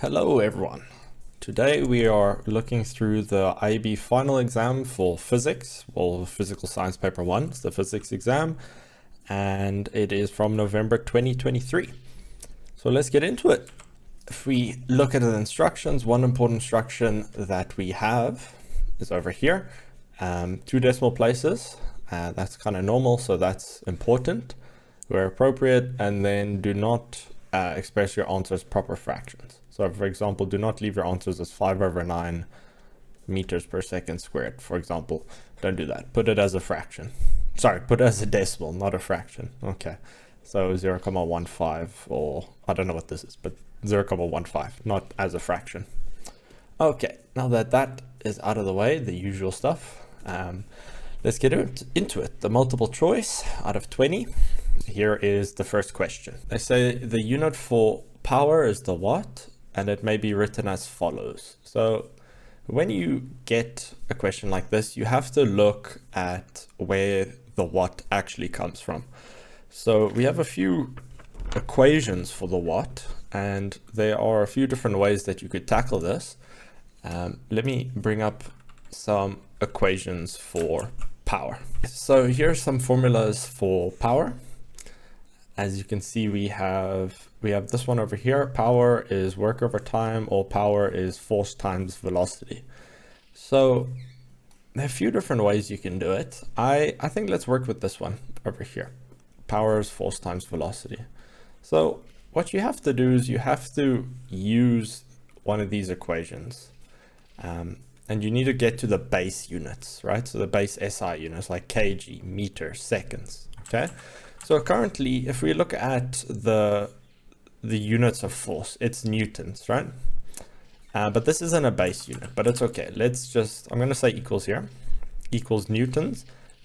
Hello everyone. Today we are looking through the IEB final exam for physics, well, physical science paper 1, it's the physics exam, and it is from November 2023. So let's get into it. If we look at the instructions, one important instruction that we have is over here, 2 decimal places. That's kind of normal, so that's important where appropriate, and then do not express your answers proper fractions. So for example, do not leave your answers as 5/9 meters per second squared, for example. Don't do that. Put it as a fraction. Sorry, put it as a decimal, not a fraction. Okay. So 0.15, or I don't know what this is, but 0.15, not as a fraction. Okay, now that that is out of the way, the usual stuff, let's get into it. The multiple choice out of 20. Here is the first question. They say the unit for power is the watt, and it may be written as follows. So when you get a question like this, you have to look at where the watt actually comes from. So we have a few equations for the watt, and there are a few different ways that you could tackle this. Let me bring up some equations for power. So here are some formulas for power. As you can see, we have this one over here. Power is work over time, or power is force times velocity. So there are a few different ways you can do it. I think let's work with this one over here. Power is force times velocity. So what you have to do is you have to use one of these equations. And you need to get to the base units, right? So the base SI units like kg, meter, seconds, okay? So currently, if we look at the units of force, it's newtons, right? But this isn't a base unit, but it's okay. I'm going to say equals here, equals newtons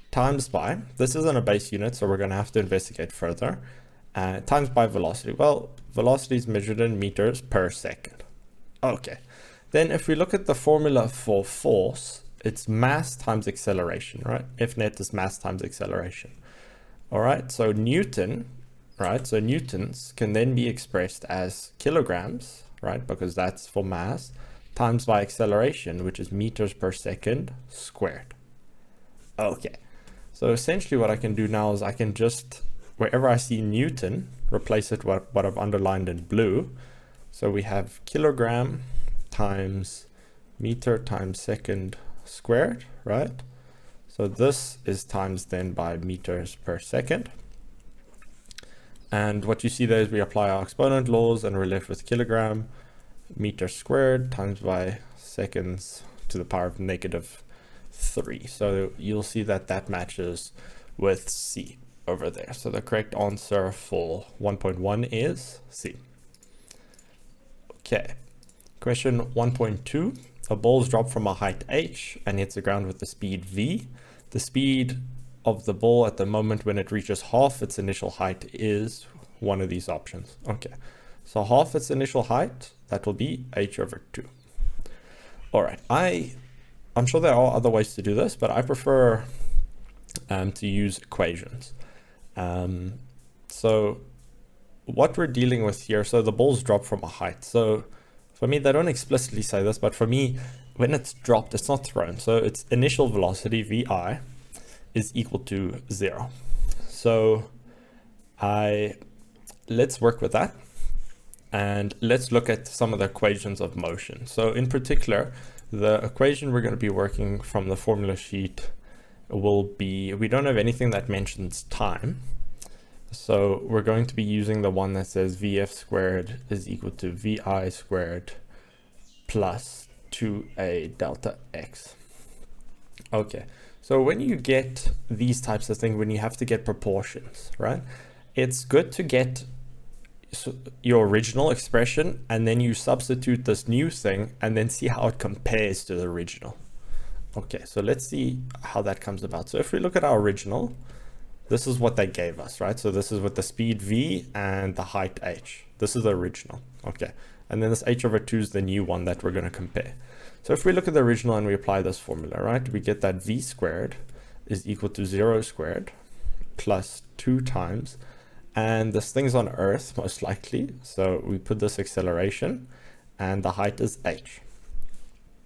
times by, this isn't a base unit, so we're going to have to investigate further, times by velocity. Well, velocity is measured in meters per second. Okay. Then if we look at the formula for force, it's mass times acceleration, right? F net is mass times acceleration. All right, so Newton, right? So newtons can then be expressed as kilograms, right? Because that's for mass, times by acceleration, which is meters per second squared. Okay, so essentially what I can do now is I can just, wherever I see Newton, replace it with what I've underlined in blue. So we have kilogram times meter times second squared, right? So this is times then by meters per second. And what you see there is we apply our exponent laws, and we're left with kilogram meter squared times by seconds to the power of -3. So you'll see that that matches with C over there. So the correct answer for 1.1 is C. Okay. Question 1.2. A ball is dropped from a height h and hits the ground with the speed v. The speed of the ball at the moment when it reaches half its initial height is one of these options. Okay, so half its initial height, that will be h/2. All right, I'm sure there are other ways to do this, but I prefer to use equations. So what we're dealing with here, so the ball's dropped from a height. So for me, they don't explicitly say this, but for me, when it's dropped, it's not thrown. So its initial velocity, vi, is equal to 0. So let's work with that. And let's look at some of the equations of motion. So in particular, the equation we're going to be working from the formula sheet will be, we don't have anything that mentions time. So we're going to be using the one that says vf squared is equal to vi squared plus 2a delta x. Okay, so when you get these types of things, when you have to get proportions, right, it's good to get your original expression and then you substitute this new thing and then see how it compares to the original. Okay, so let's see how that comes about. So if we look at our original, this is what they gave us, right? So this is with the speed v and the height h. This is the original, okay. And then this h/2 is the new one that we're going to compare. So if we look at the original and we apply this formula, right, we get that v squared is equal to 0 squared plus 2 times, and this thing's on Earth most likely. So we put this acceleration, and the height is h.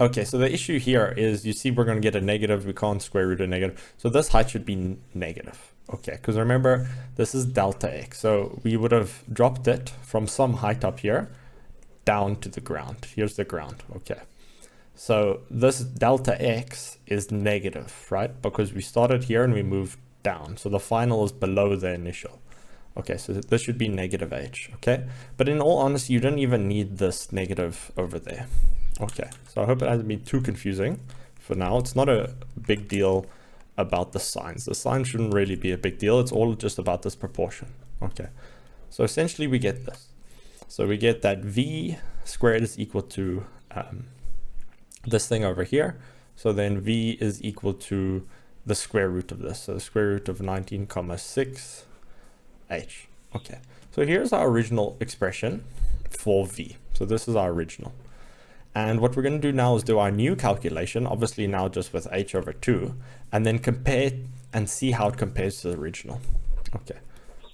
Okay, so the issue here is, you see we're going to get a negative, we can't square root a negative, so this height should be negative. Okay, because remember, this is delta x, so we would have dropped it from some height up here down to the ground. Here's the ground. Okay, so this delta x is negative, right? Because we started here and we moved down, so the final is below the initial. Okay, so this should be negative h. Okay, but in all honesty, you don't even need this negative over there. Okay, so I hope it hasn't been too confusing for now. It's not a big deal about the signs. The sign shouldn't really be a big deal. It's all just about this proportion. Okay, so essentially we get this. So we get that v squared is equal to this thing over here. So then v is equal to the square root of this. So the square root of 19,6 h. Okay, so here's our original expression for v. So this is our original. And what we're going to do now is do our new calculation, obviously now just with h over 2, and then compare and see how it compares to the original. Okay,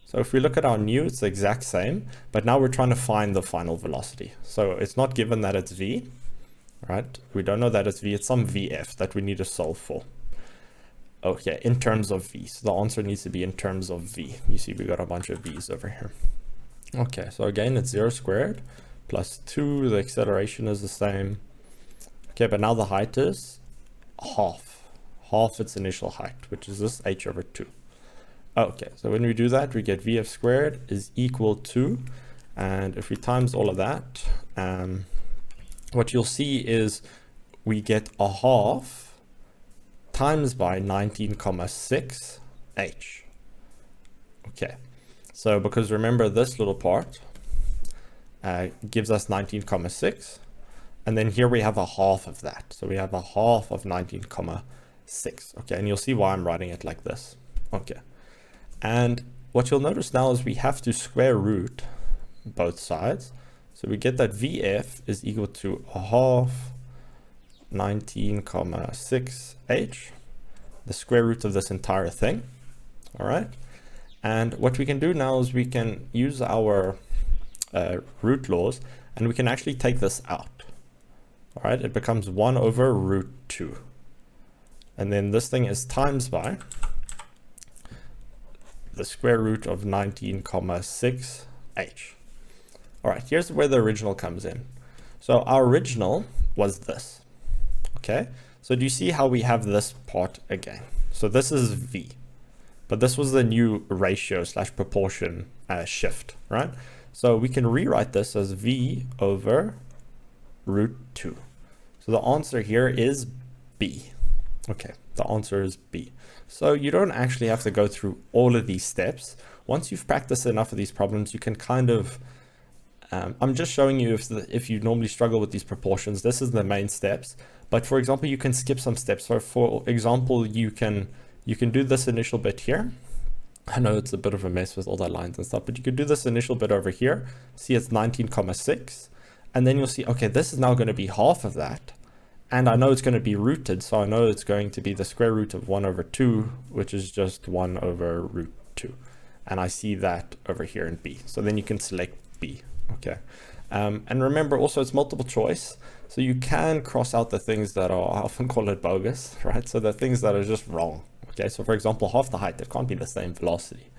so if we look at our new, it's the exact same, but now we're trying to find the final velocity. So it's not given that it's v, right? We don't know that it's v, it's some vf that we need to solve for. Okay, in terms of v, so the answer needs to be in terms of v. You see we got a bunch of v's over here. Okay, so again, it's 0 squared plus 2, the acceleration is the same. Okay, but now the height is half its initial height, which is this h over 2. Okay, so when we do that, we get vf squared is equal to, and if we times all of that, what you'll see is we get a half times by 19,6 h. Okay, so because remember this little part gives us 19,6, and then here we have a half of that, so we have a half of 19,6. Okay, and you'll see why I'm writing it like this. Okay, and what you'll notice now is we have to square root both sides, so we get that vf is equal to a half 19,6 h, the square root of this entire thing. All right, and what we can do now is we can use our root laws, and we can actually take this out. All right, it becomes 1 over root 2, and then this thing is times by the square root of 19,6 h. All right, here's where the original comes in. So our original was this. Okay, so do you see how we have this part again? So this is v, but this was the new ratio / proportion shift, right? So we can rewrite this as v over root 2. So the answer here is b. Okay, the answer is b. So you don't actually have to go through all of these steps. Once you've practiced enough of these problems, you can kind of, I'm just showing you if you normally struggle with these proportions, this is the main steps. But for example, you can skip some steps. So for example, you can do this initial bit here. I know it's a bit of a mess with all the lines and stuff, but you could do this initial bit over here. See, it's 19,6. And then you'll see, okay, this is now going to be half of that. And I know it's going to be rooted, so I know it's going to be the square root of 1 over 2, which is just 1 over root 2. And I see that over here in B. So then you can select B, okay? And remember also it's multiple choice. So you can cross out the things that are, I often call it bogus, right? So the things that are just wrong. Okay, so for example, half the height, it can't be the same velocity.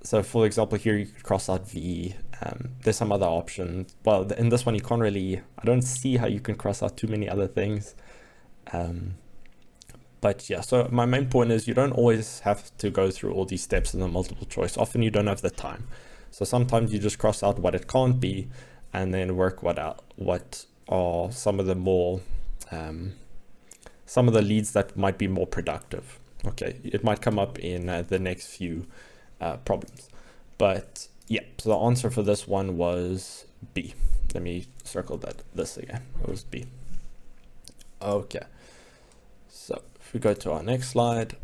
So for example, here you could cross out V. There's some other options. Well, in this one, you can't really, I don't see how you can cross out too many other things. But yeah, so my main point is you don't always have to go through all these steps in the multiple choice. Often you don't have the time. So sometimes you just cross out what it can't be and then work what are some of the more, some of the leads that might be more productive. Okay, it might come up in the next few problems. But yeah, so the answer for this one was B. Let me circle this again. It was B. Okay, so if we go to our next slide,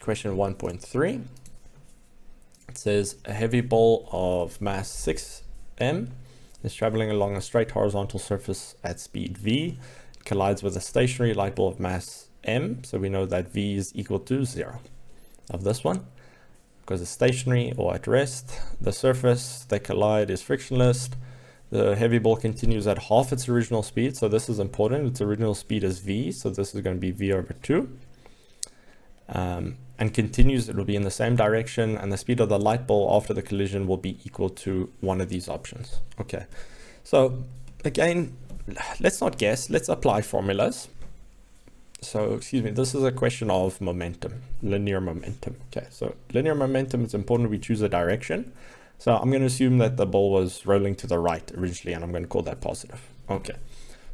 question 1.3. It says a heavy ball of mass 6m is traveling along a straight horizontal surface at speed v. It collides with a stationary light ball of mass m, so we know that v is equal to 0 of this one. Because it's stationary or at rest, the surface they collide is frictionless, The heavy ball continues at half its original speed. So this is important. Its original speed is v. So this is going to be v over 2. And continues, it will be in the same direction. And the speed of the light ball after the collision will be equal to one of these options. Okay. So again, let's not guess. Let's apply formulas. So, excuse me, this is a question of momentum, linear momentum. Okay, so linear momentum, it's important we choose a direction. So I'm going to assume that the ball was rolling to the right originally, and I'm going to call that positive. Okay,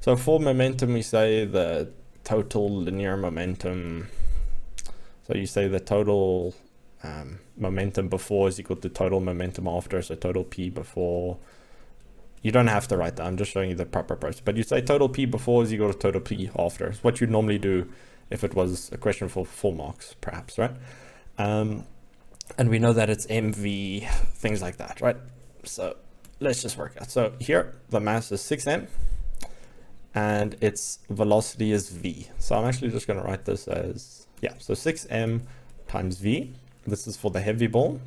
so for momentum, we say the total linear momentum. So you say the total momentum before is equal to total momentum after, so total P before. You don't have to write that, I'm just showing you the proper process. But you say total P before is equal to total P after. It's what you'd normally do if it was a question for 4 marks, perhaps, right? And we know that it's MV, things like that, right? So let's just work out. So here, the mass is 6m, and its velocity is v. So I'm actually just going to write this as, yeah, so 6m times v. This is for the heavy ball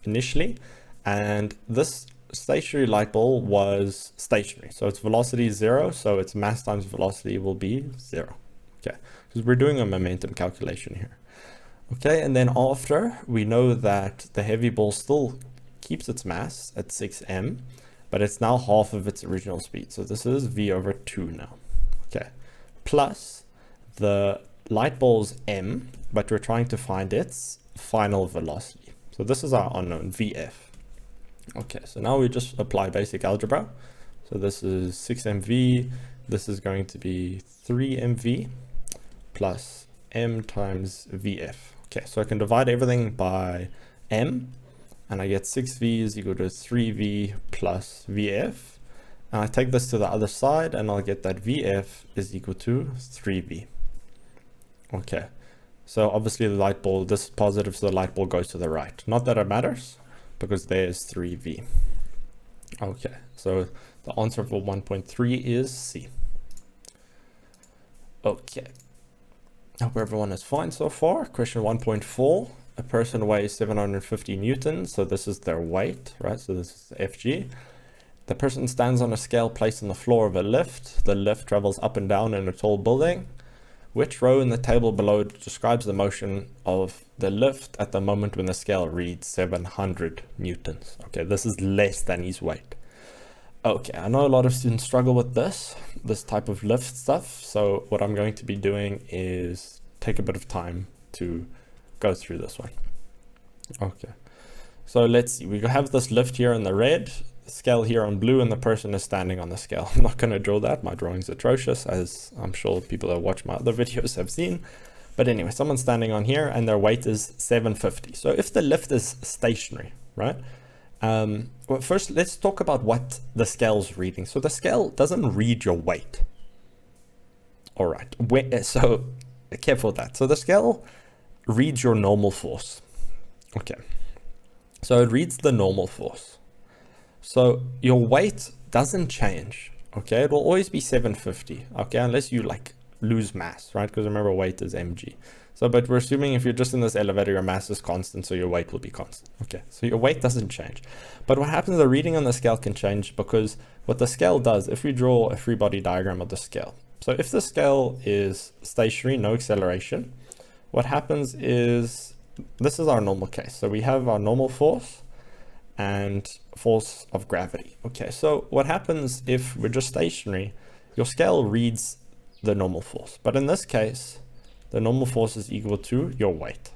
initially, and this stationary light ball was stationary, so its velocity is 0, so its mass times velocity will be 0. Okay, because we're doing a momentum calculation here. Okay, and then after, we know that the heavy ball still keeps its mass at 6m, but it's now half of its original speed, so this is v over 2 now. Okay, plus the light ball's m, but we're trying to find its final velocity, so this is our unknown vf. Okay, so now we just apply basic algebra. So this is 6mv, this is going to be 3mv plus m times vf. Okay, so I can divide everything by m, and I get 6v is equal to 3v plus vf. And I take this to the other side, and I'll get that vf is equal to 3v. Okay, so obviously the light ball, this is positive, so the light ball goes to the right. Not that it matters, because there's 3v. Okay, so the answer for 1.3 is C. Okay, hope everyone is fine so far. Question 1.4, a person weighs 750 newtons, so this is their weight, right? So this is FG. The person stands on a scale placed on the floor of a lift. The lift travels up and down in a tall building. Which row in the table below describes the motion of the lift at the moment when the scale reads 700 newtons? Okay, this is less than his weight. Okay, I know a lot of students struggle with this type of lift stuff. So what I'm going to be doing is take a bit of time to go through this one. Okay, so let's see. We have this lift here in the red, scale here on blue, and the person is standing on the scale. I'm not going to draw that. My drawing's atrocious, as I'm sure people that watch my other videos have seen. But anyway, someone's standing on here and their weight is 750. So if the lift is stationary, right? Well, first, let's talk about what the scale's reading. So the scale doesn't read your weight. All right, so careful with that. So the scale reads your normal force. Okay, so it reads the normal force. So your weight doesn't change, okay? It will always be 750, okay? Unless you like lose mass, right? Because remember, weight is mg. So, but we're assuming if you're just in this elevator, your mass is constant, so your weight will be constant. Okay, so your weight doesn't change. But what happens, the reading on the scale can change, because what the scale does, if we draw a free body diagram of the scale. So if the scale is stationary, no acceleration, what happens is, this is our normal case. So we have our normal force and force of gravity. Okay, so what happens if we're just stationary, your scale reads the normal force. But in this case, the normal force is equal to your weight.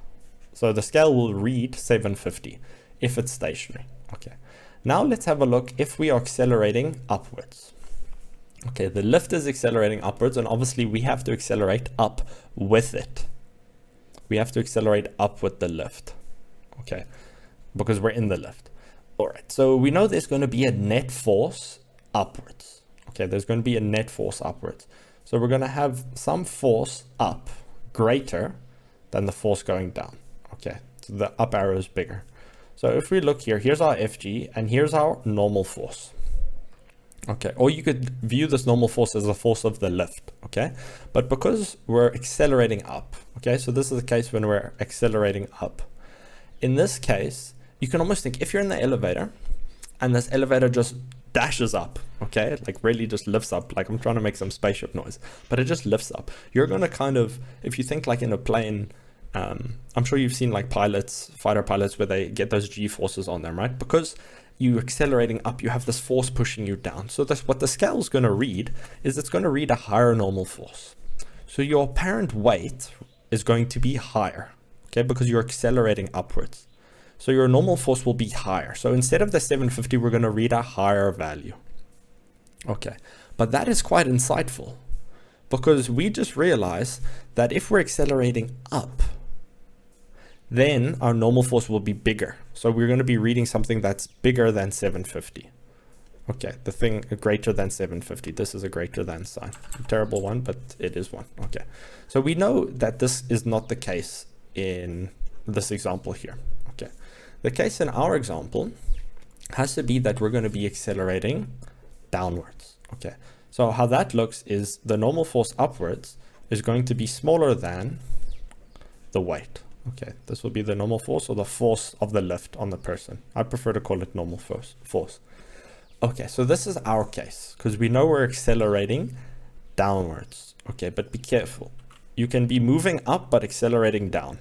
So the scale will read 750 if it's stationary. Okay, now let's have a look if we are accelerating upwards. Okay, the lift is accelerating upwards, and obviously we have to accelerate up with it. We have to accelerate up with the lift, okay, because we're in the lift. All right, so we know there's going to be a net force upwards. Okay, there's going to be a net force upwards. So we're going to have some force up greater than the force going down. Okay, so the up arrow is bigger. So if we look here, here's our FG and here's our normal force. Okay, or you could view this normal force as the force of the lift, okay? But because we're accelerating up, okay, so this is the case when we're accelerating up. In this case, you can almost think if you're in the elevator and this elevator just dashes up, okay? Like really just lifts up, like I'm trying to make some spaceship noise, but it just lifts up. You're gonna kind of, if you think like in a plane, I'm sure you've seen like pilots, fighter pilots, where they get those G-forces on them, right? Because you accelerating up, you have this force pushing you down. So that's what the scale is gonna read, is it's gonna read a higher normal force. So your apparent weight is going to be higher, okay? Because you're accelerating upwards. So your normal force will be higher. So instead of the 750, we're going to read a higher value. Okay, but that is quite insightful, because we just realized that if we're accelerating up, then our normal force will be bigger. So we're going to be reading something that's bigger than 750. Okay, the thing greater than 750. This is a greater than sign. A terrible one, but it is one. Okay, so we know that this is not the case in this example here. Okay. The case in our example has to be that we're going to be accelerating downwards. Okay, so how that looks is the normal force upwards is going to be smaller than the weight. Okay, this will be the normal force, or the force of the lift on the person. I prefer to call it normal force. Okay, so this is our case, because we know we're accelerating downwards. Okay, but be careful. You can be moving up but accelerating down.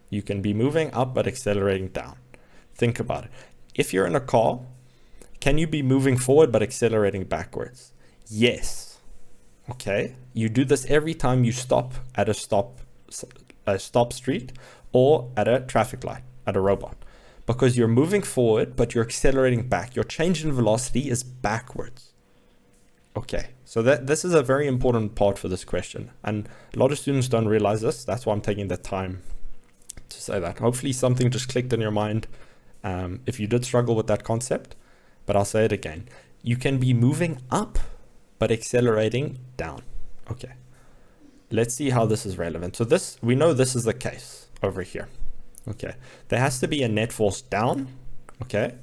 You can be moving up but accelerating down. Think about it. If you're in a car, can you be moving forward but accelerating backwards? Yes. Okay. You do this every time you stop at a stop street or at a traffic light, at a robot, because you're moving forward but you're accelerating back. Your change in velocity is backwards. Okay, so this is a very important part for this question, and a lot of students don't realize this. That's why I'm taking the time to say that. Hopefully something just clicked in your mind if you did struggle with that concept, but I'll say it again. You can be moving up but accelerating down. Okay, let's see how this is relevant. So this, we know this is the case over here. Okay, there has to be a net force down. Okay,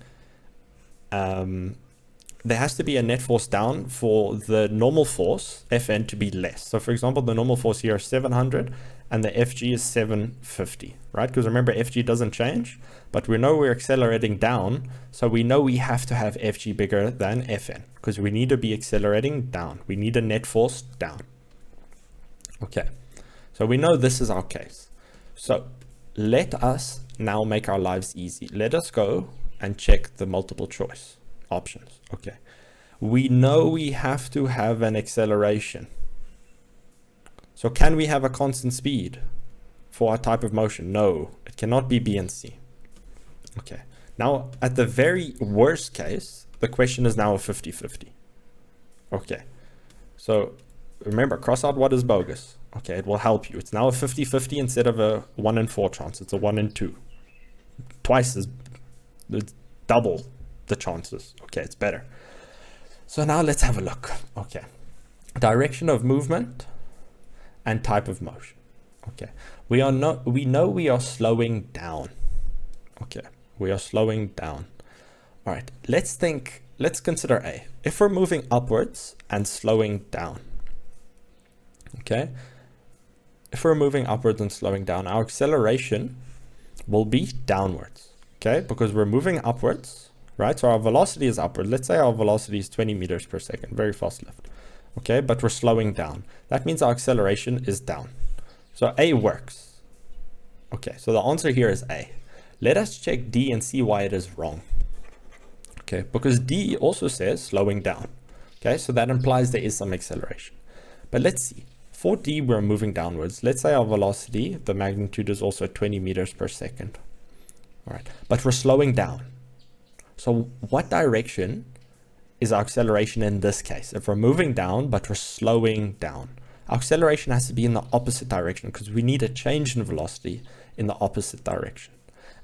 there has to be a net force down for the normal force Fn to be less. So for example, the normal force here is 700 and the Fg is 750, right? Because remember, Fg doesn't change, but we know we're accelerating down, so we know we have to have Fg bigger than Fn, because we need to be accelerating down. We need a net force down. Okay, so we know this is our case. So let us now make our lives easy. Let us go and check the multiple choice options. Okay, we know we have to have an acceleration. So can we have a constant speed for a type of motion? No, it cannot be B and C. Okay, now at the very worst case, the question is now a 50-50. Okay, so remember, cross out what is bogus. Okay, it will help you. It's now a 50-50 instead of a 1 in 4 chance. It's a 1 in 2. Twice as, double the chances. Okay, it's better. So now let's have a look. Okay, direction of movement and type of motion. Okay, we know we are slowing down. Okay, we are slowing down. All right, let's consider A. If we're moving upwards and slowing down. Okay, if we're moving upwards and slowing down, our acceleration will be downwards. Okay, because we're moving upwards, right? So our velocity is upward. Let's say our velocity is 20 meters per second, very fast lift. Okay, but we're slowing down. That means our acceleration is down. So A works. Okay, so the answer here is A. Let us check D and see why it is wrong. Okay, because D also says slowing down. Okay, so that implies there is some acceleration. But let's see. For D, we're moving downwards. Let's say our velocity, the magnitude is also 20 meters per second. All right, but we're slowing down. So what direction is our acceleration in this case? If we're moving down, but we're slowing down, our acceleration has to be in the opposite direction, because we need a change in velocity in the opposite direction.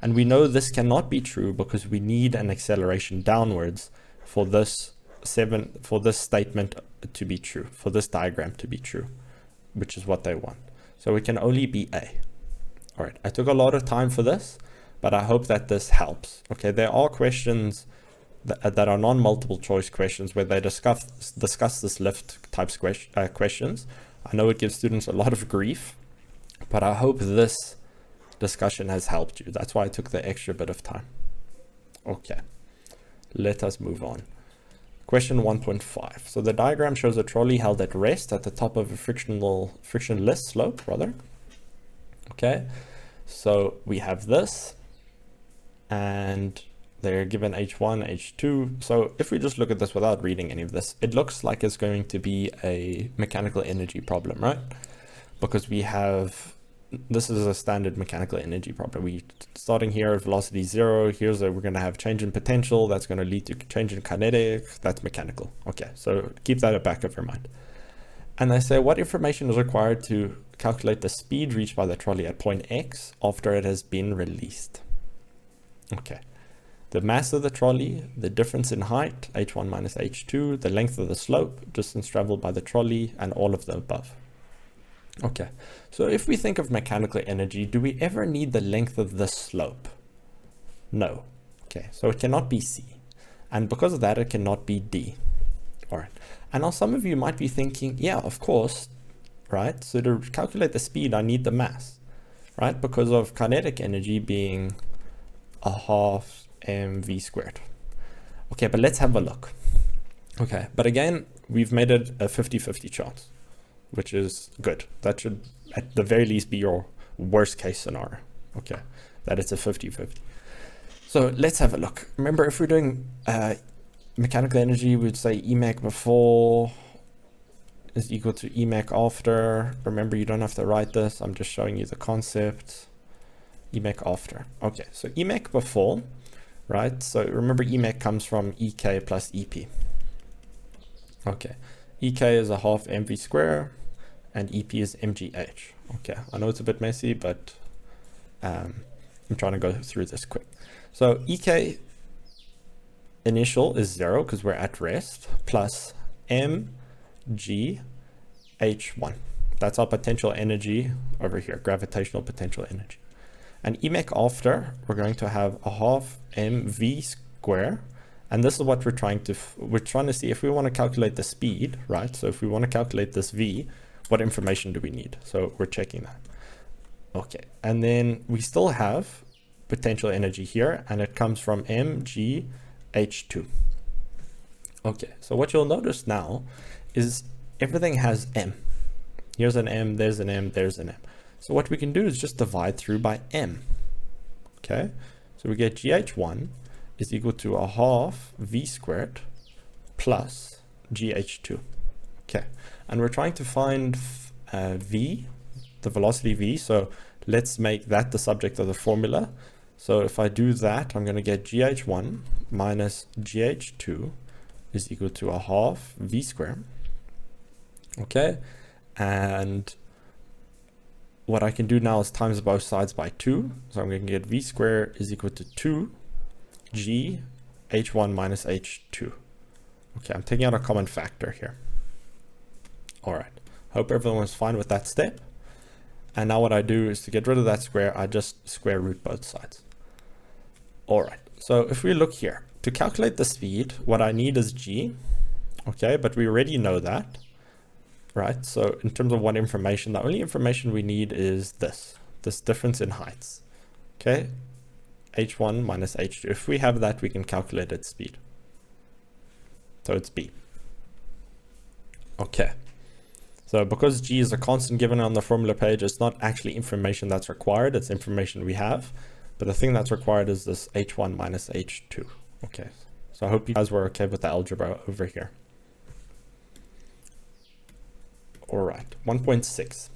And we know this cannot be true because we need an acceleration downwards for this statement to be true, for this diagram to be true, which is what they want. So it can only be A. All right, I took a lot of time for this, but I hope that this helps. Okay, there are questions that are non-multiple choice questions where they discuss this lift types questions. I know it gives students a lot of grief, but I hope this discussion has helped you. That's why I took the extra bit of time. Okay, Let us move on. Question 1.5. So the diagram shows a trolley held at rest at the top of a frictionless slope, rather. Okay, so we have this, and they're given H1, H2. So if we just look at this without reading any of this, it looks like it's going to be a mechanical energy problem, right? Because we have, this is a standard mechanical energy problem. We starting here at velocity 0. Here's we're going to have change in potential. That's going to lead to change in kinetic. That's mechanical. Okay, so keep that at the back of your mind. And they say what information is required to calculate the speed reached by the trolley at point X after it has been released. Okay, the mass of the trolley, the difference in height, H1 minus H2, the length of the slope, distance traveled by the trolley, and all of the above. Okay, so if we think of mechanical energy, do we ever need the length of the slope? No. Okay, so it cannot be C. And because of that, it cannot be D. All right. And now some of you might be thinking, yeah, of course, right? So to calculate the speed, I need the mass, right? Because of kinetic energy being a half mv squared. Okay, but let's have a look. Okay, but again, we've made it a 50-50 chance, which is good. That should at the very least be your worst case scenario. Okay, that it's a 50-50. So let's have a look. Remember, if we're doing mechanical energy, we'd say Emec before is equal to Emec after. Remember, you don't have to write this. I'm just showing you the concept. Emec after. Okay, so Emec before, right? So remember, Emec comes from Ek plus Ep. Okay, Ek is a half mv square and Ep is mgh. Okay, I know it's a bit messy, but I'm trying to go through this quick. So Ek initial is 0 because we're at rest, plus mgh1. That's our potential energy over here, gravitational potential energy. And Emec after, we're going to have a half mv square. And this is what we're trying to see if we want to calculate the speed, right? So if we want to calculate this v, what information do we need? So we're checking that. Okay, and then we still have potential energy here, and it comes from mgh2. Okay, so what you'll notice now is everything has m. Here's an m, there's an m, there's an m. So what we can do is just divide through by m. Okay, so we get gh1 is equal to a half v squared plus gh2. Okay, and we're trying to find v, the velocity v, so let's make that the subject of the formula. So if I do that, I'm going to get gh1 minus gh2 is equal to a half v squared. Okay, and what I can do now is times both sides by 2. So I'm going to get v squared is equal to 2 g h1 minus h2. Okay, I'm taking out a common factor here. All right, hope everyone was fine with that step. And now what I do is to get rid of that square, I just square root both sides. All right, so if we look here, to calculate the speed, what I need is g. Okay, but we already know that, right? So in terms of what information, the only information we need is this difference in heights. Okay, h1 minus h2. If we have that, we can calculate its speed. So it's b. Okay, so because g is a constant given on the formula page, it's not actually information that's required, it's information we have. But the thing that's required is this h1 minus h2. Okay, so I hope you guys were okay with the algebra over here. All right, 1.6.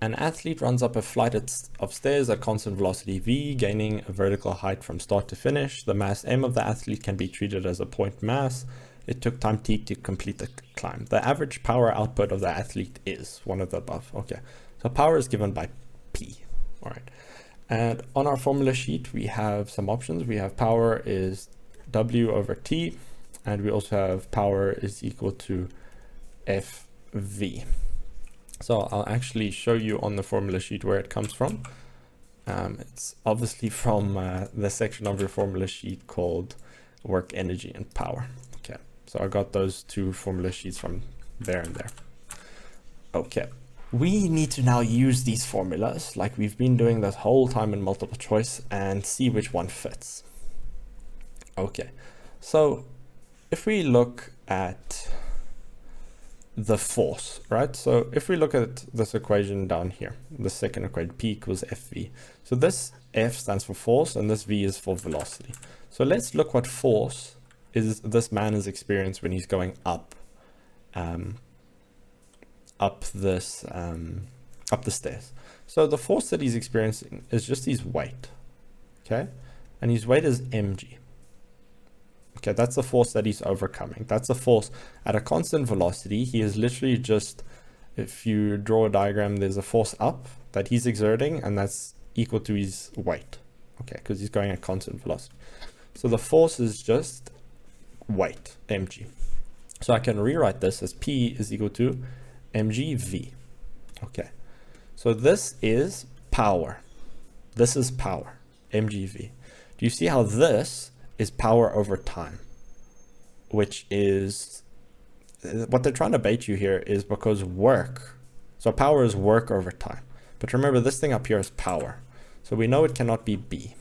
An athlete runs up a flight of stairs at constant velocity v, gaining a vertical height from start to finish. The mass m of the athlete can be treated as a point mass. It took time t to complete the climb. The average power output of the athlete is one of the above. Okay, so power is given by P. All right, and on our formula sheet, we have some options. We have power is W over T, and we also have power is equal to FV. So I'll actually show you on the formula sheet where it comes from. It's obviously from the section of your formula sheet called work, energy, and power. Okay, so I got those two formula sheets from there and there. Okay, we need to now use these formulas like we've been doing this whole time in multiple choice and see which one fits. Okay, so if we look at the force, right? So if we look at this equation down here, the second equation, P equals FV. So this F stands for force and this V is for velocity. So let's look what force is this man is experiencing when he's going up up the stairs. So the force that he's experiencing is just his weight, okay? And his weight is mg. Okay, that's the force that he's overcoming. That's the force at a constant velocity. He is literally just, if you draw a diagram, there's a force up that he's exerting, and that's equal to his weight. Okay, because he's going at constant velocity. So the force is just weight, mg. So I can rewrite this as P is equal to mgv. Okay, so this is power. This is power, mgv. Do you see how this is power over time, which is what they're trying to bait you here, is because work. So power is work over time. But remember, this thing up here is power. So we know it cannot be B.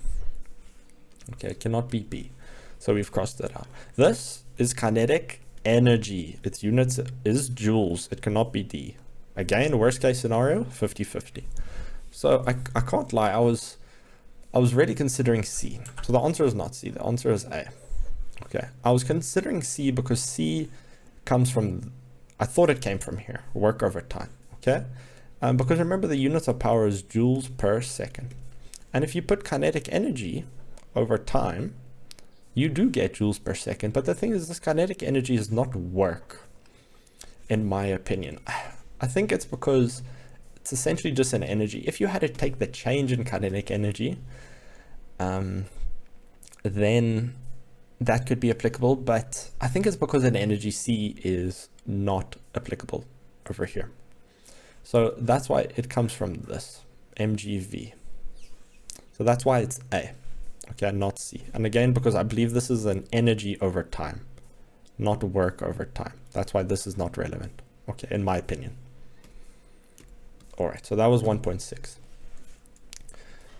Okay, it cannot be B. So we've crossed that out. This is kinetic energy. Its units is joules. It cannot be D. Again, worst case scenario, 50-50. So I can't lie, I was really considering C. So the answer is not C, the answer is A. Okay, I was considering C because C comes from, I thought it came from here, work over time, okay? Because remember, the units of power is joules per second. And if you put kinetic energy over time, you do get joules per second. But the thing is, this kinetic energy is not work, in my opinion. I think it's because it's essentially just an energy. If you had to take the change in kinetic energy, then that could be applicable, but I think it's because an energy C is not applicable over here. So that's why it comes from this, mgv. So that's why it's A, okay, not C. And again, because I believe this is an energy over time, not work over time. That's why this is not relevant, okay, in my opinion. All right, so that was 1.6.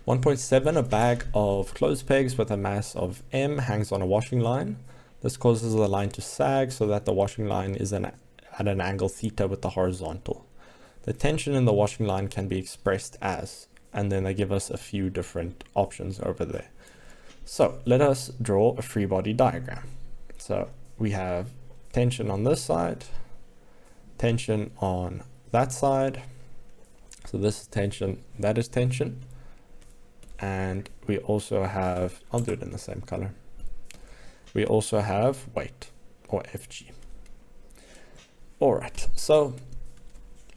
1.7, a bag of clothes pegs with a mass of M hangs on a washing line. This causes the line to sag so that the washing line is at an angle theta with the horizontal. The tension in the washing line can be expressed as, and then they give us a few different options over there. So let us draw a free body diagram. So we have tension on this side, tension on that side. So this is tension, that is tension. And we also have, I'll do it in the same color. We also have weight, or Fg. All right, so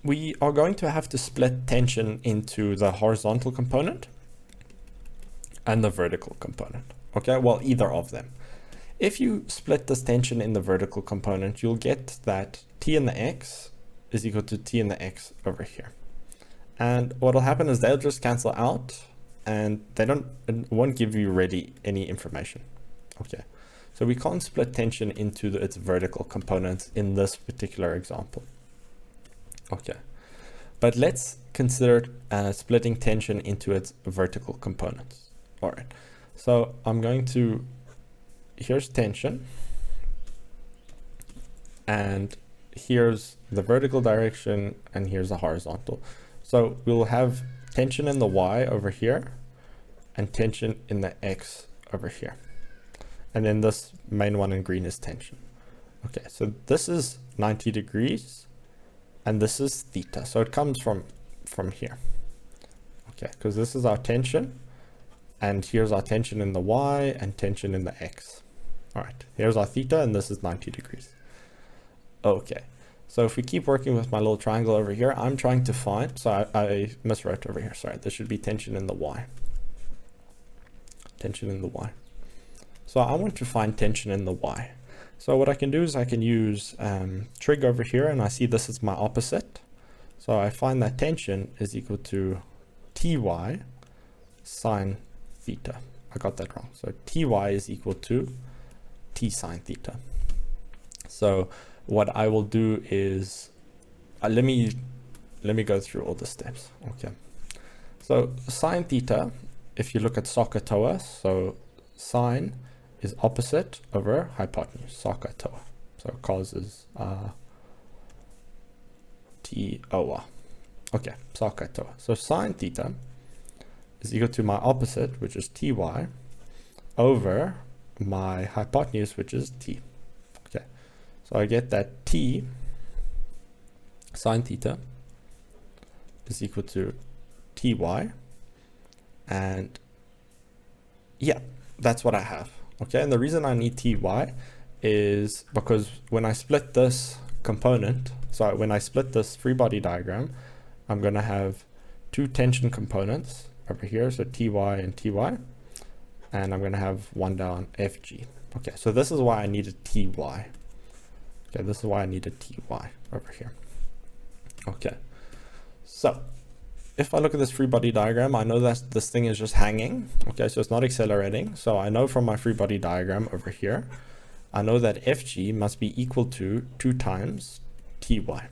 we are going to have to split tension into the horizontal component and the vertical component. Okay, well, either of them. If you split this tension in the vertical component, you'll get that T in the X is equal to T in the X over here. And what'll happen is they'll just cancel out, and it won't give you really any information. Okay, so we can't split tension into its vertical components in this particular example. Okay, but let's consider splitting tension into its vertical components. All right, so I'm going to, here's tension, and here's the vertical direction, and here's the horizontal. So we'll have tension in the Y over here and tension in the X over here. And then this main one in green is tension. Okay, so this is 90 degrees and this is theta. So it comes from here. Okay, because this is our tension, and here's our tension in the Y and tension in the X. All right, here's our theta, and this is 90 degrees. Okay. So if we keep working with my little triangle over here, I'm trying to find, so I miswrote over here, sorry, this should be tension in the Y. Tension in the Y. So I want to find tension in the Y. So what I can do is I can use trig over here, and I see this is my opposite. So I find that tension is equal to Ty sine theta. I got that wrong. So Ty is equal to T sine theta. So what I will do is, let me go through all the steps. Okay, so sine theta, if you look at SOHCAHTOA, so sine is opposite over hypotenuse, soka toa. So cos is T-O-A. Okay, soka toa. So sine theta is equal to my opposite, which is Ty, over my hypotenuse, which is T. Okay, so I get that T sine theta is equal to Ty, and yeah, that's what I have. Okay, and the reason I need Ty is because when I split this component, so when I split this free body diagram, I'm going to have two tension components over here, so Ty and Ty, and I'm going to have one down Fg. Okay, so this is why I needed Ty. Okay, this is why I needed Ty over here. Okay, so if I look at this free body diagram, I know that this thing is just hanging. Okay, so it's not accelerating. So I know from my free body diagram over here, I know that Fg must be equal to 2 times Ty.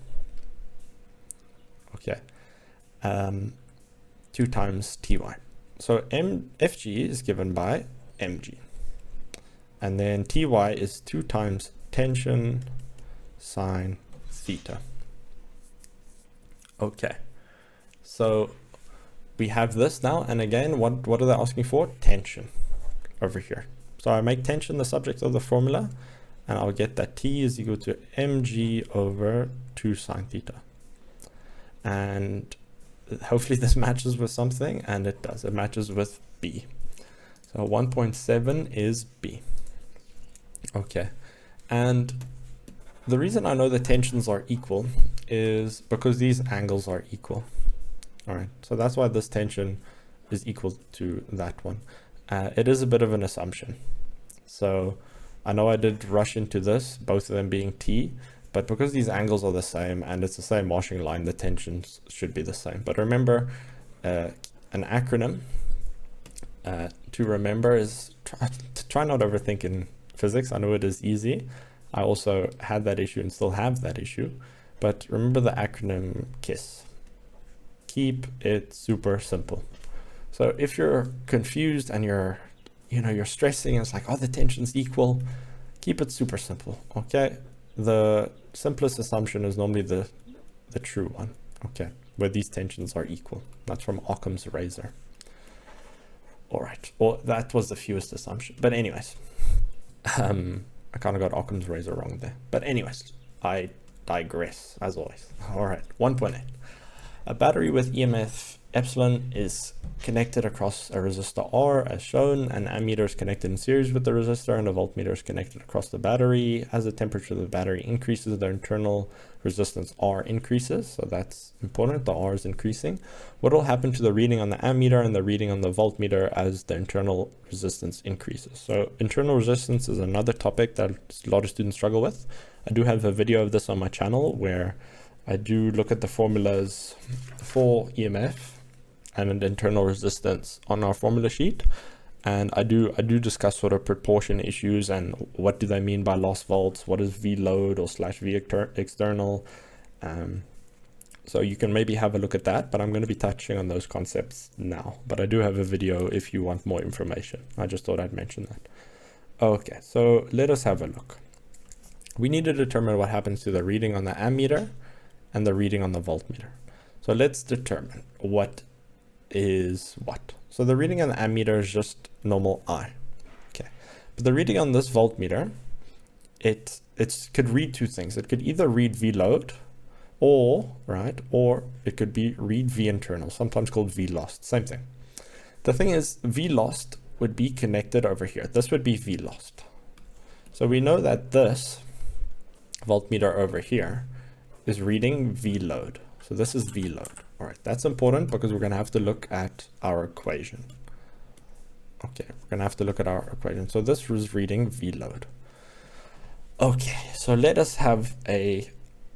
Okay, 2 times Ty. So Fg is given by mg. And then Ty is 2 times tension sine theta. Okay, so we have this now, and again, what are they asking for? Tension over here. So I make tension the subject of the formula, and I'll get that T is equal to mg over 2 sine theta. And hopefully this matches with something, and it does. It matches with B. So 1.7 is B. Okay, and the reason I know the tensions are equal is because these angles are equal. All right, so that's why this tension is equal to that one. It is a bit of an assumption. So I know I did rush into this, both of them being T, but because these angles are the same and it's the same washing line, the tensions should be the same. But remember, an acronym to remember is try not overthink in physics. I know it is easy. I also had that issue and still have that issue, but remember the acronym KISS. Keep it super simple. So if you're confused and you're stressing and it's like, oh, the tension's equal, keep it super simple. Okay, the simplest assumption is normally the true one. Okay, where these tensions are equal. That's from Occam's razor. All right, well, that was the fewest assumption, but anyways, I kind of got Occam's razor wrong there, but anyways, I digress as always. All right, 1.8. A battery with EMF epsilon is connected across a resistor R as shown. An ammeter is connected in series with the resistor, and a voltmeter is connected across the battery. As the temperature of the battery increases, the internal resistance R increases. So that's important. The R is increasing. What will happen to the reading on the ammeter and the reading on the voltmeter as the internal resistance increases? So internal resistance is another topic that a lot of students struggle with. I do have a video of this on my channel where I do look at the formulas for EMF and an internal resistance on our formula sheet, and I do discuss sort of proportion issues and what do they mean by loss volts, what is V load or /V external. So you can maybe have a look at that, but I'm going to be touching on those concepts now. But I do have a video if you want more information. I just thought I'd mention that. Okay, so let us have a look. We need to determine what happens to the reading on the ammeter and the reading on the voltmeter. So let's determine what is what. So the reading on the ammeter is just normal I. Okay, but the reading on this voltmeter, it could read two things. It could either read V load, or it could be read V internal, sometimes called V lost, same thing. The thing is, V lost would be connected over here. This would be V lost. So we know that this voltmeter over here is reading V load. So this is V load. All right, that's important because we're going to have to look at our equation. Okay, we're going to have to look at our equation. So this is reading V load. Okay, so let us have a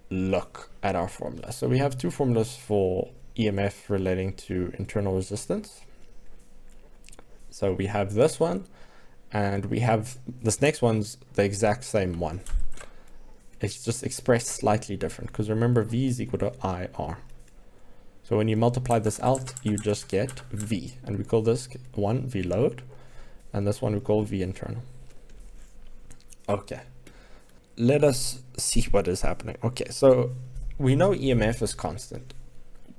look at our formula. So we have two formulas for EMF relating to internal resistance. So we have this one, and we have this next one's the exact same one. It's just expressed slightly different because remember V is equal to IR. So when you multiply this out, you just get V, and we call this one V load, and this one we call V internal. Okay, let us see what is happening. Okay, so we know EMF is constant.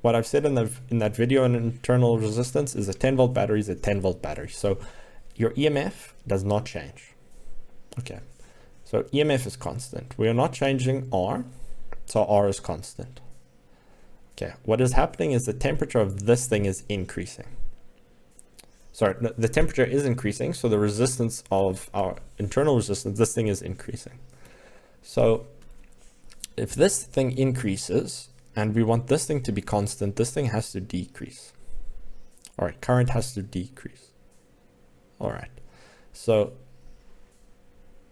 What I've said in that video on internal resistance is a 10 volt battery is a 10 volt battery. So your EMF does not change. Okay, so EMF is constant. We are not changing R, so R is constant. Okay, what is happening is the temperature of this thing is increasing. Sorry, the temperature is increasing, so the resistance of our internal resistance, this thing is increasing. So if this thing increases and we want this thing to be constant, this thing has to decrease. All right, current has to decrease. All right, so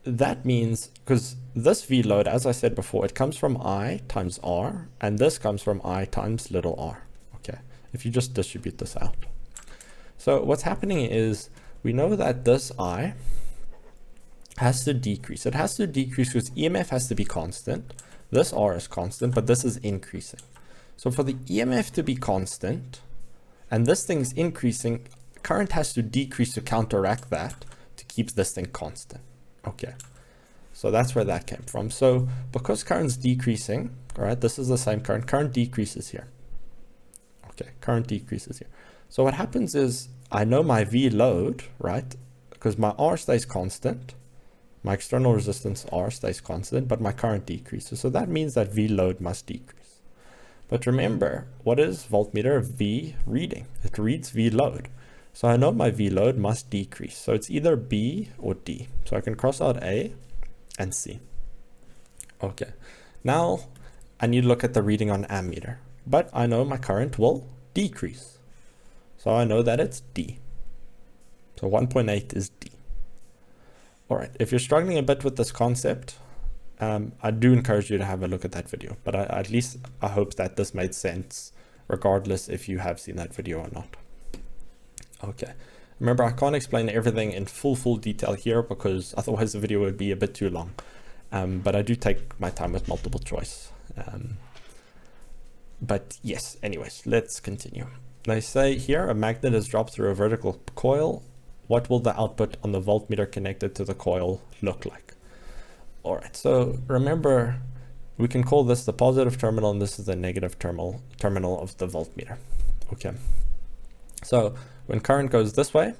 that means, because this V load, as I said before, it comes from I times R, and this comes from I times little r. Okay, if you just distribute this out. So what's happening is we know that this I has to decrease. It has to decrease because EMF has to be constant. This R is constant, but this is increasing. So for the EMF to be constant and this thing's increasing, current has to decrease to counteract that to keep this thing constant. Okay, so that's where that came from. So because current's decreasing, all right, this is the same current. Current decreases here. Okay, current decreases here. So what happens is I know my V load, right? Because my R stays constant. My external resistance R stays constant, but my current decreases. So that means that V load must decrease. But remember, what is voltmeter V reading? It reads V load. So I know my V load must decrease. So it's either B or D. So I can cross out A and C. Okay, now I need to look at the reading on ammeter, but I know my current will decrease. So I know that it's D. So 1.8 is D. All right, if you're struggling a bit with this concept, I do encourage you to have a look at that video, but at least I hope that this made sense, regardless if you have seen that video or not. Okay, remember I can't explain everything in full detail here because otherwise the video would be a bit too long, but I do take my time with multiple choice. But yes, anyways, let's continue. They say here a magnet is dropped through a vertical coil. What will the output on the voltmeter connected to the coil look like? All right, so remember, we can call this the positive terminal and this is the negative terminal of the voltmeter. Okay, so when current goes this way,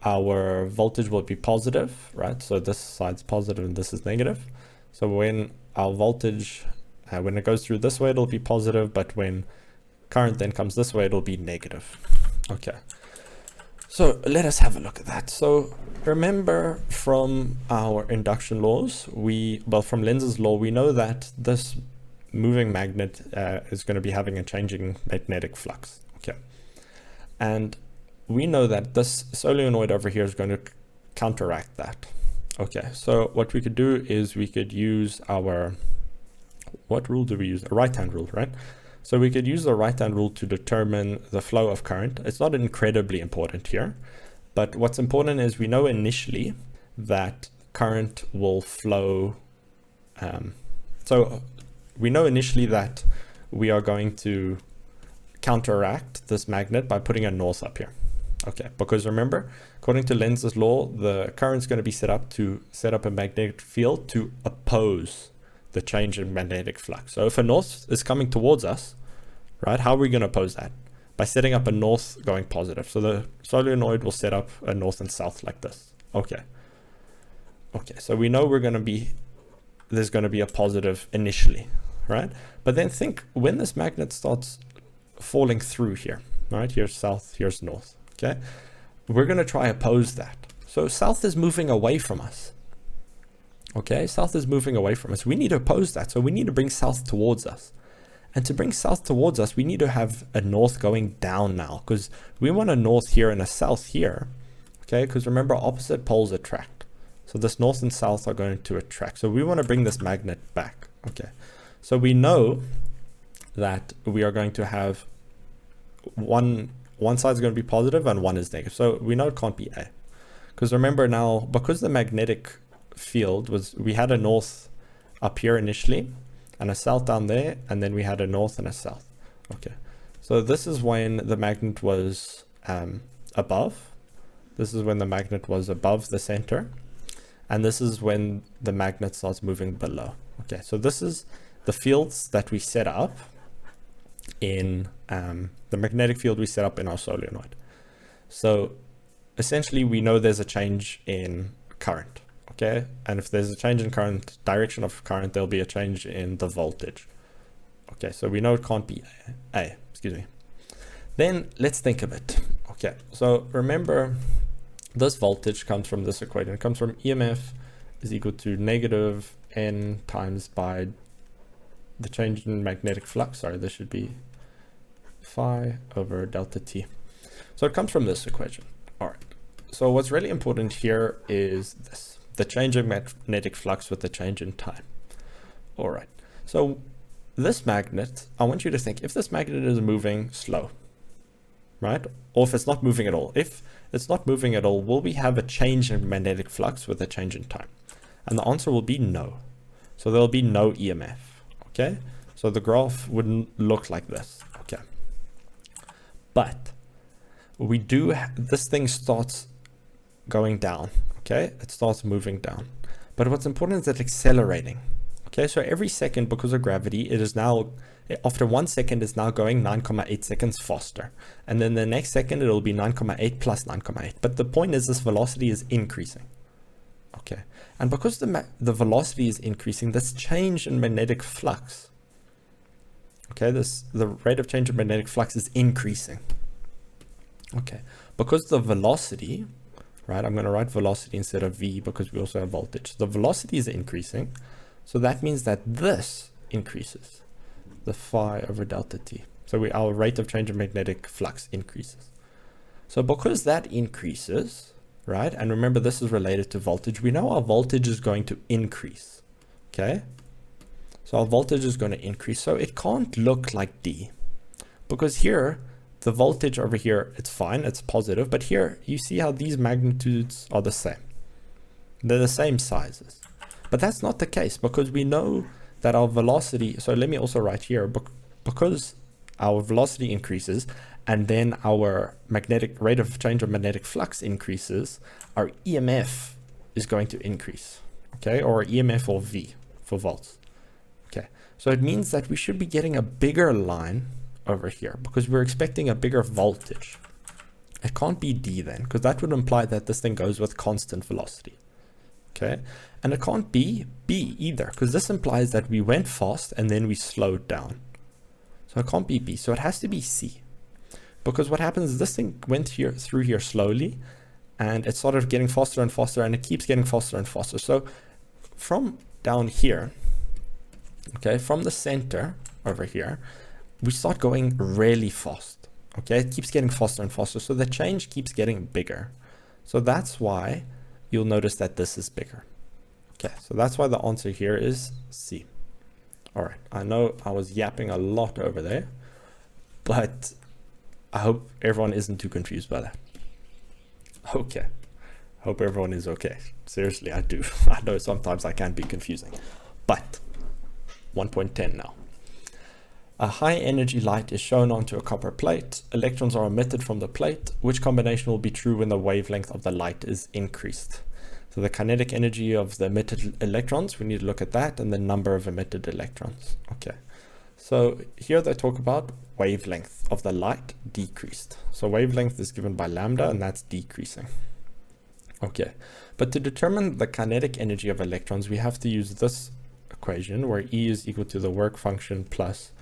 our voltage will be positive, right? So this side's positive and this is negative. So when our voltage, when it goes through this way, it'll be positive, but when current then comes this way, it'll be negative. Okay, so let us have a look at that. So remember from our induction laws, from Lenz's law, we know that this moving magnet is going to be having a changing magnetic flux. Okay, and we know that this solenoid over here is going to counteract that. Okay, so what we could do is we could use our, what rule do we use? A right-hand rule, right? So we could use the right-hand rule to determine the flow of current. It's not incredibly important here, but what's important is we know initially that current will flow. So we know initially that we are going to counteract this magnet by putting a north up here. Okay, because remember, according to Lenz's law, the current's going to be set up a magnetic field to oppose the change in magnetic flux. So if a north is coming towards us, right, how are we going to oppose that? By setting up a north going positive. So the solenoid will set up a north and south like this. Okay. Okay, so we know there's going to be a positive initially, right? But then think when this magnet starts falling through here, right? Here's south, here's north. Okay, we're going to try oppose that. So south is moving away from us. Okay, south is moving away from us. We need to oppose that. So we need to bring south towards us. And to bring south towards us, we need to have a north going down now, because we want a north here and a south here. Okay, because remember, opposite poles attract. So this north and south are going to attract. So we want to bring this magnet back. Okay, so we know that we are going to have one side is going to be positive and one is negative. So we know it can't be A. Because remember now, because the magnetic field we had a north up here initially and a south down there, and then we had a north and a south. Okay, so this is when the magnet was above. This is when the magnet was above the center, and this is when the magnet starts moving below. Okay, so this is the fields that we set up in the magnetic field we set up in our solenoid. So essentially we know there's a change in current, okay? And if there's a change in current, direction of current, there'll be a change in the voltage. Okay, so we know it can't be A, excuse me. Then let's think of it. Okay, so remember this voltage comes from this equation. It comes from EMF is equal to negative N times by the change in magnetic flux. Sorry, this should be phi over delta T. So it comes from this equation. All right. So what's really important here is this, the change in magnetic flux with the change in time. All right. So this magnet, I want you to think if this magnet is moving slow, right? Or if it's not moving at all. If it's not moving at all, will we have a change in magnetic flux with a change in time? And the answer will be no. So there'll be no EMF. Okay. So the graph wouldn't look like this. Okay. But we do, this thing starts going down, okay? It starts moving down. But what's important is it's accelerating, okay? So every second, because of gravity, it is now, after 1 second, it's now going 9.8 seconds faster. And then the next second, it'll be 9.8 plus 9.8. But the point is this velocity is increasing, okay? And because the velocity is increasing, this change in magnetic flux, okay, the rate of change in magnetic flux is increasing. Okay, because the velocity, right, I'm going to write velocity instead of V because we also have voltage. The velocity is increasing. So that means that this increases, the phi over delta T. So our rate of change in magnetic flux increases. So because that increases, right, and remember this is related to voltage, we know our voltage is going to increase, okay? So our voltage is going to increase. So it can't look like D because here, the voltage over here, it's fine, it's positive, but here you see how these magnitudes are the same. They're the same sizes. But that's not the case because we know that our velocity, so let me also write here, because our velocity increases and then our magnetic rate of change of magnetic flux increases, our EMF is going to increase, okay? Or EMF or V for volts, okay? So it means that we should be getting a bigger line over here because we're expecting a bigger voltage. It can't be D then because that would imply that this thing goes with constant velocity. Okay, and it can't be B either because this implies that we went fast and then we slowed down. So it can't be B, so it has to be C because what happens is this thing went through here slowly and it started getting faster and faster and it keeps getting faster and faster. So from down here, okay, from the center over here, we start going really fast, okay? It keeps getting faster and faster, so the change keeps getting bigger. So that's why you'll notice that this is bigger. Okay, so that's why the answer here is C. All right, I know I was yapping a lot over there, but I hope everyone isn't too confused by that. Okay, hope everyone is okay. Seriously, I do. I know sometimes I can be confusing, but 1.10 now. A high energy light is shown onto a copper plate. Electrons are emitted from the plate. Which combination will be true when the wavelength of the light is increased? So the kinetic energy of the emitted electrons, we need to look at that, and the number of emitted electrons. Okay, so here they talk about wavelength of the light decreased. So wavelength is given by lambda, and that's decreasing. Okay, but to determine the kinetic energy of electrons, we have to use this equation where E is equal to the work function plus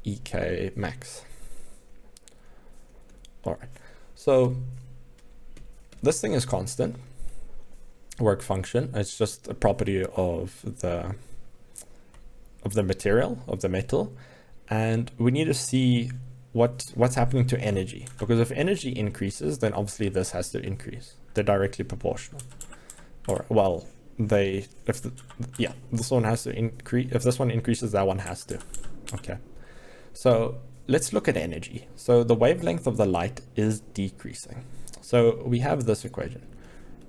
EK max. All right, so this thing is constant, work function. It's just a property of the material, of the metal, and we need to see what's happening to energy, because if energy increases, then obviously this has to increase. They're directly proportional, or well, this one has to increase. If this one increases, that one has to. Okay. So let's look at energy. So the wavelength of the light is decreasing. So we have this equation.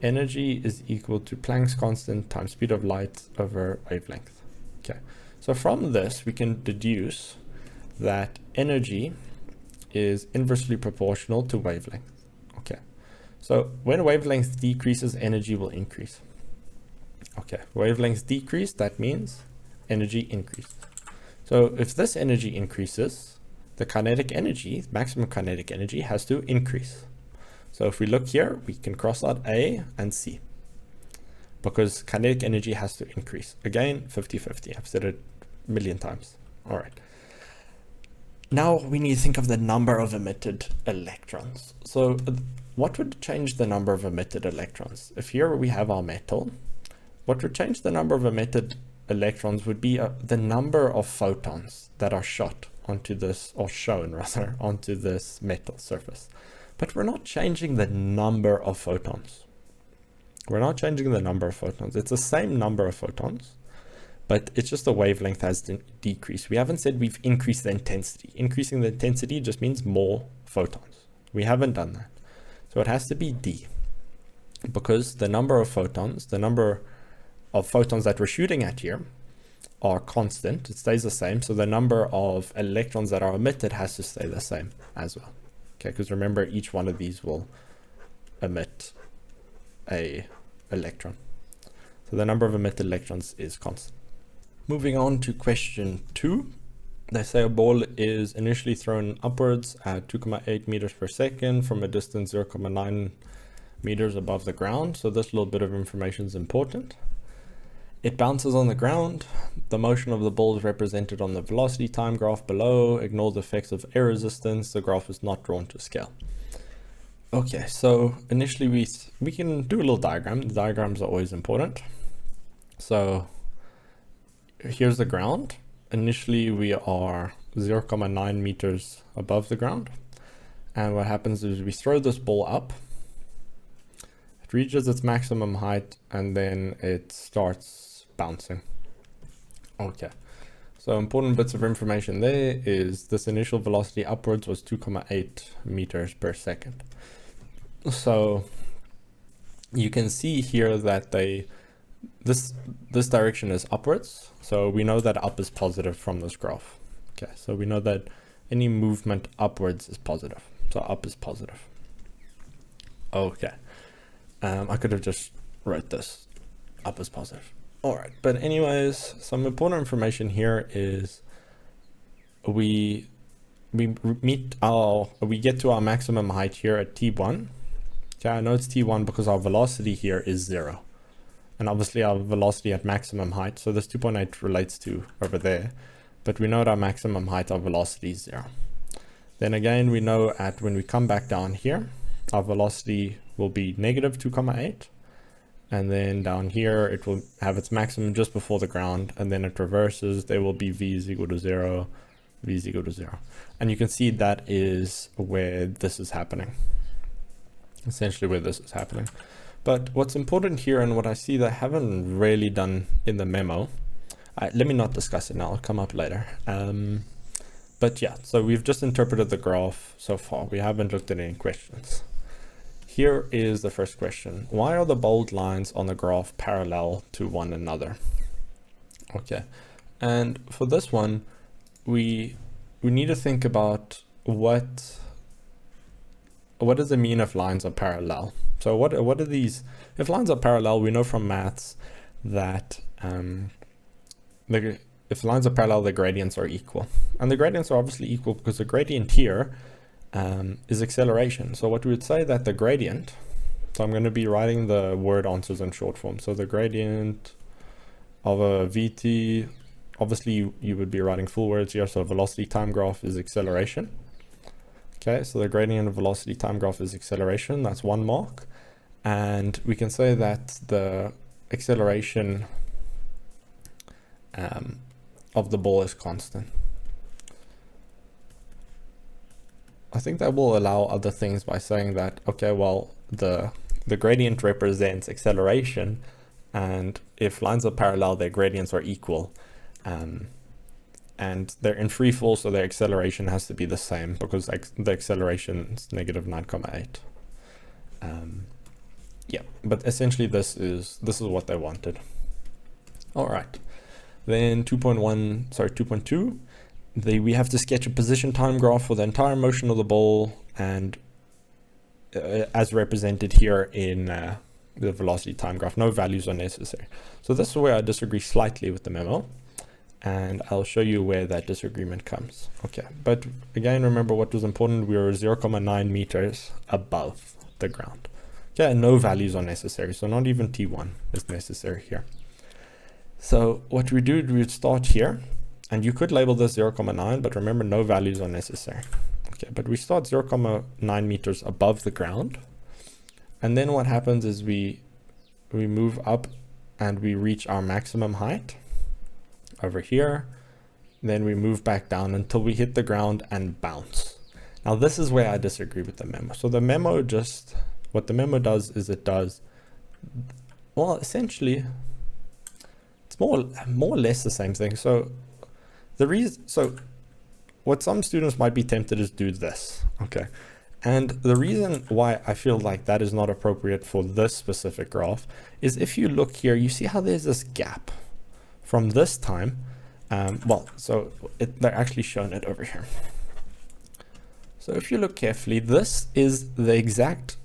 Energy is equal to Planck's constant times speed of light over wavelength. Okay. So from this, we can deduce that energy is inversely proportional to wavelength. Okay. So when wavelength decreases, energy will increase. Okay, wavelength decreased, that means energy increased. So if this energy increases, the kinetic energy, maximum kinetic energy, has to increase. So if we look here, we can cross out A and C, because kinetic energy has to increase. Again, 50-50. I've said it a million times. All right. Now we need to think of the number of emitted electrons. So what would change the number of emitted electrons? If here we have our metal, what would change the number of emitted electrons would be the number of photons that are shot onto this, or shown rather, onto this metal surface. But we're not changing the number of photons. We're not changing the number of photons. It's the same number of photons, but it's just the wavelength has decreased. We haven't said we've increased the intensity. Increasing the intensity just means more photons. We haven't done that. So it has to be D, because the number of photons, that we're shooting at here are constant. It stays the same. So the number of electrons that are emitted has to stay the same as well. Okay, because remember, each one of these will emit a electron. So the number of emitted electrons is constant. Moving on to question 2. They say a ball is initially thrown upwards at 2.8 meters per second from a distance 0.9 meters above the ground. So this little bit of information is important. It bounces on the ground. The motion of the ball is represented on the velocity time graph below. Ignore the effects of air resistance. The graph is not drawn to scale. Okay, so initially we can do a little diagram. The diagrams are always important. So here's the ground. Initially we are 0.9 meters above the ground. And what happens is we throw this ball up. It reaches its maximum height and then it starts bouncing. Okay, so important bits of information there is this initial velocity upwards was 2.8 meters per second. So you can see here that this direction is upwards. So we know that up is positive from this graph. Okay, so we know that any movement upwards is positive. So up is positive. Okay, I could have just wrote this, up is positive. All right, but anyways, some important information here is we get to our maximum height here at T1. Okay, I know it's T1 because our velocity here is 0. And obviously our velocity at maximum height, so this 2.8 relates to over there, but we know at our maximum height, our velocity is 0. Then again, we know when we come back down here, our velocity will be negative 2.8. And then down here, it will have its maximum just before the ground, and then it reverses. There will be v is equal to 0, v is equal to 0. And you can see that is where this is happening. Essentially where this is happening. But what's important here, and what I see that I haven't really done in the memo, let me not discuss it now, it'll come up later. But yeah, so we've just interpreted the graph so far. We haven't looked at any questions. Here is the first question. Why are the bold lines on the graph parallel to one another? Okay, and for this one, we need to think about what does it mean if lines are parallel? So what are these? If lines are parallel, we know from maths that if lines are parallel, the gradients are equal. And the gradients are obviously equal because the gradient here is acceleration. So what we would say that the gradient, so I'm going to be writing the word answers in short form. So the gradient of a VT, obviously you would be writing full words here. So velocity time graph is acceleration. Okay, so the gradient of velocity time graph is acceleration. That's 1 mark. And we can say that the acceleration of the ball is constant. I think that will allow other things by saying that, okay, well, the gradient represents acceleration, and if lines are parallel, their gradients are equal. And they're in free fall, so their acceleration has to be the same because the acceleration is negative 9.8. Yeah, but essentially this is what they wanted. All right, then 2.2, we have to sketch a position time graph for the entire motion of the ball, and as represented here in the velocity time graph. No values are necessary. So this is where I disagree slightly with the memo, and I'll show you where that disagreement comes. Okay, but again, remember what was important. We were 0.9 meters above the ground. Okay, and no values are necessary. So not even T1 is necessary here. So what we do, we would start here, and you could label this 0.9, but remember no values are necessary. Okay, but we start 0.9 meters above the ground. And then what happens is we move up and we reach our maximum height over here. Then we move back down until we hit the ground and bounce. Now this is where I disagree with the memo. So the memo just, what the memo does is it does, well, essentially, it's more or less the same thing. So what some students might be tempted is do this, okay? And the reason why I feel like that is not appropriate for this specific graph is if you look here, you see how there's this gap from this time. They're actually showing it over here. So if you look carefully, this is the exact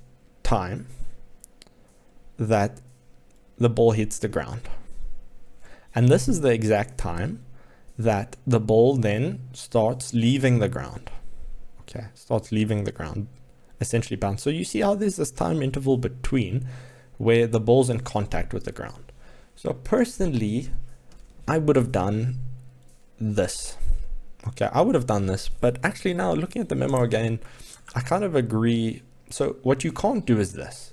time that the ball hits the ground. And this is the exact time that the ball then starts leaving the ground. Okay, starts leaving the ground, essentially bounce. So you see how there's this time interval between where the ball's in contact with the ground. So personally, I would have done this. Okay, I would have done this, but actually now looking at the memo again, I kind of agree. So what you can't do is this,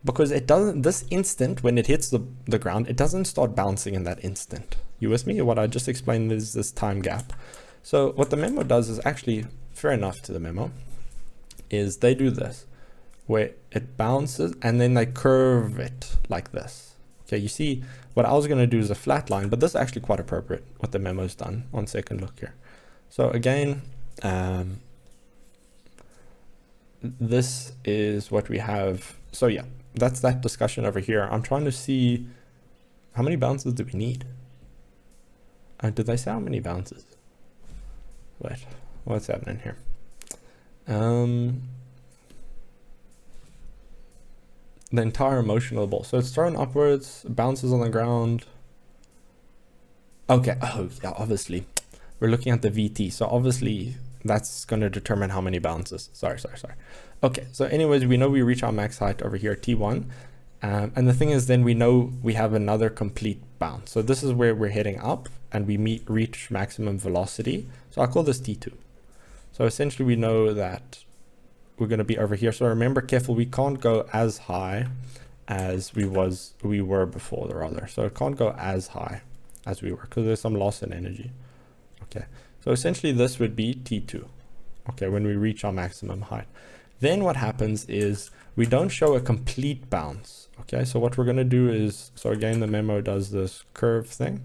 because it doesn't, this instant when it hits the ground, it doesn't start bouncing in that instant. You with me? What I just explained is this time gap. So what the memo does is actually fair enough to the memo, is they do this, where it bounces and then they curve it like this. Okay, you see what I was going to do is a flat line, but this is actually quite appropriate what the memo's done on second look here. So again, this is what we have. So yeah, that's that discussion over here. I'm trying to see how many bounces do we need? Did they say how many bounces? Wait, what's happening here? The entire motion of the ball. So it's thrown upwards, bounces on the ground. Okay, oh yeah, obviously. We're looking at the VT. So obviously that's going to determine how many bounces. Sorry. Okay, so anyways, we know we reach our max height over here, T1. And the thing is, then we know we have another complete bounce. So this is where we're heading up and we reach maximum velocity. So I'll call this T2. So essentially we know that we're going to be over here. So remember, careful, we can't go as high as we were before the rather. So it can't go as high as we were because there's some loss in energy. Okay, so essentially this would be T2. Okay, when we reach our maximum height. Then what happens is we don't show a complete bounce. Okay, so what we're going to do is, so again, the memo does this curve thing.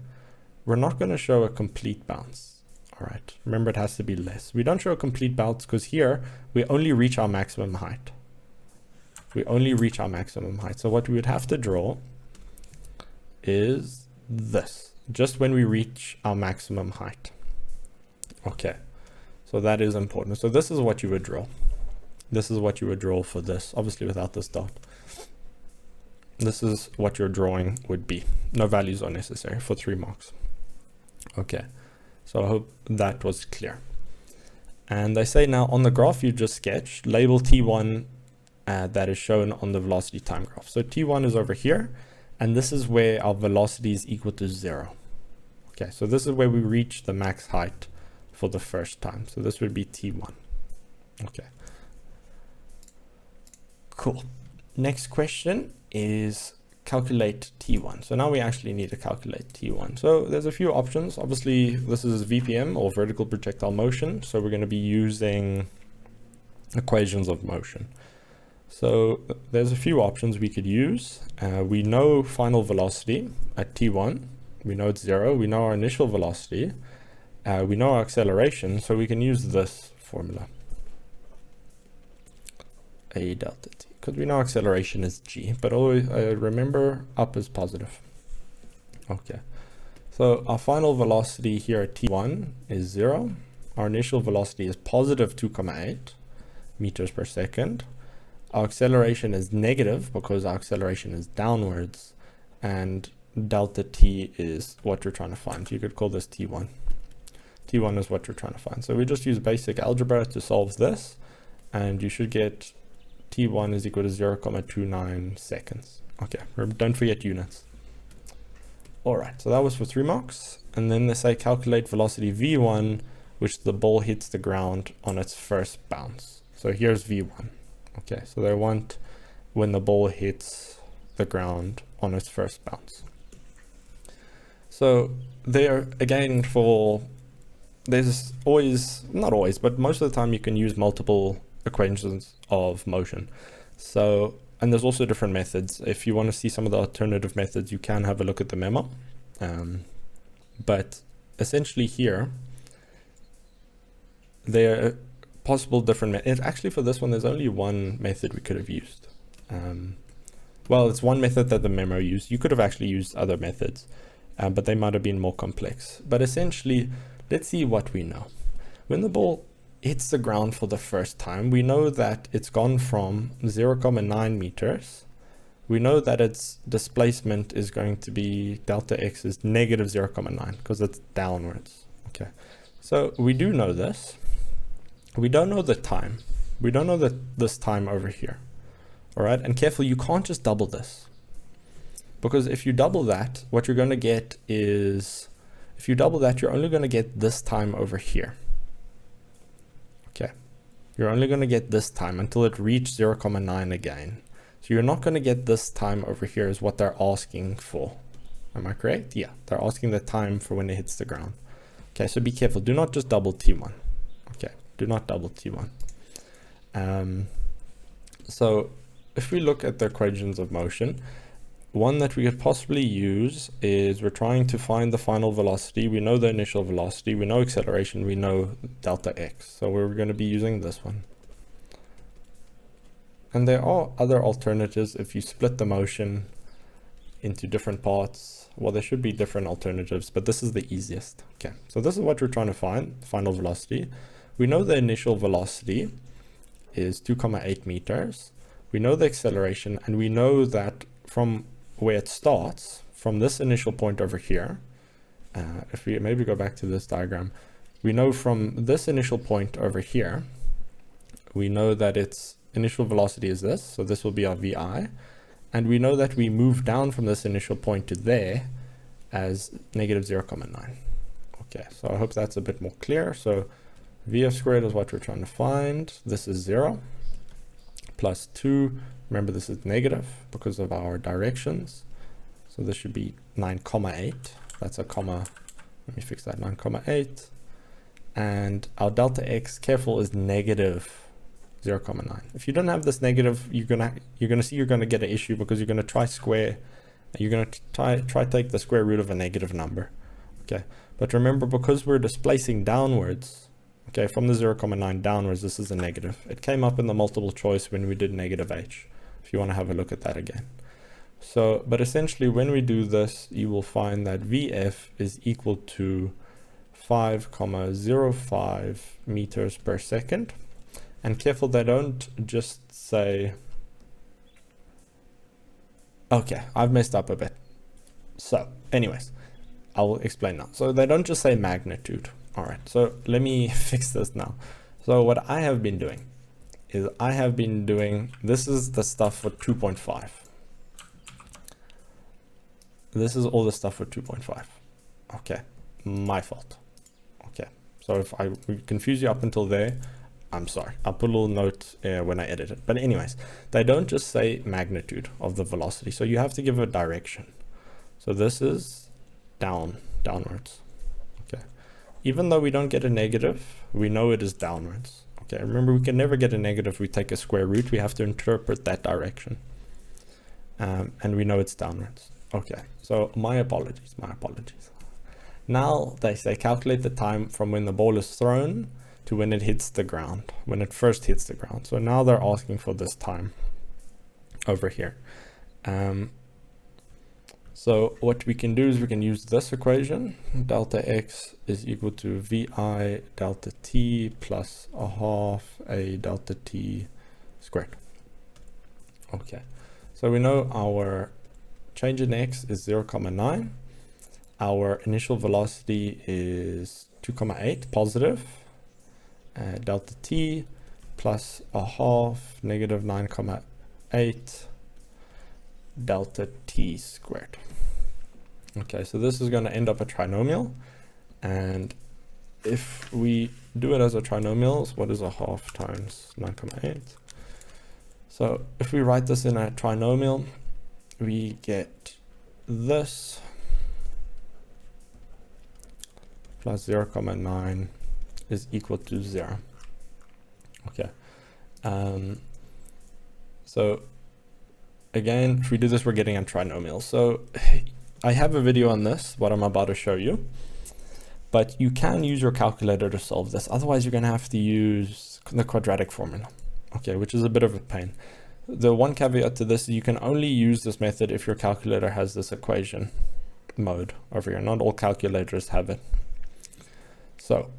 We're not going to show a complete bounce. All right, remember it has to be less. We don't show a complete bounce because here we only reach our maximum height. We only reach our maximum height. So what we would have to draw is this, just when we reach our maximum height. Okay, so that is important. So this is what you would draw. This is what you would draw for this, obviously without this dot. This is what your drawing would be. No values are necessary for 3 marks. Okay, so I hope that was clear. And they say now on the graph you just sketched, label T1 that is shown on the velocity time graph. So T1 is over here, and this is where our velocity is equal to 0. Okay, so this is where we reach the max height for the first time. So this would be T1. Okay. Cool. Next question is calculate T1. So now we actually need to calculate T1. So there's a few options. Obviously, this is VPM or vertical projectile motion. So we're going to be using equations of motion. So there's a few options we could use. We know final velocity at T1. We know it's 0. We know our initial velocity. We know our acceleration. So we can use this formula. A delta t, because we know acceleration is g, but always remember up is positive. Okay, so our final velocity here at T1 is 0. Our initial velocity is positive 2.8 meters per second. Our acceleration is negative because our acceleration is downwards, and delta t is what we're trying to find. You could call this t1. T1 is what you're trying to find. So we just use basic algebra to solve this, and you should get T1 is equal to 0.29 seconds. Okay, don't forget units. All right, so that was for 3 marks. And then they say calculate velocity V1, which the ball hits the ground on its first bounce. So here's V1. Okay, so they want when the ball hits the ground on its first bounce. So there, again, there's always, not always, but most of the time you can use multiple equations of motion. So, and there's also different methods. If you want to see some of the alternative methods, you can have a look at the memo. But essentially here, there are possible different methods. Actually, for this one, there's only one method we could have used. Well, it's one method that the memo used. You could have actually used other methods, but they might have been more complex. But essentially, let's see what we know. When the ball hits the ground for the first time, we know that it's gone from 0.9 meters. We know that its displacement is going to be delta x is negative 0.9 because it's downwards. Okay, so we do know this. We don't know the time. We don't know this time over here. All right, and careful, you can't just double this, because if you double that, what you're going to get is, if you double that, you're only going to get this time over here. Okay, you're only going to get this time until it reached 0.9 again. So you're not going to get this time over here is what they're asking for. Am I correct? Yeah, they're asking the time for when it hits the ground. Okay, so be careful. Do not just double T1. Okay, do not double T1. So if we look at the equations of motion, one that we could possibly use is we're trying to find the final velocity. We know the initial velocity, we know acceleration, we know delta x. So we're going to be using this one. And there are other alternatives if you split the motion into different parts. Well, there should be different alternatives, but this is the easiest. Okay, so this is what we're trying to find, final velocity. We know the initial velocity is 2.8 meters. We know the acceleration, and we know that from where it starts, from this initial point over here, if we maybe go back to this diagram, we know from this initial point over here, we know that its initial velocity is this, so this will be our VI, and we know that we move down from this initial point to there as negative 0.9. Okay, so I hope that's a bit more clear. So VF squared is what we're trying to find. This is 0 plus 2. Remember, this is negative because of our directions. So this should be 9.8. That's a comma. Let me fix that, 9.8. And our delta x, careful, is negative 0.9. If you don't have this negative, you're gonna see you're gonna get an issue, because you're gonna try square. You're gonna try take the square root of a negative number. Okay, but remember, because we're displacing downwards, okay, from the 0.9 downwards, this is a negative. It came up in the multiple choice when we did negative h, if you want to have a look at that again. So, but essentially when we do this, you will find that VF is equal to 5.05 meters per second. And careful, they don't just say, okay, I've messed up a bit. So anyways, I will explain now. So they don't just say magnitude. All right, so let me fix this now. So what I have been doing is this is the stuff for 2.5. This is all the stuff for 2.5. Okay, my fault. Okay, so if I confuse you up until there, I'm sorry. I'll put a little note when I edit it. But anyways, they don't just say magnitude of the velocity. So you have to give a direction. So this is downwards. Okay. Even though we don't get a negative, we know it is downwards. Okay. Remember, we can never get a negative if we take a square root. We have to interpret that direction. And we know it's downwards. Okay. So my apologies. Now they say calculate the time from when the ball is thrown to when it hits the ground, when it first hits the ground. So now they're asking for this time over here. So what we can do is we can use this equation. Delta x is equal to VI delta t plus a half a delta t squared. Okay, so we know our change in x is 0,9. Our initial velocity is 2,8 positive, delta t plus a half negative 9,8 delta t squared. Okay, so this is going to end up a trinomial, and if we do it as a trinomial, what is a half times 9,8? So if we write this in a trinomial, we get this plus 0,9 is equal to 0. Okay. So again, if we do this, we're getting a trinomial. So I have a video on this, what I'm about to show you, but you can use your calculator to solve this. Otherwise, you're going to have to use the quadratic formula, okay, which is a bit of a pain. The one caveat to this is you can only use this method if your calculator has this equation mode over here. Not all calculators have it. So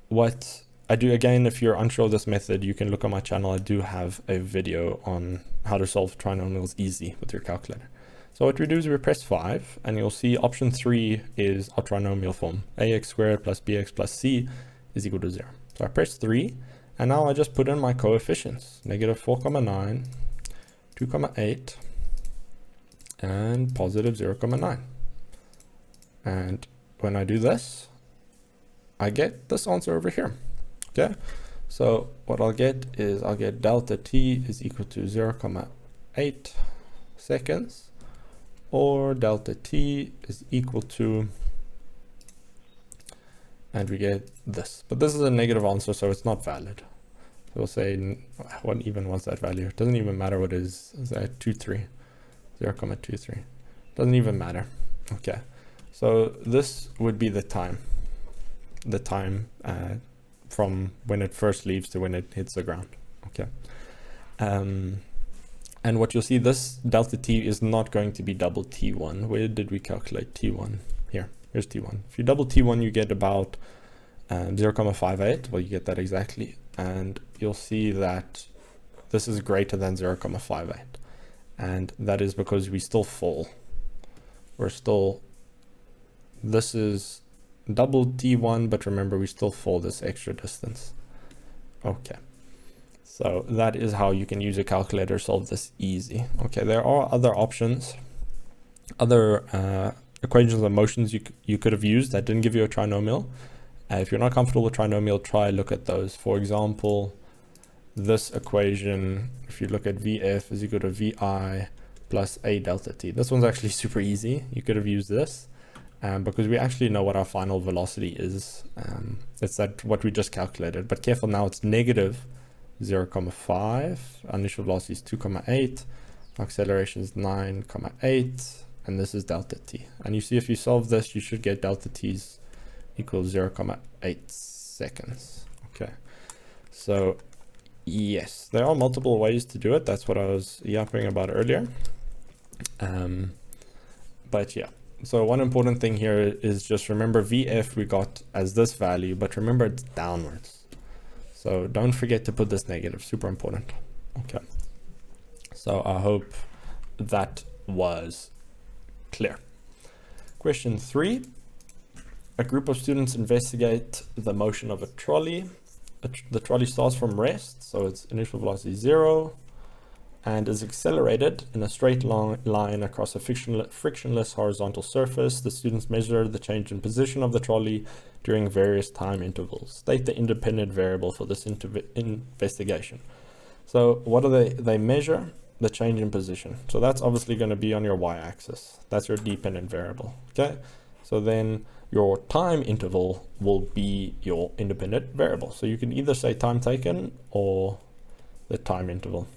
what I do, again, if you're unsure of this method, you can look on my channel. I do have a video on how to solve trinomials easy with your calculator. So what we do is we press 5, and you'll see option 3 is our trinomial form. ax squared plus bx plus c is equal to 0. So I press 3, and now I just put in my coefficients, negative 4,9, 2,8, and positive 0,9. And when I do this, I get this answer over here. Okay, so what I'll get is I'll get delta t is equal to 0,8 seconds, or delta t is equal to, and we get this. But this is a negative answer, so it's not valid. So we'll say, what even was that value? It doesn't even matter what it is. Is that 0,23? Doesn't even matter. Okay, so this would be the time from when it first leaves to when it hits the ground. Okay. And what you'll see, this delta t is not going to be double t1. Where did we calculate t1? Here, here's t1. If you double t1, you get about 0,58. Well, you get that exactly. And you'll see that this is greater than 0,58. And that is because we still fall. This is double t1, but remember, we still fall this extra distance. Okay. So that is how you can use a calculator to solve this easy. Okay, there are other options, other equations of motions you could have used that didn't give you a trinomial. If you're not comfortable with trinomial, try look at those. For example, this equation, if you look at VF is equal to VI plus A delta T. This one's actually super easy. You could have used this because we actually know what our final velocity is. It's that what we just calculated, but careful now, it's negative 0,5, initial velocity is 2,8, acceleration is 9,8, and this is delta t. And you see, if you solve this, you should get delta t's equals 0,8 seconds. Okay, so yes, there are multiple ways to do it. That's what I was yapping about earlier. But yeah, so one important thing here is just remember VF we got as this value, but remember it's downwards. So don't forget to put this negative, super important. Okay, so I hope that was clear. Question 3, a group of students investigate the motion of a trolley. The trolley starts from rest, so its initial velocity is 0, and is accelerated in a straight line across a frictionless horizontal surface. The students measure the change in position of the trolley during various time intervals. State the independent variable for this investigation. So what do they measure? The change in position. So that's obviously going to be on your y-axis. That's your dependent variable. Okay, so then your time interval will be your independent variable. So you can either say time taken or the time interval.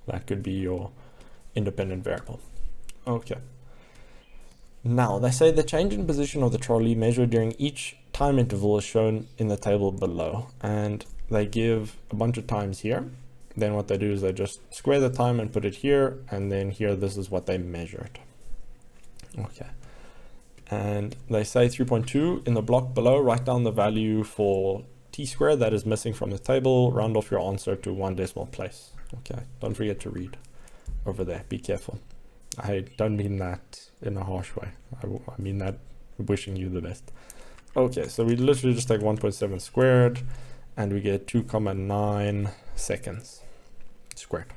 That could be your independent variable. Okay. Now, they say the change in position of the trolley measured during each time interval is shown in the table below. And they give a bunch of times here. Then what they do is they just square the time and put it here. And then here, this is what they measured. Okay. And they say 3.2 in the block below, write down the value for t squared that is missing from the table, round off your answer to 1 decimal place. Okay, don't forget to read over there. Be careful. I don't mean that in a harsh way. I mean that wishing you the best. Okay, so we literally just take 1.7 squared and we get 2.9 seconds squared.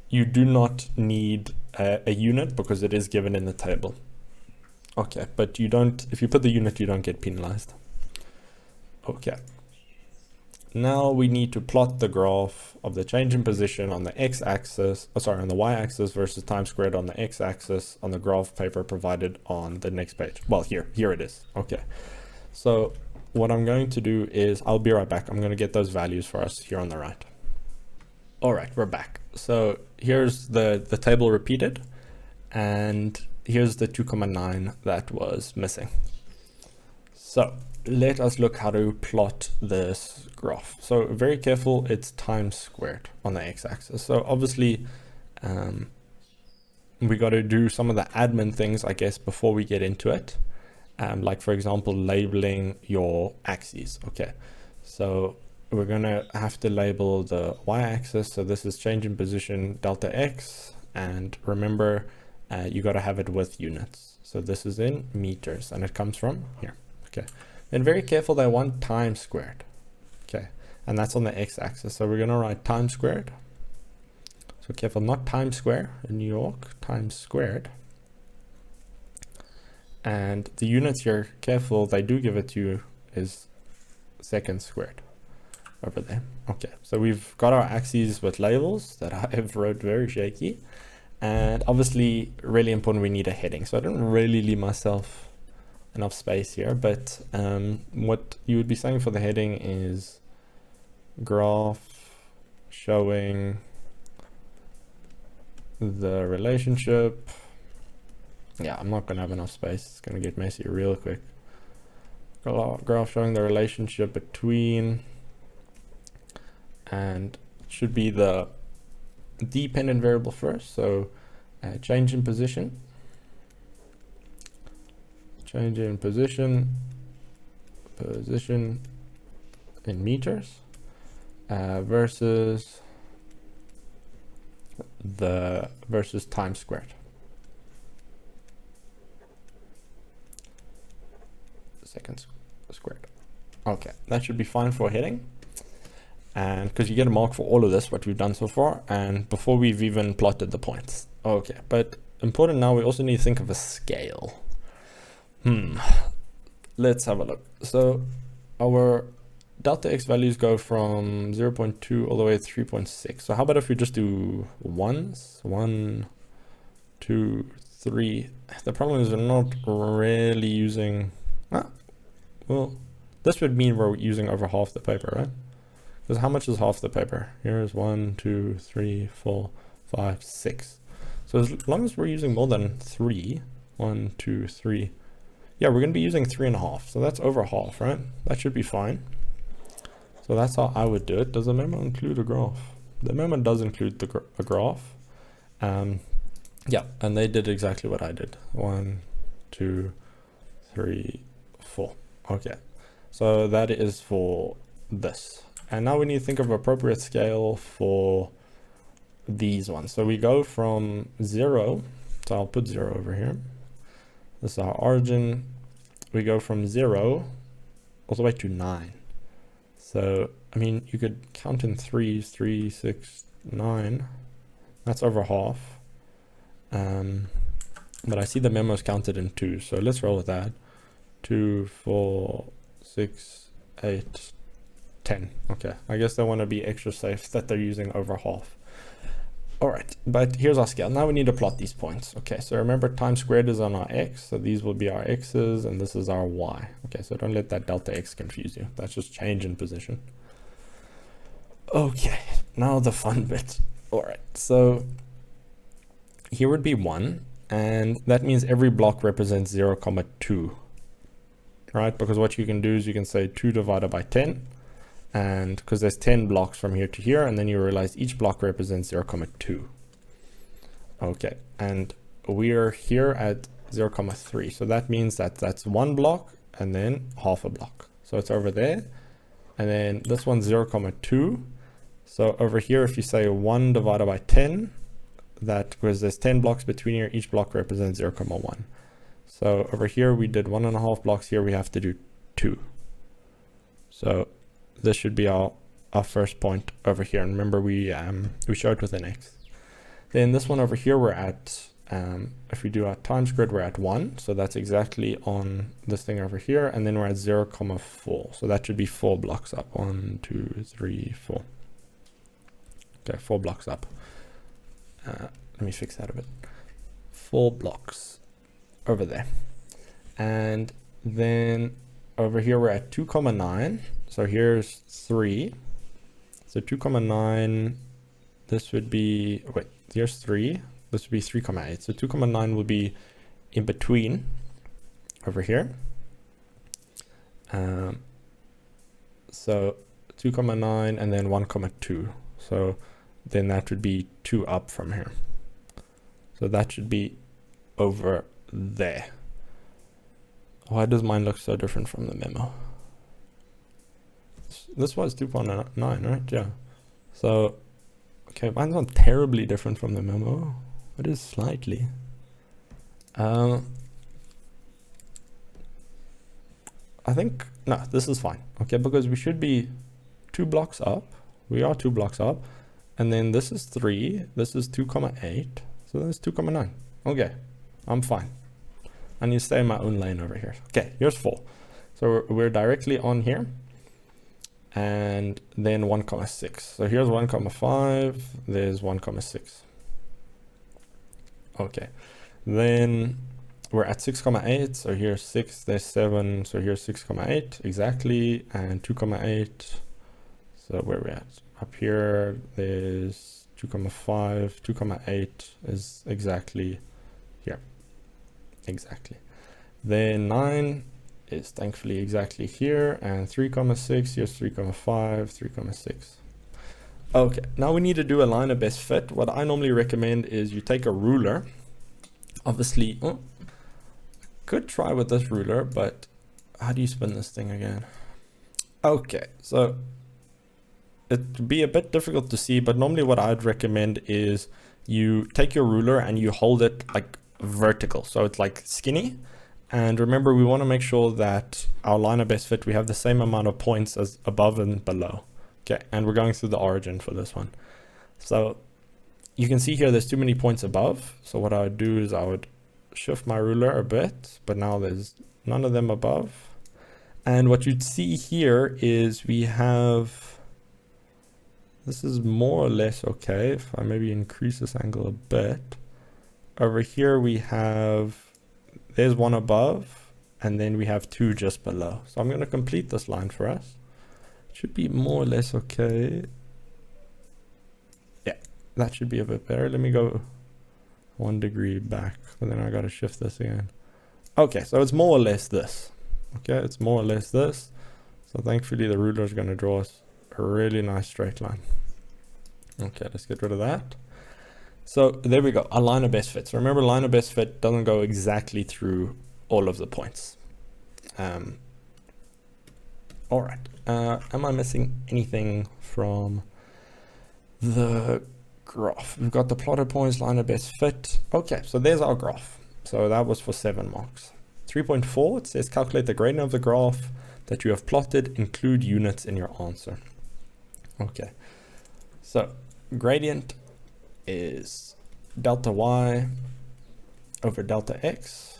You do not need a unit because it is given in the table. Okay, but you don't, if you put the unit, you don't get penalized. Okay. Now we need to plot the graph of the change in position on the x-axis, on the y-axis versus time squared on the x-axis on the graph paper provided on the next page. Well, here it is. Okay. So what I'm going to do is, I'll be right back. I'm going to get those values for us here on the right. All right, we're back. So here's the table repeated, and here's the 2.9 that was missing. So let us look how to plot this graph. So very careful, it's time squared on the x-axis. So obviously we got to do some of the admin things, I guess, before we get into it. Like for example, labeling your axes. Okay, so we're gonna have to label the y-axis. So this is change in position delta x, and remember you got to have it with units. So this is in meters and it comes from here. Okay. And very careful, they want time squared. Okay, and that's on the x-axis. So we're going to write time squared. So careful, not Times Square in New York, times squared. And the units here, careful, they do give it to you, is seconds squared over there. Okay, so we've got our axes with labels that I have wrote very shaky. And obviously, really important, we need a heading. So I don't really leave myself enough space here, but what you would be saying for the heading is graph showing the relationship. Yeah, I'm not gonna have enough space. It's gonna get messy real quick. Graph showing the relationship between, and should be the dependent variable first. So change in position. Change in position in meters versus time squared. Seconds squared. Okay, that should be fine for a heading. And because you get a mark for all of this, what we've done so far, and before we've even plotted the points. Okay, but important now, we also need to think of a scale. Let's have a look. So our delta x values go from 0.2 all the way to 3.6. So how about if we just do ones? 1, 2, 3. The problem is we're not really using, well, this would mean we're using over half the paper, right? Because how much is half the paper? Here's 1, 2, 3, 4, 5, 6. So as long as we're using more than 3, 1, 2, 3, yeah, we're going to be using 3.5. So that's over half, right? That should be fine. So that's how I would do it. Does the memo include a graph? The memo does include a graph. Yeah, and they did exactly what I did. 1, 2, 3, 4. Okay, so that is for this. And now we need to think of appropriate scale for these ones. So we go from 0, so I'll put 0 over here. This is our origin. We go from 0 all the way to 9. So, I mean, you could count in threes, 3, 6, 9. That's over half. But I see the memos counted in 2. So let's roll with that. 2, 4, 6, 8, 10. Okay, I guess they want to be extra safe that they're using over half. All right, but here's our scale. Now we need to plot these points. Okay, so remember time squared is on our x, so these will be our x's and this is our y. Okay, so don't let that delta x confuse you. That's just change in position. Okay, now the fun bit. All right, so here would be 1, and that means every block represents 0.2, right? Because what you can do is you can say 2 divided by 10, and because there's 10 blocks from here to here, and then you realize each block represents 0.2. Okay, and we're here at 0.3, so that means that that's 1 block and then half a block. So it's over there, and then this one's 0.2, So over here, if you say 1 divided by 10, that because there's 10 blocks between here, each block represents 0, 1. So over here we did 1.5 blocks. Here we have to do 2. So this should be our first point over here. And remember we showed with an X. Then this one over here we're at, if we do our times grid, we're at 1. So that's exactly on this thing over here. And then we're at 0, 4. So that should be 4 blocks up. 1, 2, 3, 4. Okay, 4 blocks up. Let me fix that a bit. 4 blocks over there. And then over here we're at 2, 9. So here's 3. So 2, 9, this would be, wait, here's 3. This would be 3, 8. So 2, 9 will be in between over here. So 2, 9 and then 1, 2. So then that would be 2 up from here. So that should be over there. Why does mine look so different from the memo? This was 2.9, right? Yeah. So, okay, mine's not terribly different from the memo. It is slightly. I think, no, this is fine. Okay, because we should be 2 blocks up. We are 2 blocks up. And then this is 3. This is 2, 8. So that's 2, 9. Okay, I'm fine. I need to stay in my own lane over here. Okay, here's 4. So we're directly on here. And then 1, 6. So here's 1, 5. There's 1, 6. Okay. Then we're at 6, 8. So here's 6. There's 7. So here's 6, 8. Exactly. And 2, 8. So where are we at? Up here, there's 2, 5. 2, 8 is exactly here. Exactly. Then 9 is thankfully exactly here, and 3, 6, here's 3, 5, 3, 6. Okay, now we need to do a line of best fit. What I normally recommend is you take a ruler. Obviously, I could try with this ruler, but how do you spin this thing again? Okay, so it'd be a bit difficult to see, but normally what I'd recommend is you take your ruler and you hold it like vertical, so it's like skinny. And remember, we want to make sure that our line of best fit, we have the same amount of points as above and below. Okay, and we're going through the origin for this one. So you can see here there's too many points above. So what I would do is I would shift my ruler a bit, but now there's none of them above. And what you'd see here is we have, this is more or less okay. If I maybe increase this angle a bit, over here we have, there's 1 above, and then we have 2 just below. So I'm going to complete this line for us. It should be more or less okay. Yeah, that should be a bit better. Let me go 1 degree back, but then I got to shift this again. Okay, so it's more or less this. Okay, it's more or less this. So thankfully the ruler is going to draw us a really nice straight line. Okay, let's get rid of that. So there we go, a line of best fit. So remember, line of best fit doesn't go exactly through all of the points. All right, am I missing anything from the graph? We've got the plotted points, line of best fit. Okay, so there's our graph. So that was for 7 marks. 3.4, it says calculate the gradient of the graph that you have plotted, include units in your answer. Okay, so gradient is delta y over delta x,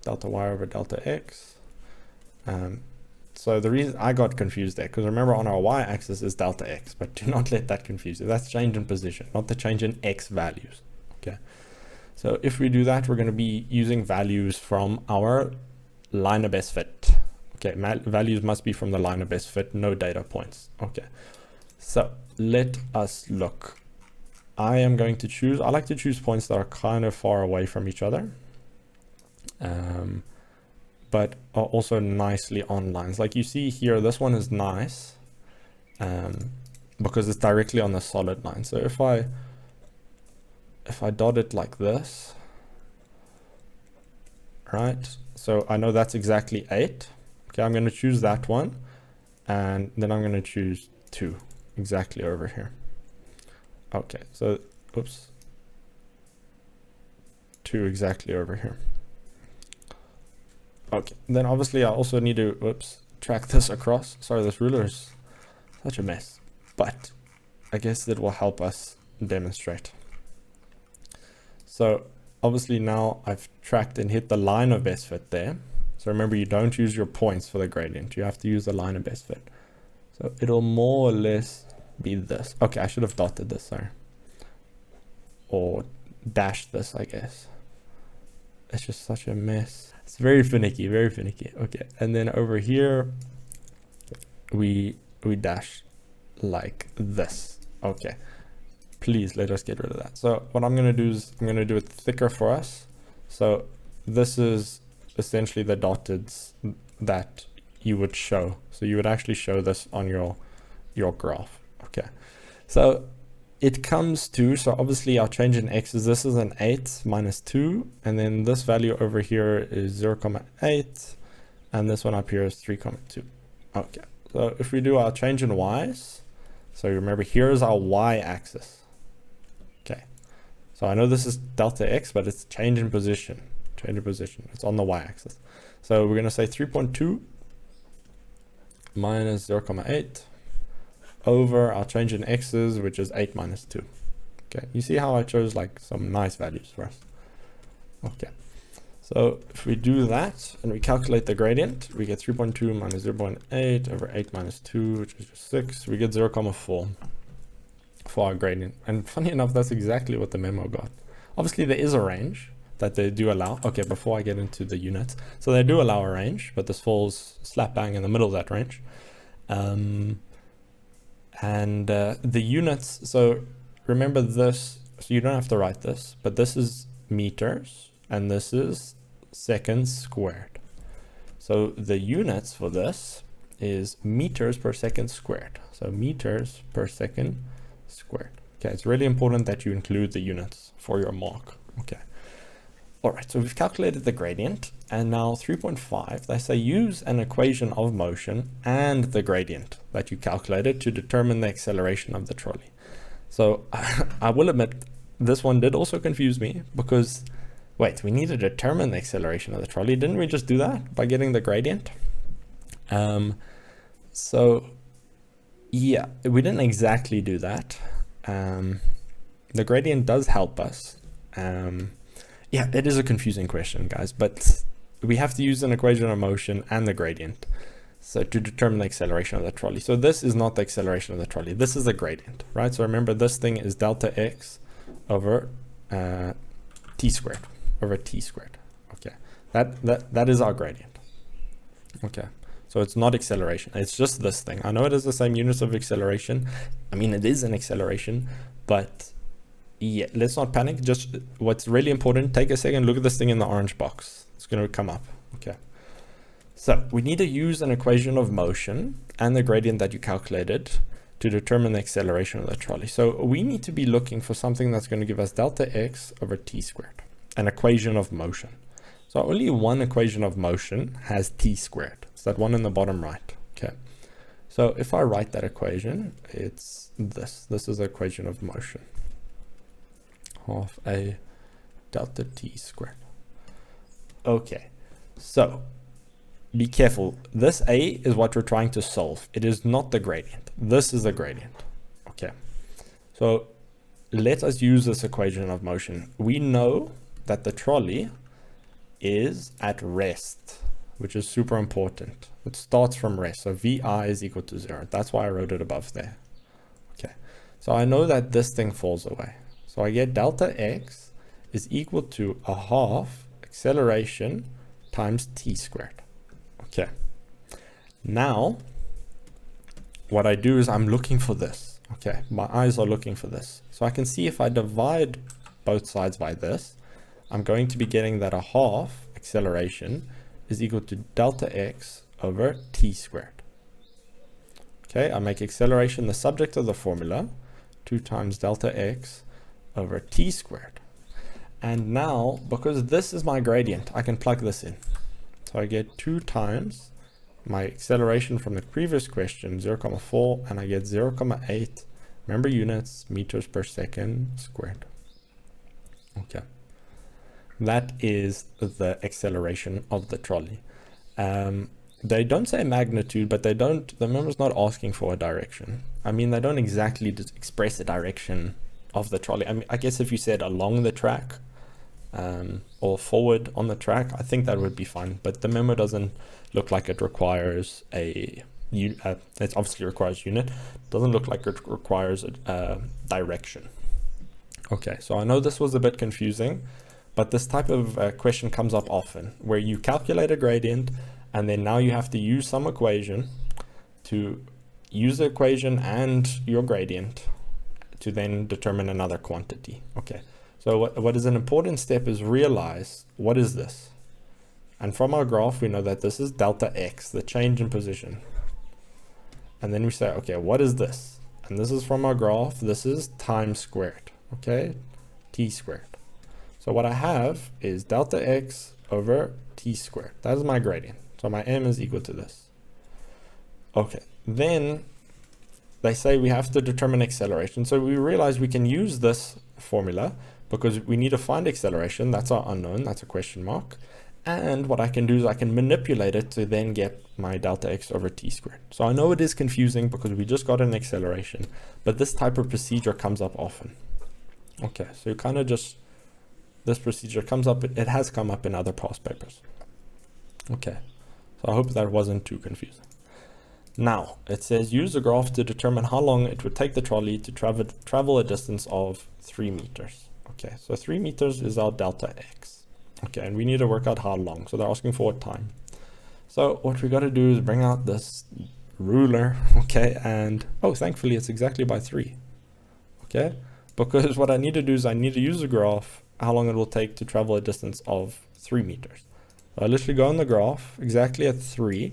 delta y over delta x. So the reason I got confused there, because remember on our y-axis is delta x, but do not let that confuse you. That's change in position, not the change in x values. Okay, so if we do that, we're going to be using values from our line of best fit. Okay, values must be from the line of best fit, no data points. Okay, so let us look. I am going to choose, I like to choose points that are kind of far away from each other, but are also nicely on lines. Like you see here, this one is nice because it's directly on the solid line. So if I dot it like this, right? So I know that's exactly 8. Okay, I'm going to choose that one, and then I'm going to choose 2. exactly over here. Okay, so, oops, 2 exactly over here. Okay, then obviously I also need to, whoops, track this across. Sorry, this ruler is such a mess, but I guess it will help us demonstrate. So obviously now I've tracked and hit the line of best fit there. So remember, you don't use your points for the gradient. You have to use the line of best fit. So it'll more or less be this. Okay, I should have dotted this, sorry. Or dashed this, I guess. It's just such a mess. It's very finicky, very finicky. Okay, and then over here, we dash like this. Okay, please let us get rid of that. So what I'm gonna do is I'm gonna do it thicker for us. So this is essentially the dotted that you would show. So you would actually show this on your graph. Okay, so it comes to, so obviously our change in x is, this is an 8 minus 2, and then this value over here is 0.8, and this one up here is 3.2. Okay, so if we do our change in y's, so remember here's our y-axis. Okay, so I know this is delta x, but it's change in position. Change in position. It's on the y-axis. So we're going to say 3.2 minus 0.8 over our change in x's, which is 8 minus 2. Okay, you see how I chose like some nice values for us. Okay, so if we do that and we calculate the gradient, we get 3.2 minus 0.8 over 8 minus 2, which is just 6. We get 0.4 for our gradient. And funny enough, that's exactly what the memo got. Obviously, there is a range that they do allow. Okay, before I get into the units. So they do allow a range, but this falls slap bang in the middle of that range. The units, so remember this, so you don't have to write this, but this is meters and this is seconds squared. So the units for this is meters per second squared. So meters per second squared. Okay, it's really important that you include the units for your mark. Okay. All right, so we've calculated the gradient, and now 3.5, they say use an equation of motion and the gradient that you calculated to determine the acceleration of the trolley. So I will admit, this one did also confuse me because, wait, we need to determine the acceleration of the trolley. Didn't we just do that by getting the gradient? So yeah, we didn't exactly do that. The gradient does help us. Yeah, it is a confusing question, guys, but we have to use an equation of motion and the gradient so to determine the acceleration of the trolley. So this is not the acceleration of the trolley. This is the gradient, right? So remember, this thing is delta x over t squared over t squared. Okay, that is our gradient. Okay, so it's not acceleration. It's just this thing. I know it is the same units of acceleration. I mean, it is an acceleration, but yeah, let's not panic. Just what's really important, take a second, look at this thing in the orange box. It's going to come up. Okay. So we need to use an equation of motion and the gradient that you calculated to determine the acceleration of the trolley. So we need to be looking for something that's going to give us delta x over t squared, an equation of motion. So only one equation of motion has t squared. It's that one in the bottom right. Okay. So if I write that equation, it's this. This is the equation of motion. Half a delta t squared. Okay, so be careful. This a is what we're trying to solve. It is not the gradient. This is the gradient. Okay, so let us use this equation of motion. We know that the trolley is at rest, which is super important. It starts from rest, so vi is equal to 0. That's why I wrote it above there. Okay, so I know that this thing falls away. So I get delta x is equal to a half acceleration times t squared. Okay. Now, what I do is I'm looking for this. Okay, my eyes are looking for this. So I can see if I divide both sides by this, I'm going to be getting that a half acceleration is equal to delta x over t squared. Okay, I make acceleration the subject of the formula, 2 times delta x over t squared. And now, because this is my gradient, I can plug this in. So I get 2 times my acceleration from the previous question, 0,4, and I get 0,8, remember units, meters per second squared. Okay. That is the acceleration of the trolley. They don't say magnitude, but the member's not asking for a direction. I mean, they don't exactly express a direction of the trolley. I mean, I guess if you said along the track or forward on the track, I think that would be fine. But the memo doesn't look like it requires it obviously requires unit. Doesn't look like it requires a direction. Okay, so I know this was a bit confusing, but this type of question comes up often, where you calculate a gradient, and then now you have to use some equation to use the equation and your gradient to then determine another quantity. Okay, so what is an important step is realize, what is this? And from our graph, we know that this is delta x, the change in position. And then we say, okay, what is this? And this is from our graph, this is time squared, okay, t squared. So what I have is delta x over t squared. That is my gradient. So my m is equal to this. Okay, then they say we have to determine acceleration. So we realize we can use this formula because we need to find acceleration. That's our unknown, that's a question mark. And what I can do is I can manipulate it to then get my delta x over t squared. So I know it is confusing because we just got an acceleration, but this type of procedure comes up often. Okay, so you kind of just, this procedure comes up, it has come up in other past papers. Okay, so I hope that wasn't too confusing. Now, it says use the graph to determine how long it would take the trolley to travel a distance of 3 meters. Okay, so 3 meters is our delta x. Okay, and we need to work out how long. So they're asking for a time. So what we got to do is bring out this ruler, okay, and oh, thankfully it's exactly by 3. Okay, because what I need to do is I need to use the graph, how long it will take to travel a distance of 3 meters. So I literally go on the graph exactly at 3,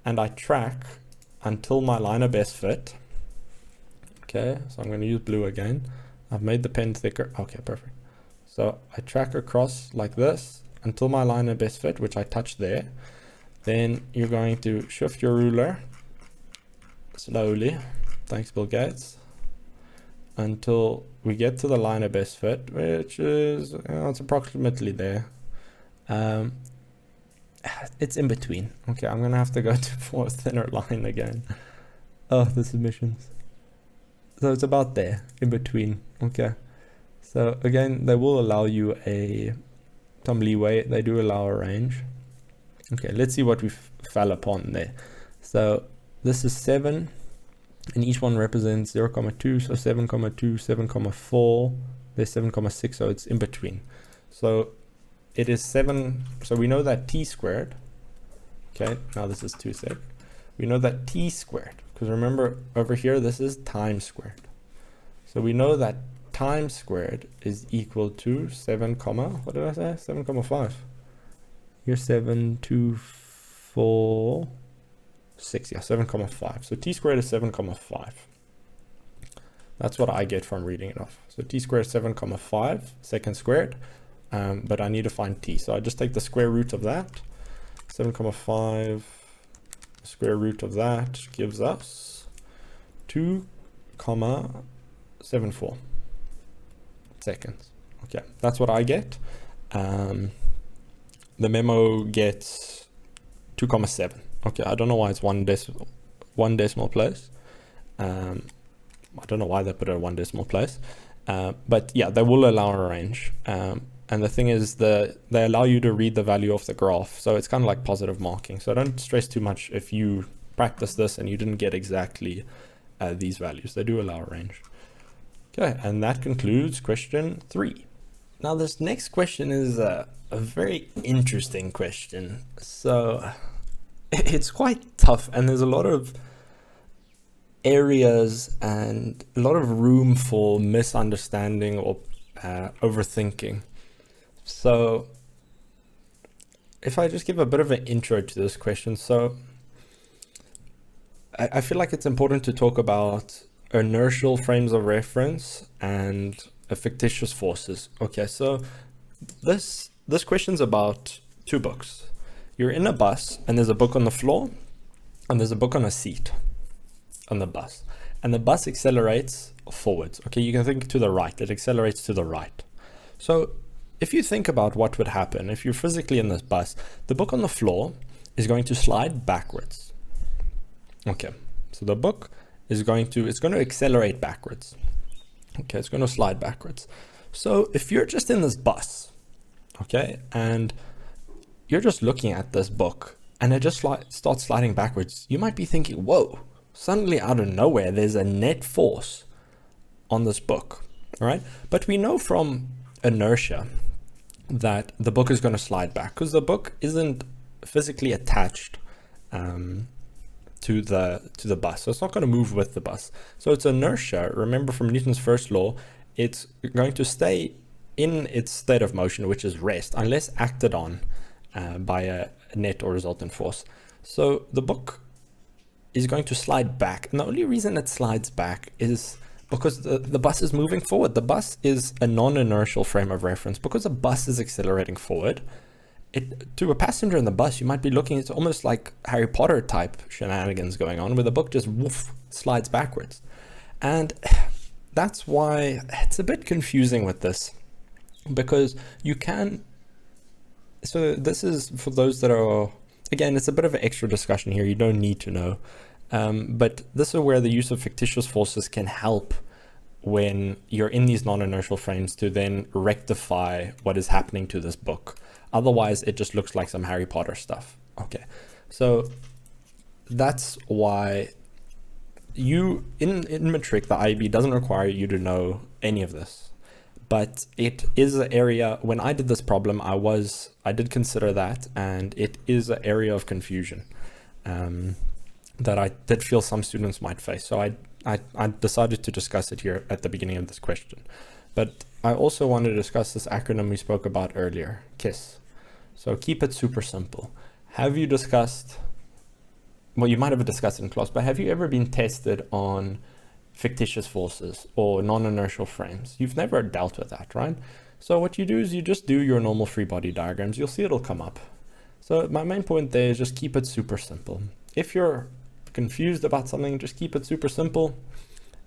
and I track until my line of best fit. Okay, so I'm going to use blue again. I've made the pen thicker. Okay, perfect. So I track across like this until my line of best fit, which I touch there. Then you're going to shift your ruler slowly, thanks Bill Gates, until we get to the line of best fit, which is, it's approximately there. It's in between. Okay, I'm gonna have to go for a thinner line again. Oh, the submissions. So it's about there, in between. Okay. So again, they will allow you some leeway. They do allow a range. Okay, let's see what we fell upon there. So this is 7, and each one represents 0,2, so 7,2, 7,4, there's 7,6, so it's in between. So it is 7, so we know that t squared, okay, now this is 2 sec. We know that t squared, because remember over here, this is time squared. So we know that time squared is equal to 7, what did I say? 7,5. Here's 7, 2, 4, 6, yeah, 7,5. So t squared is 7,5. That's what I get from reading it off. So t squared is 7,5 second squared, but I need to find t. So I just take the square root of that. 7,5 square root of that gives us 2,74 seconds. Okay, that's what I get. The memo gets 2,7. Okay, I don't know why it's one decimal place. I don't know why they put it at 1 decimal place. But yeah, they will allow a range. And the thing is they allow you to read the value of the graph. So it's kind of like positive marking. So don't stress too much if you practice this and you didn't get exactly these values. They do allow a range. Okay, and that concludes question 3. Now this next question is a very interesting question. So it's quite tough, and there's a lot of areas and a lot of room for misunderstanding or overthinking. So if I just give a bit of an intro to this question. So I feel like it's important to talk about inertial frames of reference and fictitious forces. Okay, so this question's about 2 books. You're in a bus and there's a book on the floor and there's a book on a seat on the bus, and the bus accelerates forwards. Okay, you can think to the right, it accelerates to the right. So if you think about what would happen if you're physically in this bus, the book on the floor is going to slide backwards. Okay, so the book is going to accelerate backwards. Okay, it's going to slide backwards. So if you're just in this bus, okay, and you're just looking at this book and it just starts sliding backwards, you might be thinking, whoa, suddenly out of nowhere, there's a net force on this book, all right? But we know from inertia that the book is going to slide back because the book isn't physically attached to the bus, so it's not going to move with the bus. So it's inertia. Remember from Newton's first law, it's going to stay in its state of motion, which is rest, unless acted on by a net or resultant force. So the book is going to slide back, and the only reason it slides back is because the bus is moving forward. The bus is a non-inertial frame of reference. Because a bus is accelerating forward, to a passenger in the bus, you might be looking, it's almost like Harry Potter type shenanigans going on, where the book just woof, slides backwards. And that's why it's a bit confusing with this, because you can, so this is for those that are, again, it's a bit of an extra discussion here, you don't need to know, but this is where the use of fictitious forces can help when you're in these non-inertial frames to then rectify what is happening to this book. Otherwise, it just looks like some Harry Potter stuff. Okay, so that's why you, in Matric, the IEB doesn't require you to know any of this. But it is an area, when I did this problem, I did consider that, and it is an area of confusion that I did feel some students might face. So I decided to discuss it here at the beginning of this question. But I also want to discuss this acronym we spoke about earlier, KISS. So keep it super simple. Have you discussed, well, you might have discussed it in class, but have you ever been tested on fictitious forces or non-inertial frames? You've never dealt with that, right? So what you do is you just do your normal free body diagrams. You'll see it'll come up. So my main point there is just keep it super simple. If you're confused about something, just keep it super simple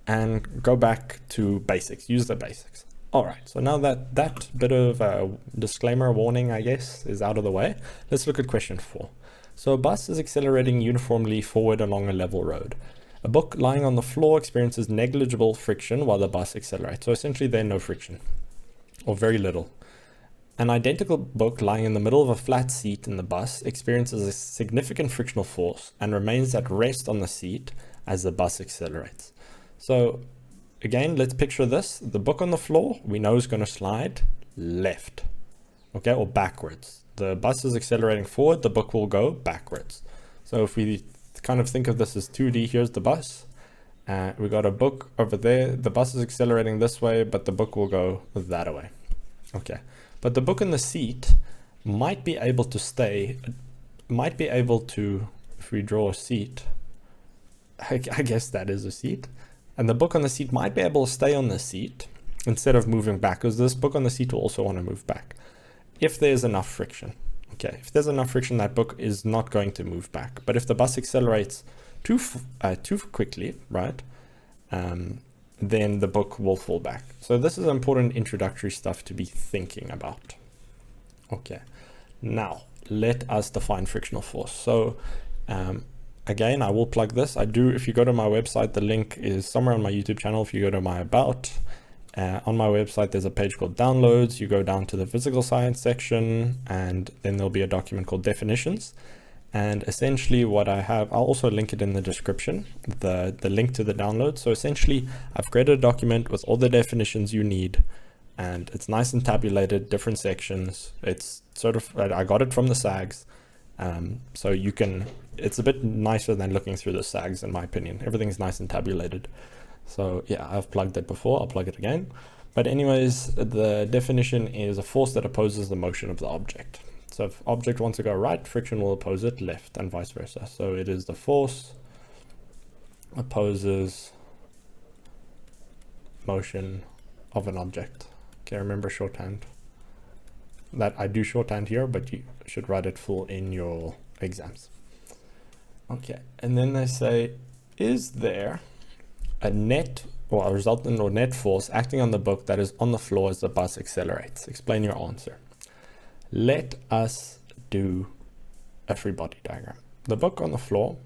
and go back to basics. Use the basics. All right, so now that that bit of a disclaimer warning, I guess, is out of the way, let's look at question 4. So a bus is accelerating uniformly forward along a level road. A book lying on the floor experiences negligible friction while the bus accelerates. So essentially there's no friction, or very little. An identical book lying in the middle of a flat seat in the bus experiences a significant frictional force and remains at rest on the seat as the bus accelerates. So again, let's picture this. The book on the floor, we know is going to slide left, okay, or backwards. The bus is accelerating forward, the book will go backwards. So if we kind of think of this as 2D, here's the bus. We got a book over there. The bus is accelerating this way, but the book will go that way. Okay, but the book in the seat might be able to stay, if we draw a seat, I guess that is a seat. And the book on the seat might be able to stay on the seat instead of moving back, because this book on the seat will also want to move back if there's enough friction. Okay, if there's enough friction, that book is not going to move back. But if the bus accelerates too quickly, right, then the book will fall back. So this is important introductory stuff to be thinking about. Okay, now let us define frictional force. So again, I will plug this. If you go to my website, the link is somewhere on my YouTube channel. If you go to my about, on my website, there's a page called downloads. You go down to the physical science section, and then there'll be a document called definitions. And essentially what I have, I'll also link it in the description, the link to the download. So essentially I've created a document with all the definitions you need, and it's nice and tabulated, different sections. It's sort of, I got it from the SAGs. So you can, it's a bit nicer than looking through the SAGs in my opinion. Everything's nice and tabulated. So yeah, I've plugged it before, I'll plug it again. But anyways, the definition is a force that opposes the motion of the object. So if object wants to go right, friction will oppose it left, and vice versa. So it is the force opposes motion of an object. Okay, remember shorthand. That I do shorthand here, but you should write it full in your exams. Okay, and then they say, is there a net or a resultant or net force acting on the book that is on the floor as the bus accelerates? Explain your answer. Let us do a free body diagram. The book on the floor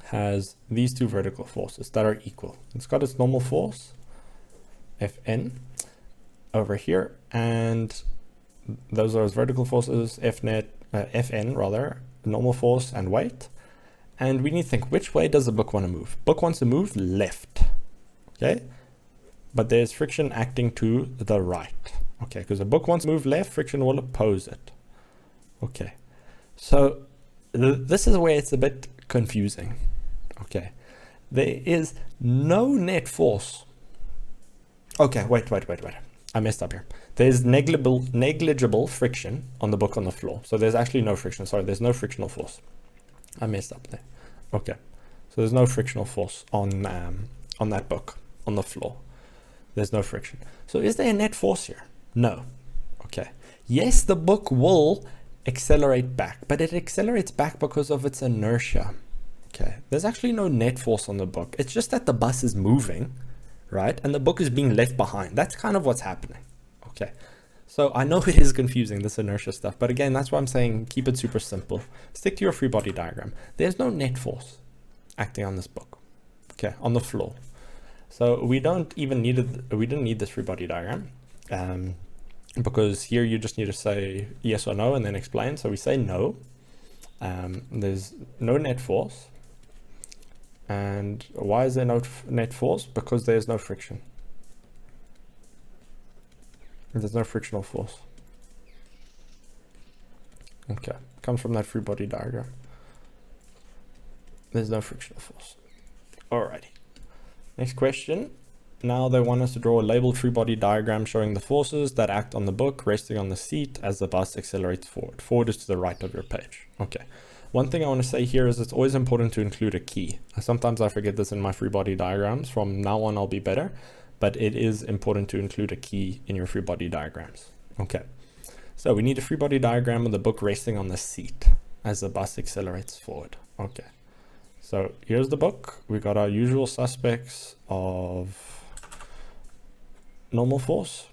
has these two vertical forces that are equal. It's got its normal force, Fn, over here, and those are its vertical forces, Fn rather, normal force and weight. And we need to think, which way does the book want to move? Book wants to move left, okay? But there's friction acting to the right, okay? Because the book wants to move left, friction will oppose it, okay? So this is where it's a bit confusing, okay? There is no net force. Okay, wait. I messed up here. There's negligible friction on the book on the floor. So there's actually no friction. Sorry, there's no frictional force. I messed up there. Okay, so there's no frictional force on that book on the floor. There's no friction. So is there a net force here? No. Okay. Yes, the book will accelerate back, but it accelerates back because of its inertia. Okay. There's actually no net force on the book. It's just that the bus is moving, right? And the book is being left behind. That's kind of what's happening. Okay. So I know it is confusing, this inertia stuff, but again, that's why I'm saying keep it super simple. Stick to your free body diagram. There's no net force acting on this book, okay, on the floor. So we don't even need we didn't need this free body diagram because here you just need to say yes or no and then explain. So we say no. There's no net force. And why is there no net force? Because there's no friction. There's no frictional force. Okay, comes from that free body diagram. There's no frictional force. Alrighty. Next question. Now they want us to draw a labeled free body diagram showing the forces that act on the book resting on the seat as the bus accelerates forward. Forward is to the right of your page. Okay. One thing I want to say here is it's always important to include a key. Sometimes I forget this in my free body diagrams. From now on, I'll be better. But it is important to include a key in your free body diagrams. Okay, so we need a free body diagram of the book resting on the seat as the bus accelerates forward. Okay, so here's the book. We got our usual suspects of normal force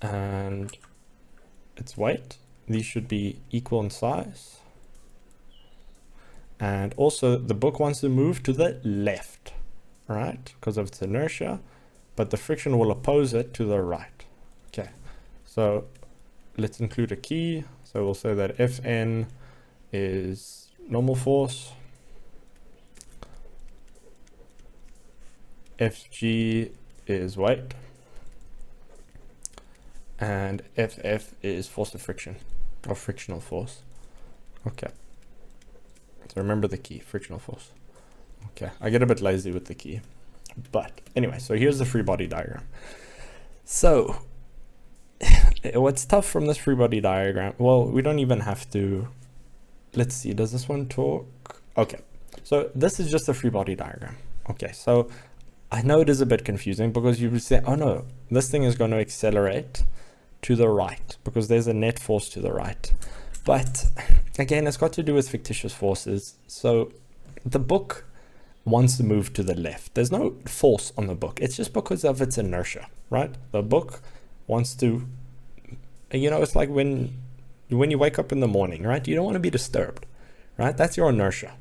and its weight. These should be equal in size. And also the book wants to move to the left, right, because of its inertia. But the friction will oppose it to the right. Okay, so let's include a key. So we'll say that Fn is normal force, Fg is weight, and Ff is force of friction, or frictional force. Okay, so remember the key, frictional force. Okay, I get a bit lazy with the key. But anyway, so here's the free body diagram. So what's tough from this free body diagram? Well, we don't even have to. Let's see, does this one talk? Okay, so this is just a free body diagram. Okay, so I know it is a bit confusing because you would say, oh no, this thing is going to accelerate to the right because there's a net force to the right. But again, it's got to do with fictitious forces. So the book wants to move to the left. There's no force on the book. It's just because of its inertia, right? The book wants to, you know, it's like when you wake up in the morning, right? You don't want to be disturbed, right? That's your inertia,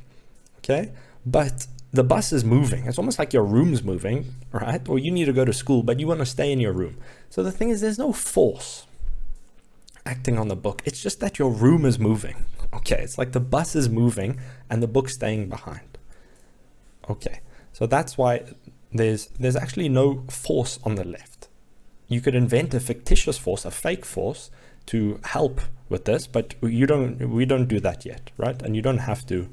okay? But the bus is moving. It's almost like your room's moving, right? Or you need to go to school, but you want to stay in your room. So the thing is, there's no force acting on the book. It's just that your room is moving, okay? It's like the bus is moving and the book's staying behind. Okay, so that's why there's actually no force on the left. You could invent a fictitious force, a fake force, to help with this, but we don't do that yet, right? And you don't have to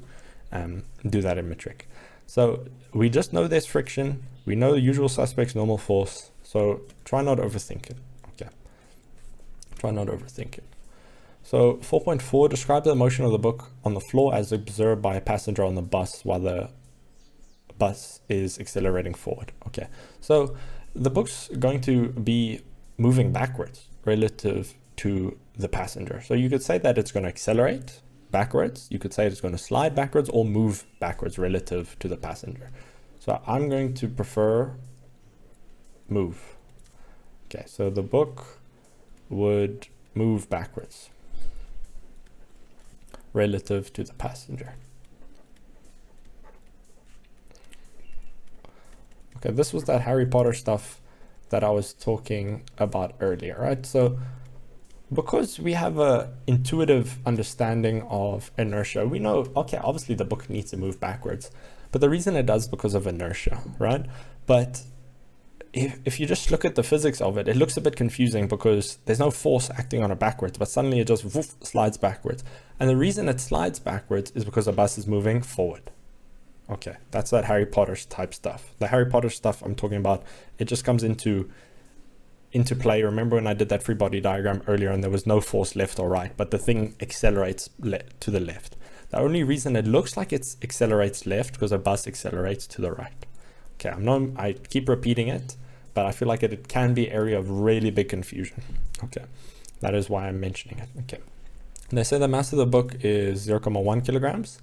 do that in metric. So we just know there's friction. We know the usual suspects, normal force. So try not overthink it. Okay, try not overthink it. So 4.4, describe the motion of the book on the floor as observed by a passenger on the bus while the bus is accelerating forward. Okay, so the book's going to be moving backwards relative to the passenger. So you could say that it's going to accelerate backwards. You could say it's going to slide backwards or move backwards relative to the passenger. So I'm going to prefer move. Okay, so the book would move backwards relative to the passenger. Okay, this was that Harry Potter stuff that I was talking about earlier, right? So because we have a intuitive understanding of inertia, we know, okay, obviously the book needs to move backwards, but the reason it does is because of inertia, right? But if you just look at the physics of it, it looks a bit confusing because there's no force acting on it backwards, but suddenly it just woof, slides backwards. And the reason it slides backwards is because the bus is moving forward. Okay, that's that Harry Potter type stuff. The Harry Potter stuff I'm talking about, it just comes into play. Remember when I did that free body diagram earlier and there was no force left or right, but the thing accelerates to the left. The only reason it looks like it accelerates left because a bus accelerates to the right. Okay, I keep repeating it, but I feel like it can be area of really big confusion. Okay, that is why I'm mentioning it. Okay, they say the mass of the book is 0.1 kilograms.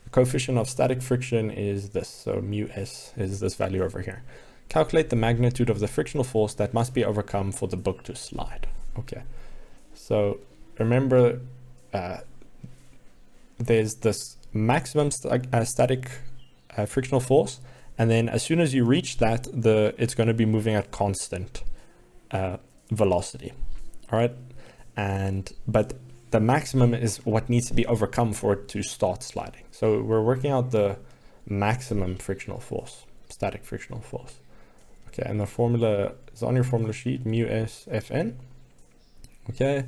The coefficient of static friction is this, so mu s is this value over here. Calculate the magnitude of the frictional force that must be overcome for the book to slide. Okay, so remember there's this maximum static frictional force, and then as soon as you reach that, it's going to be moving at constant velocity. All right, but the maximum is what needs to be overcome for it to start sliding. So we're working out the maximum frictional force, static frictional force. Okay, and the formula is on your formula sheet, mu s Fn. Okay,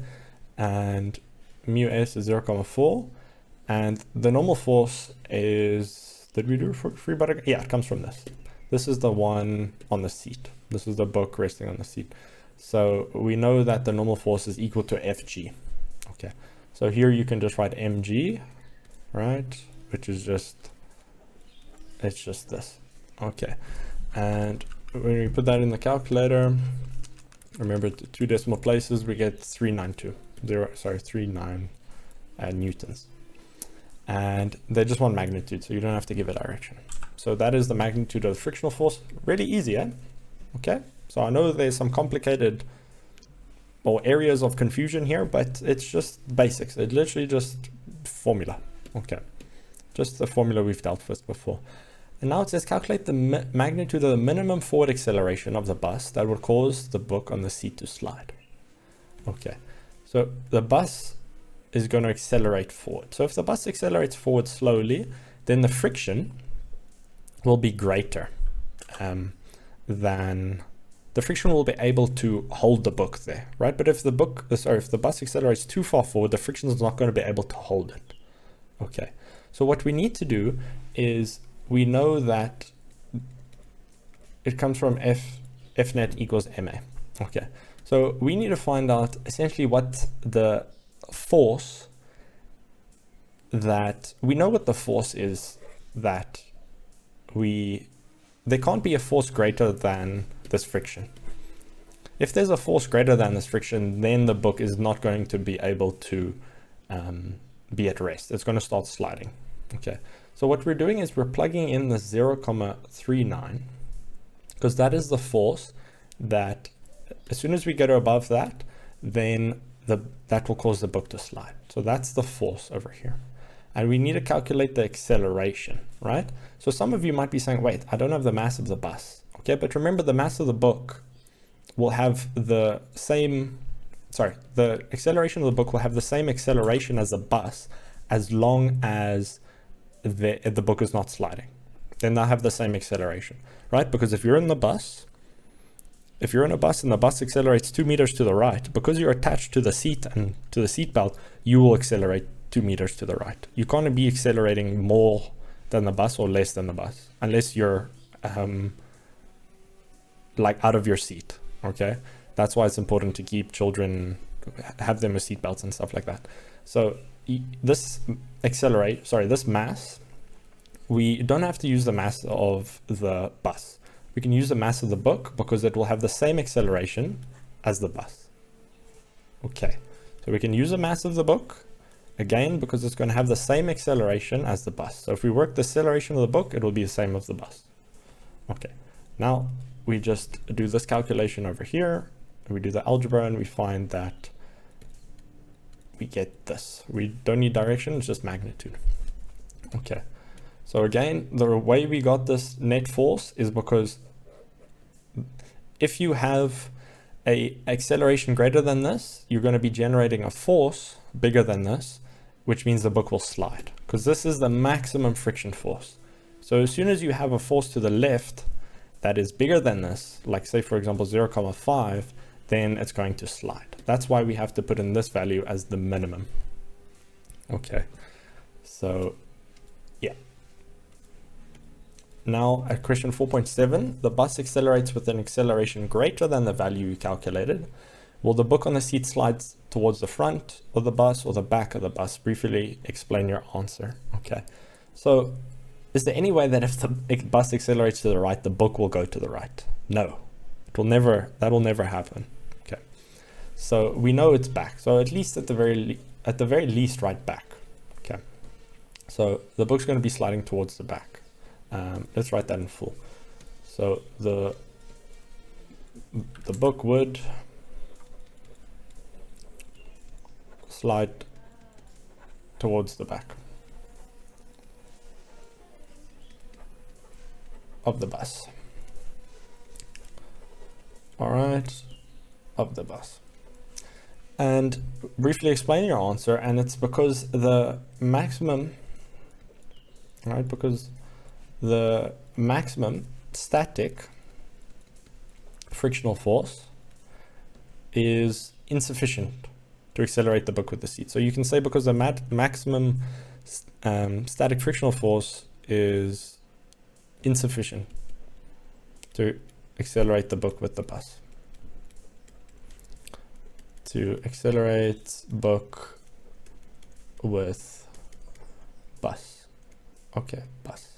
and mu s is 0.4, and the normal force is, did we do free body? Yeah, it comes from this. This is the one on the seat. This is the book resting on the seat. So we know that the normal force is equal to Fg. Okay, so here you can just write mg, right? Which is it's just this. Okay, and when we put that in the calculator, remember the 2 decimal places, we get 39 newtons. And they just want magnitude, so you don't have to give a direction. So that is the magnitude of the frictional force. Really easy, eh? Okay, so I know there's some complicated or areas of confusion here, but it's just basics. It's literally just formula. Okay, just the formula we've dealt with before. And now it says calculate the magnitude of the minimum forward acceleration of the bus that would cause the book on the seat to slide. Okay, so the bus is going to accelerate forward. So if the bus accelerates forward slowly, then the friction will be greater than the friction will be able to hold the book there, right? But if the bus accelerates too far forward, the friction is not going to be able to hold it. Okay, so what we need to do is, we know that it comes from F net equals ma. Okay, so we need to find out essentially what the force that, we know what the force is that there can't be a force greater than this friction. If there's a force greater than this friction, then the book is not going to be able to be at rest. It's going to start sliding. Okay, so what we're doing is we're plugging in the 0.39 because that is the force that as soon as we get above that, then that will cause the book to slide. So that's the force over here. And we need to calculate the acceleration, right? So some of you might be saying, wait, I don't have the mass of the bus. Okay, but remember the mass of the book will have the acceleration of the book will have the same acceleration as the bus as long as the book is not sliding. Then they'll have the same acceleration, right? Because if you're in a bus and the bus accelerates 2 meters to the right, because you're attached to the seat and to the seat belt, you will accelerate 2 meters to the right. You can't be accelerating more than the bus or less than the bus unless you're like out of your seat. Okay, that's why it's important to keep children, have them with seat belts and stuff like that. So this mass, we don't have to use the mass of the bus. We can use the mass of the book because it will have the same acceleration as the bus. Okay, so we can use the mass of the book again, because it's going to have the same acceleration as the bus. So if we work the acceleration of the book, it will be the same as the bus. Okay, now we just do this calculation over here. We do the algebra and we find that we get this. We don't need direction, it's just magnitude. Okay, so again, the way we got this net force is because if you have a acceleration greater than this, you're going to be generating a force bigger than this, which means the book will slide, because this is the maximum friction force. So as soon as you have a force to the left that is bigger than this, like say for example 0.5, then it's going to slide. That's why we have to put in this value as the minimum. Okay, so yeah. Now at question 4.7, the bus accelerates with an acceleration greater than the value you calculated. Will the book on the seat slide towards the front of the bus or the back of the bus? Briefly explain your answer. Okay, so is there any way that if the bus accelerates to the right, the book will go to the right? No, it will never, that will never happen. Okay, so we know it's back. So at least at the very least right back. Okay, so the book's going to be sliding towards the back. Let's write that in full. So the book would slide towards the back of the bus. All right, of the bus. And briefly explain your answer, and it's because the maximum, right, because the maximum static frictional force is insufficient to accelerate the book with the seat. So you can say because the maximum static frictional force is insufficient to accelerate the book with the bus. To accelerate book with bus. Okay, bus.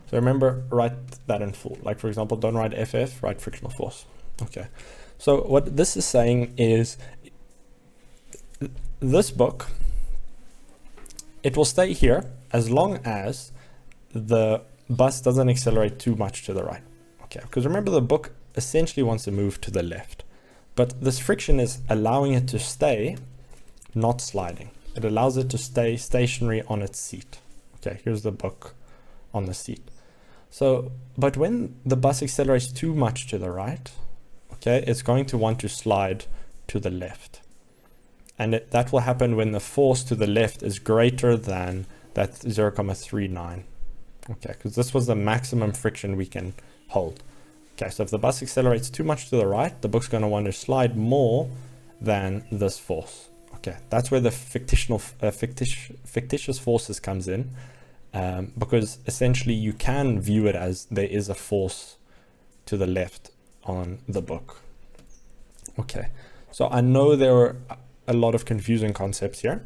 So remember, write that in full. Like for example, don't write FF, write frictional force. Okay. So what this is saying is this book, it will stay here as long as the bus doesn't accelerate too much to the right. Okay, because remember the book essentially wants to move to the left, but this friction is allowing it to stay, not sliding. It allows it to stay stationary on its seat. Okay, here's the book on the seat. So, but when the bus accelerates too much to the right, okay, it's going to want to slide to the left. And that will happen when the force to the left is greater than that 0.39. Okay, because this was the maximum friction we can hold. Okay, so if the bus accelerates too much to the right, the book's going to want to slide more than this force. Okay, that's where the fictitious forces comes in, because essentially you can view it as there is a force to the left on the book. Okay, so I know there are a lot of confusing concepts here,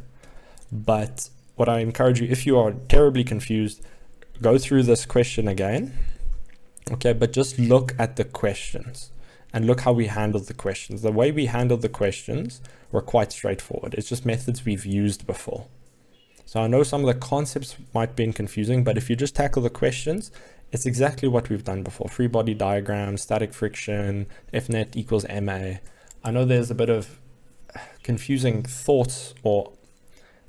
but what I encourage you, if you are terribly confused, go through this question again. Okay, but just look at the questions and look how we handled the questions. The way we handled the questions were quite straightforward. It's just methods we've used before. So I know some of the concepts might be confusing, but if you just tackle the questions, it's exactly what we've done before. Free body diagram, static friction, F net equals MA. I know there's a bit of confusing thoughts, or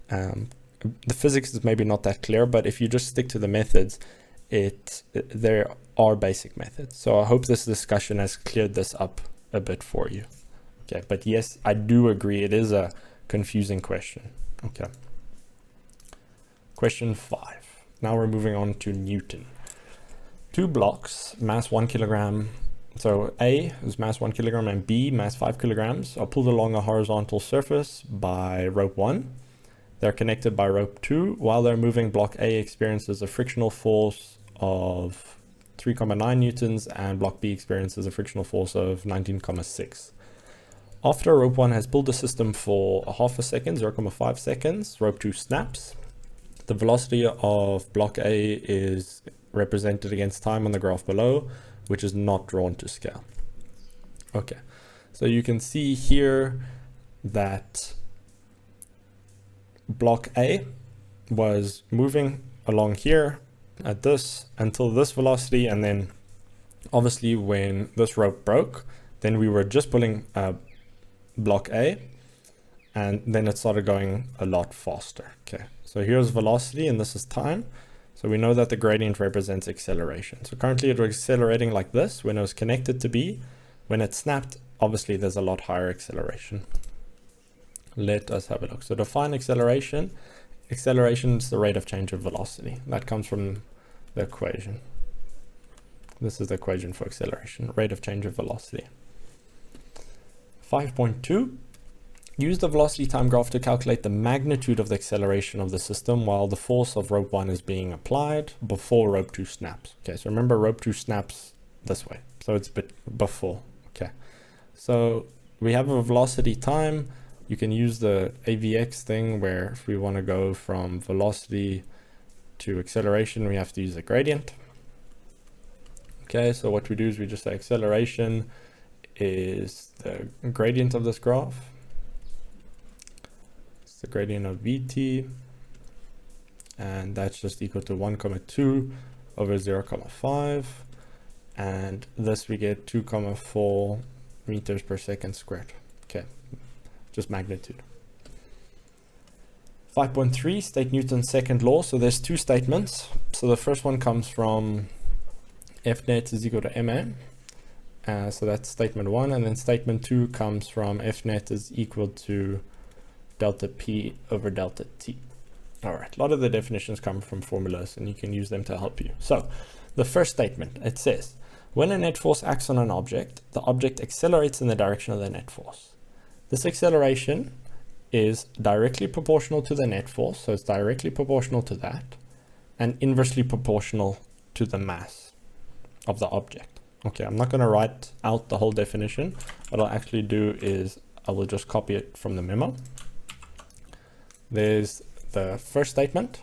the physics is maybe not that clear, but if you just stick to the methods, there are basic methods. So I hope this discussion has cleared this up a bit for you. Okay, but yes, I do agree it is a confusing question. Okay. Question 5. Now we're moving on to Newton. Two blocks, mass 1 kilogram. So A is mass 1 kilogram and B mass 5 kilograms are pulled along a horizontal surface by rope 1. They're connected by rope 2. While they're moving, block A experiences a frictional force of 3.9 newtons and block B experiences a frictional force of 19.6. After rope 1 has pulled the system for a half a second, 0.5 seconds, rope 2 snaps. The velocity of block A is represented against time on the graph below, which is not drawn to scale. Okay, so you can see here that block A was moving along here at this until this velocity, and then obviously when this rope broke, then we were just pulling block A, and then it started going a lot faster. Okay, so here's velocity and this is time. So we know that the gradient represents acceleration. So currently it was accelerating like this when it was connected to B. When it snapped, obviously there's a lot higher acceleration. Let us have a look. So define acceleration. Acceleration is the rate of change of velocity. That comes from the equation. This is the equation for acceleration, rate of change of velocity. 5.2. Use the velocity time graph to calculate the magnitude of the acceleration of the system while the force of rope 1 is being applied before rope 2 snaps. Okay, so remember rope 2 snaps this way, so it's a bit before. Okay, so we have a velocity time. You can use the AVX thing where if we want to go from velocity to acceleration, we have to use a gradient. Okay, so what we do is we just say acceleration is the gradient of this graph. The gradient of vt, and that's just equal to 1,2 over 0,5, and this we get 2,4 meters per second squared. Okay, just magnitude. 5.3, state Newton's second law. So there's two statements. So the first one comes from F net is equal to ma, so that's statement 1, and then statement 2 comes from F net is equal to delta P over delta T. All right, a lot of the definitions come from formulas and you can use them to help you. So the first statement, it says, when a net force acts on an object, the object accelerates in the direction of the net force. This acceleration is directly proportional to the net force, so it's directly proportional to that, and inversely proportional to the mass of the object. Okay, I'm not going to write out the whole definition. What I'll actually do is I will just copy it from the memo. There's the first statement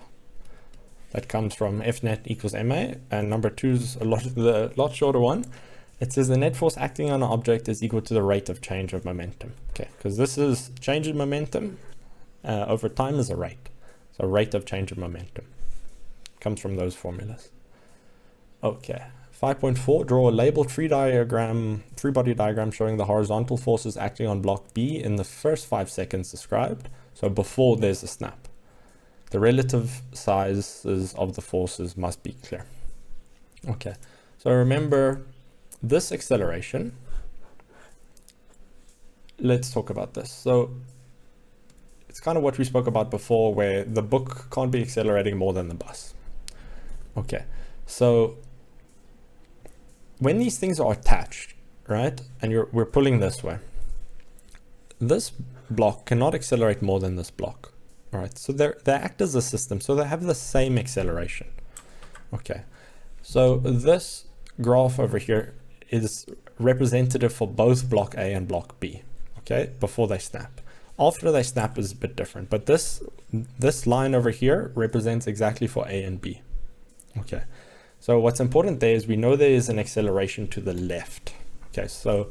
that comes from F net equals ma, and number 2 is a lot shorter one. It says the net force acting on an object is equal to the rate of change of momentum. Okay, because this is change in momentum over time is a rate. So rate of change of momentum comes from those formulas. Okay, 5.4, draw a labeled free body diagram showing the horizontal forces acting on block B in the first 5 seconds described. So before there's a snap. The relative sizes of the forces must be clear. Okay, so remember this acceleration. Let's talk about this. So it's kind of what we spoke about before, where the book can't be accelerating more than the bus. Okay, so when these things are attached, right, and we're pulling this way, this block cannot accelerate more than this block. All right, so they act as a system, so they have the same acceleration. Okay, so this graph over here is representative for both block A and block B, okay, before they snap. After they snap is a bit different, but this line over here represents exactly for A and B. Okay, so what's important there is we know there is an acceleration to the left. Okay, so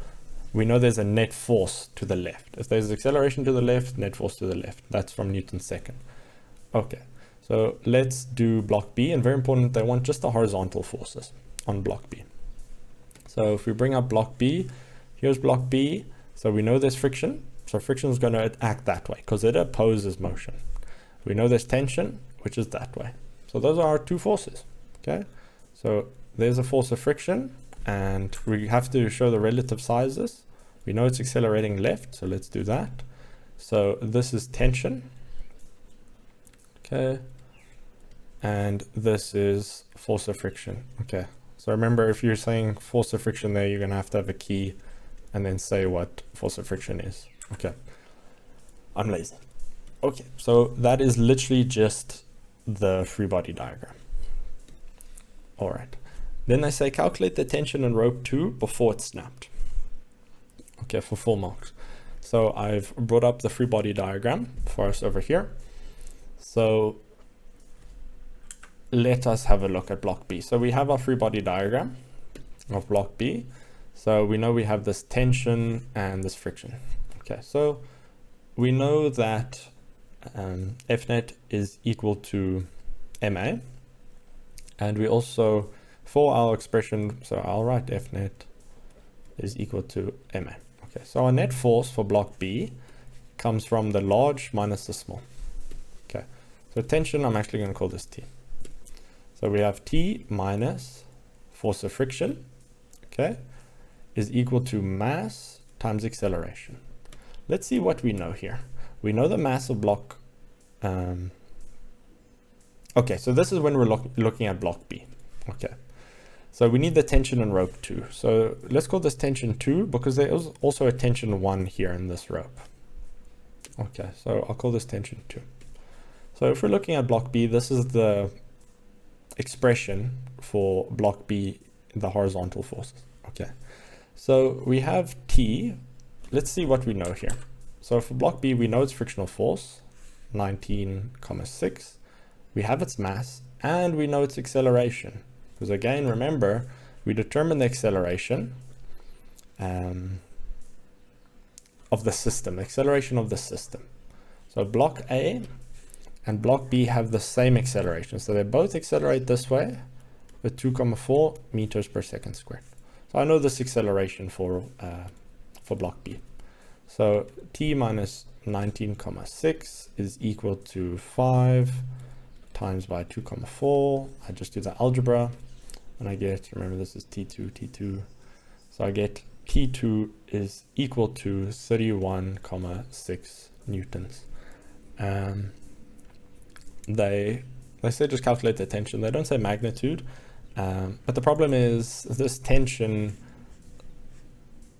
we know there's a net force to the left. If there's acceleration to the left, net force to the left. That's from Newton's second. Okay, so let's do block B, and very important, they want just the horizontal forces on block B. So if we bring up block B, here's block B. So we know there's friction. So friction is going to act that way because it opposes motion. We know there's tension, which is that way. So those are our two forces. Okay, so there's a force of friction, and we have to show the relative sizes. We know it's accelerating left, so let's do that. So this is tension. Okay, and this is force of friction. Okay, so remember, if you're saying force of friction there, you're going to have a key and then say what force of friction is. Okay, I'm lazy. Okay, so that is literally just the free body diagram. All right, then they say calculate the tension in rope 2 before it snapped. Okay, for 4 marks. So I've brought up the free body diagram for us over here. So let us have a look at block B. So we have our free body diagram of block B. So we know we have this tension and this friction. Okay, so we know that Fnet is equal to MA. And we also, for our expression, so I'll write Fnet is equal to MA. Okay, so our net force for block B comes from the large minus the small. Okay, so tension, I'm actually going to call this T. So we have T minus force of friction, okay, is equal to mass times acceleration. Let's see what we know here. We know the mass of block. Okay, so this is when we're looking at block B. Okay, so we need the tension in rope 2. So let's call this tension 2 because there is also a tension 1 here in this rope. Okay, so I'll call this tension 2. So if we're looking at block B, this is the expression for block B, the horizontal forces. Okay, so we have T. Let's see what we know here. So for block B, we know its frictional force, 19,6. We have its mass, and we know its acceleration. Because again, remember, we determine the acceleration of the system, acceleration of the system. So block A and block B have the same acceleration. So they both accelerate this way with 2,4 meters per second squared. So I know this acceleration for block B. So T minus 19,6 is equal to 5 times by 2,4. I just do the algebra and I get, remember this is T2. So I get T2 is equal to 31,6 newtons. They say just calculate the tension. They don't say magnitude. But the problem is this tension,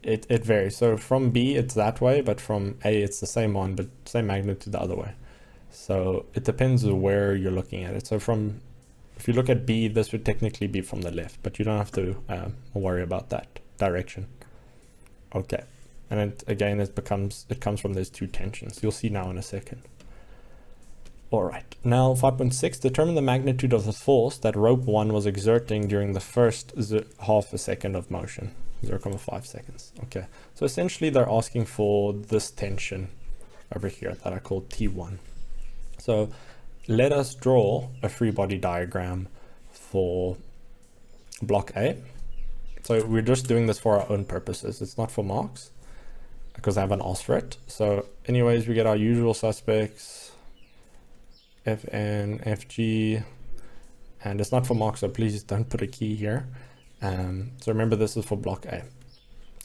it varies. So from B, it's that way, but from A, it's the same one, but same magnitude the other way. So it depends on where you're looking at it. So if you look at B, this would technically be from the left, but you don't have to worry about that direction. Okay, and again, it comes from those two tensions. You'll see now in a second. All right, now 5.6, determine the magnitude of the force that rope 1 was exerting during the first half a second of motion, 0.5 seconds. Okay, so essentially they're asking for this tension over here that I call T1. So let us draw a free body diagram for block A. So we're just doing this for our own purposes. It's not for marks because I haven't asked for it. So anyways, we get our usual suspects, Fn, Fg, and it's not for marks, so please don't put a key here. So remember, this is for block A.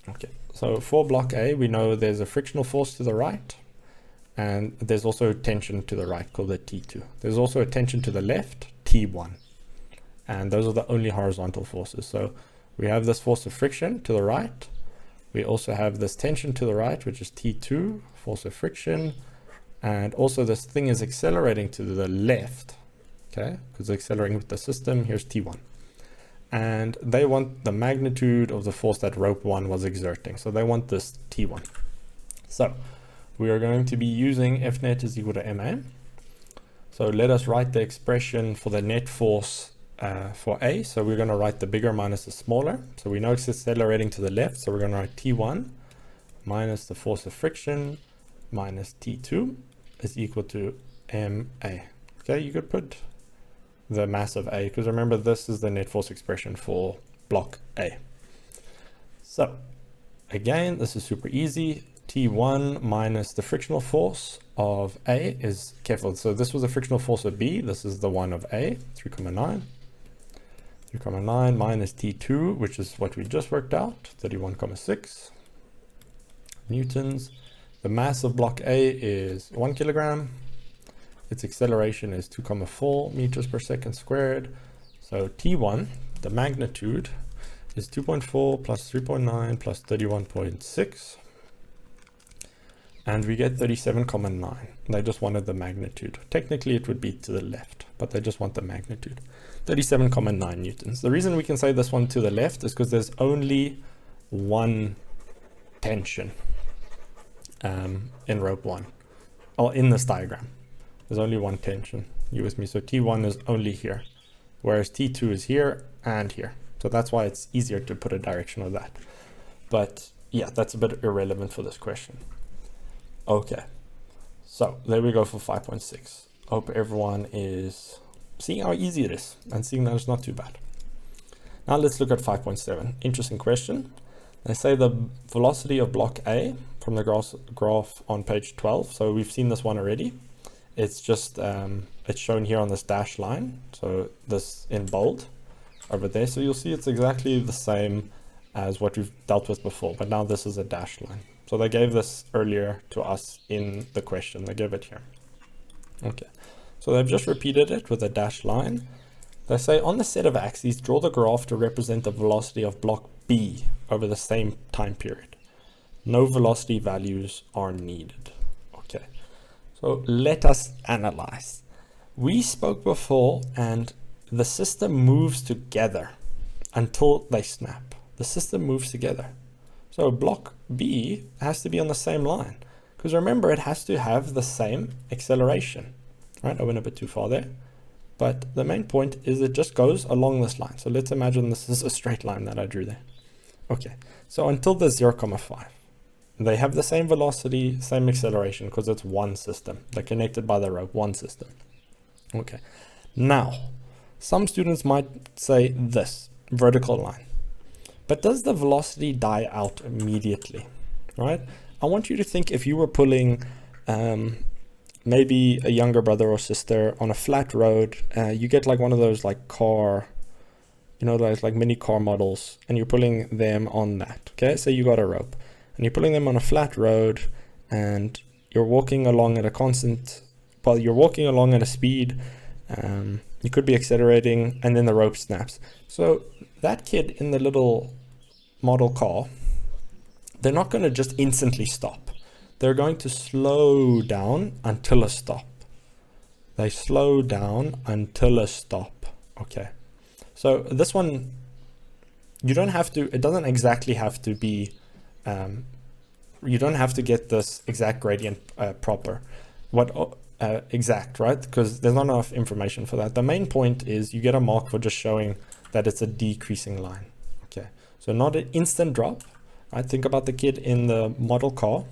Okay, so for block A, we know there's a frictional force to the right, and there's also tension to the right called the T2. There's also a tension to the left, T1, and those are the only horizontal forces. So we have this force of friction to the right. We also have this tension to the right, which is T2, force of friction. And also this thing is accelerating to the left, okay? Because it's accelerating with the system. Here's T1. And they want the magnitude of the force that rope 1 was exerting. So they want this T1. So we are going to be using Fnet is equal to MA. So let us write the expression for the net force for A. So we're going to write the bigger minus the smaller. So we know it's accelerating to the left. So we're going to write T1 minus the force of friction minus T2 is equal to MA. Okay, you could put the mass of A because remember this is the net force expression for block A. So again, this is super easy. T1 minus the frictional force of A is, careful, so this was the frictional force of B. This is the one of A, 3,9. 3,9 minus T2, which is what we just worked out, 31,6 newtons. The mass of block A is 1 kilogram. Its acceleration is 2,4 meters per second squared. So T1, the magnitude, is 2.4 plus 3.9 plus 31.6. And we get 37,9. They just wanted the magnitude. Technically, it would be to the left, but they just want the magnitude. 37,9 newtons. The reason we can say this one to the left is because there's only one tension in rope 1, or in this diagram. There's only one tension. You with me? So T1 is only here, whereas T2 is here and here. So that's why it's easier to put a direction of that. But yeah, that's a bit irrelevant for this question. Okay, So there we go for 5.6. Hope everyone is seeing how easy it is and seeing that it's not too bad. Now let's look at 5.7. Interesting question. They say the velocity of block A from the graph on page 12. So we've seen this one already. It's just, it's shown here on this dash line. So this in bold over there. So you'll see it's exactly the same as what we've dealt with before, but now this is a dash line. So they gave this earlier to us in the question. They gave it here. Okay. So they've just repeated it with a dash line. They say on the set of axes, draw the graph to represent the velocity of block B over the same time period. No velocity values are needed. Okay, so let us analyze. We spoke before and the system moves together until they snap. The system moves together. So block B has to be on the same line because remember it has to have the same acceleration. Right, I went a bit too far there. But the main point is it just goes along this line. So let's imagine this is a straight line that I drew there. Okay, so until the 0,5, they have the same velocity, same acceleration because it's one system. They're connected by the rope, one system. Okay, now some students might say this vertical line, but does the velocity die out immediately? Right? I want you to think if you were pulling maybe a younger brother or sister on a flat road, you get like one of those like car, you know, those like mini car models, and you're pulling them on that. Okay, so you got a rope and you're pulling them on a flat road and you're walking along at a constant, well, you're walking along at a speed, you could be accelerating and then the rope snaps. So that kid in the little model car, they're not going to just instantly stop. They're going to slow down until a stop. They slow down until a stop. Okay. So this one, you don't have to, it doesn't exactly have to be, you don't have to get this exact gradient proper. Exact, right? Because there's not enough information for that. The main point is you get a mark for just showing that it's a decreasing line. Okay. So not an instant drop. Right? Think about the kid in the model car.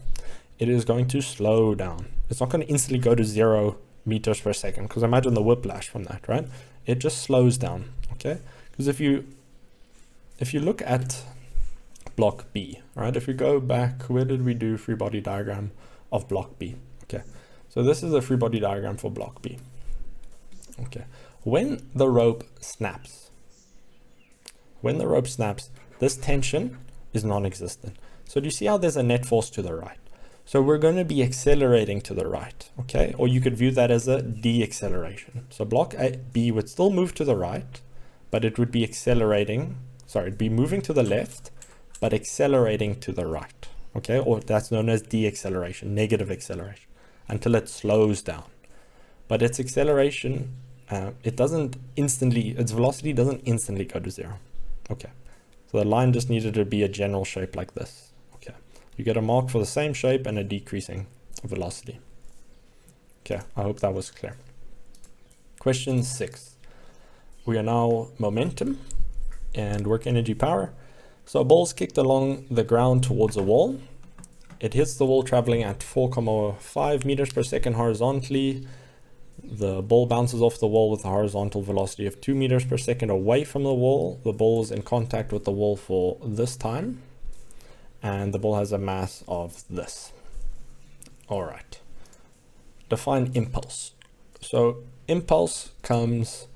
It is going to slow down. It's not going to instantly go to 0 meters per second because imagine the whiplash from that, right? It just slows down, okay? Because if you look at block B, right? If we go back, where did we do free body diagram of block B? Okay, so this is a free body diagram for block B. Okay, when the rope snaps, this tension is non-existent. So do you see how there's a net force to the right? So we're going to be accelerating to the right, okay? Or you could view that as a deceleration. So block B would still move to the right, but it would be accelerating, sorry, it'd be moving to the left, but accelerating to the right, okay? Or that's known as deceleration, negative acceleration, until it slows down. But its acceleration, it doesn't instantly, its velocity doesn't instantly go to 0, okay? So the line just needed to be a general shape like this. You get a mark for the same shape and a decreasing velocity. Okay, I hope that was clear. Question 6. We are now momentum and work energy power. So a ball is kicked along the ground towards a wall. It hits the wall traveling at 4.5 meters per second horizontally. The ball bounces off the wall with a horizontal velocity of 2 meters per second away from the wall. The ball is in contact with the wall for this time. And the ball has a mass of this. All right. Define impulse. So impulse comes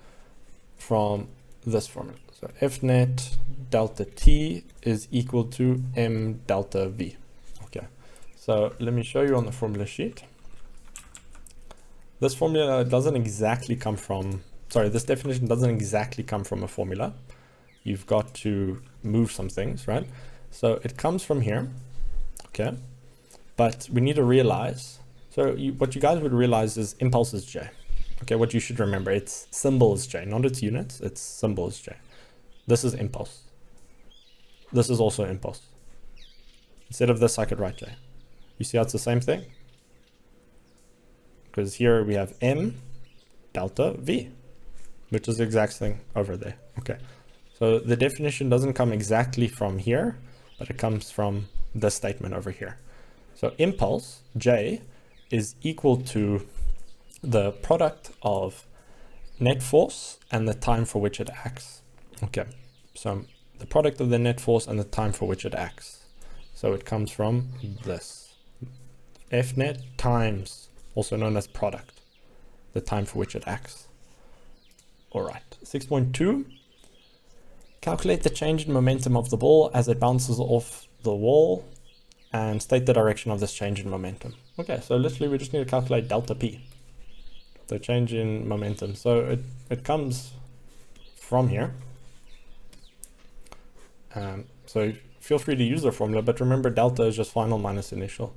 from this formula. So F net delta T is equal to M delta V. Okay. So let me show you on the formula sheet. This formula doesn't exactly come from, sorry, this definition doesn't exactly come from a formula. You've got to move some things, right? So it comes from here, okay? But we need to realize, so what you guys would realize is impulse is J. Okay, what you should remember, its symbol is J, not its units, its symbol is J. This is impulse. This is also impulse. Instead of this, I could write J. You see how it's the same thing? Because here we have M delta V, which is the exact thing over there. Okay, so the definition doesn't come exactly from here, but it comes from the statement over here. So impulse, J, is equal to the product of net force and the time for which it acts. Okay, so the product of the net force and the time for which it acts. So it comes from this. F net times, also known as product, the time for which it acts. All right, 6.2. Calculate the change in momentum of the ball as it bounces off the wall and state the direction of this change in momentum. Okay, so literally we just need to calculate delta P, the change in momentum. So it comes from here. So feel free to use the formula, but remember delta is just final minus initial.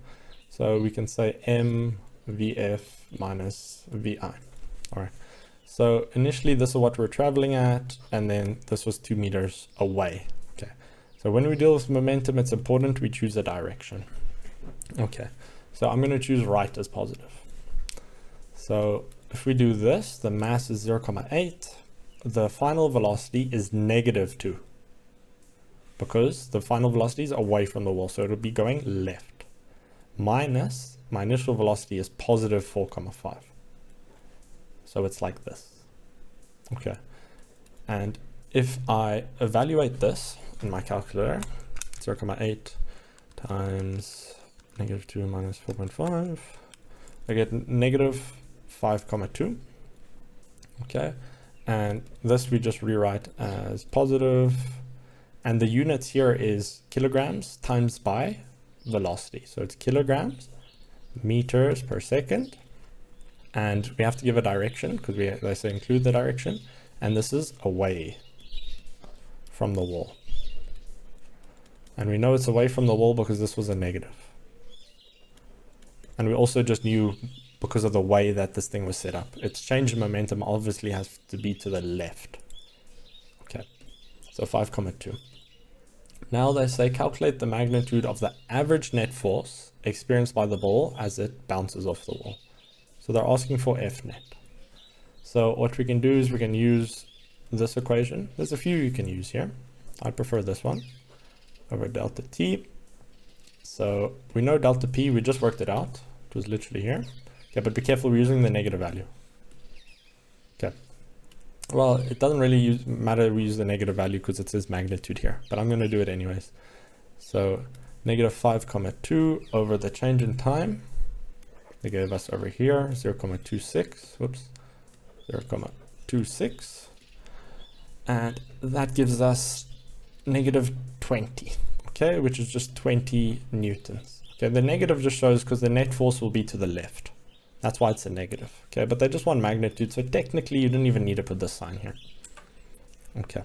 So we can say M VF minus VI. All right. So initially this is what we're traveling at, and then this was 2 meters away. Okay. So when we deal with momentum, it's important we choose a direction. Okay. So I'm going to choose right as positive. So if we do this, the mass is 0.8. The final velocity is -2 because the final velocity is away from the wall. So it'll be going left. Minus my initial velocity is positive 4.5. So it's like this. Okay. And if I evaluate this in my calculator, 0.8 times -2 minus 4.5, I get -5.2. Okay. And this we just rewrite as positive. And the units here is kilograms times by velocity. So it's kilograms, meters per second. And we have to give a direction because they say include the direction. And this is away from the wall. And we know it's away from the wall because this was a negative. And we also just knew because of the way that this thing was set up. Its change in momentum obviously has to be to the left. Okay, so 5.2. Now they say calculate the magnitude of the average net force experienced by the ball as it bounces off the wall. So they're asking for F net. So what we can do is we can use this equation. There's a few you can use here. I prefer this one over delta T. So we know delta P, we just worked it out. It was literally here. Okay, but be careful, we're using the negative value. Okay. Well, it doesn't really matter we use the negative value because it says magnitude here, but I'm going to do it anyways. So -5.2 over the change in time. They gave us over here 0.26, whoops, 0.26. And that gives us -20, okay, which is just 20 newtons. Okay, the negative just shows because the net force will be to the left. That's why it's a negative. Okay, but they just want magnitude. So technically you didn't even need to put this sign here. Okay.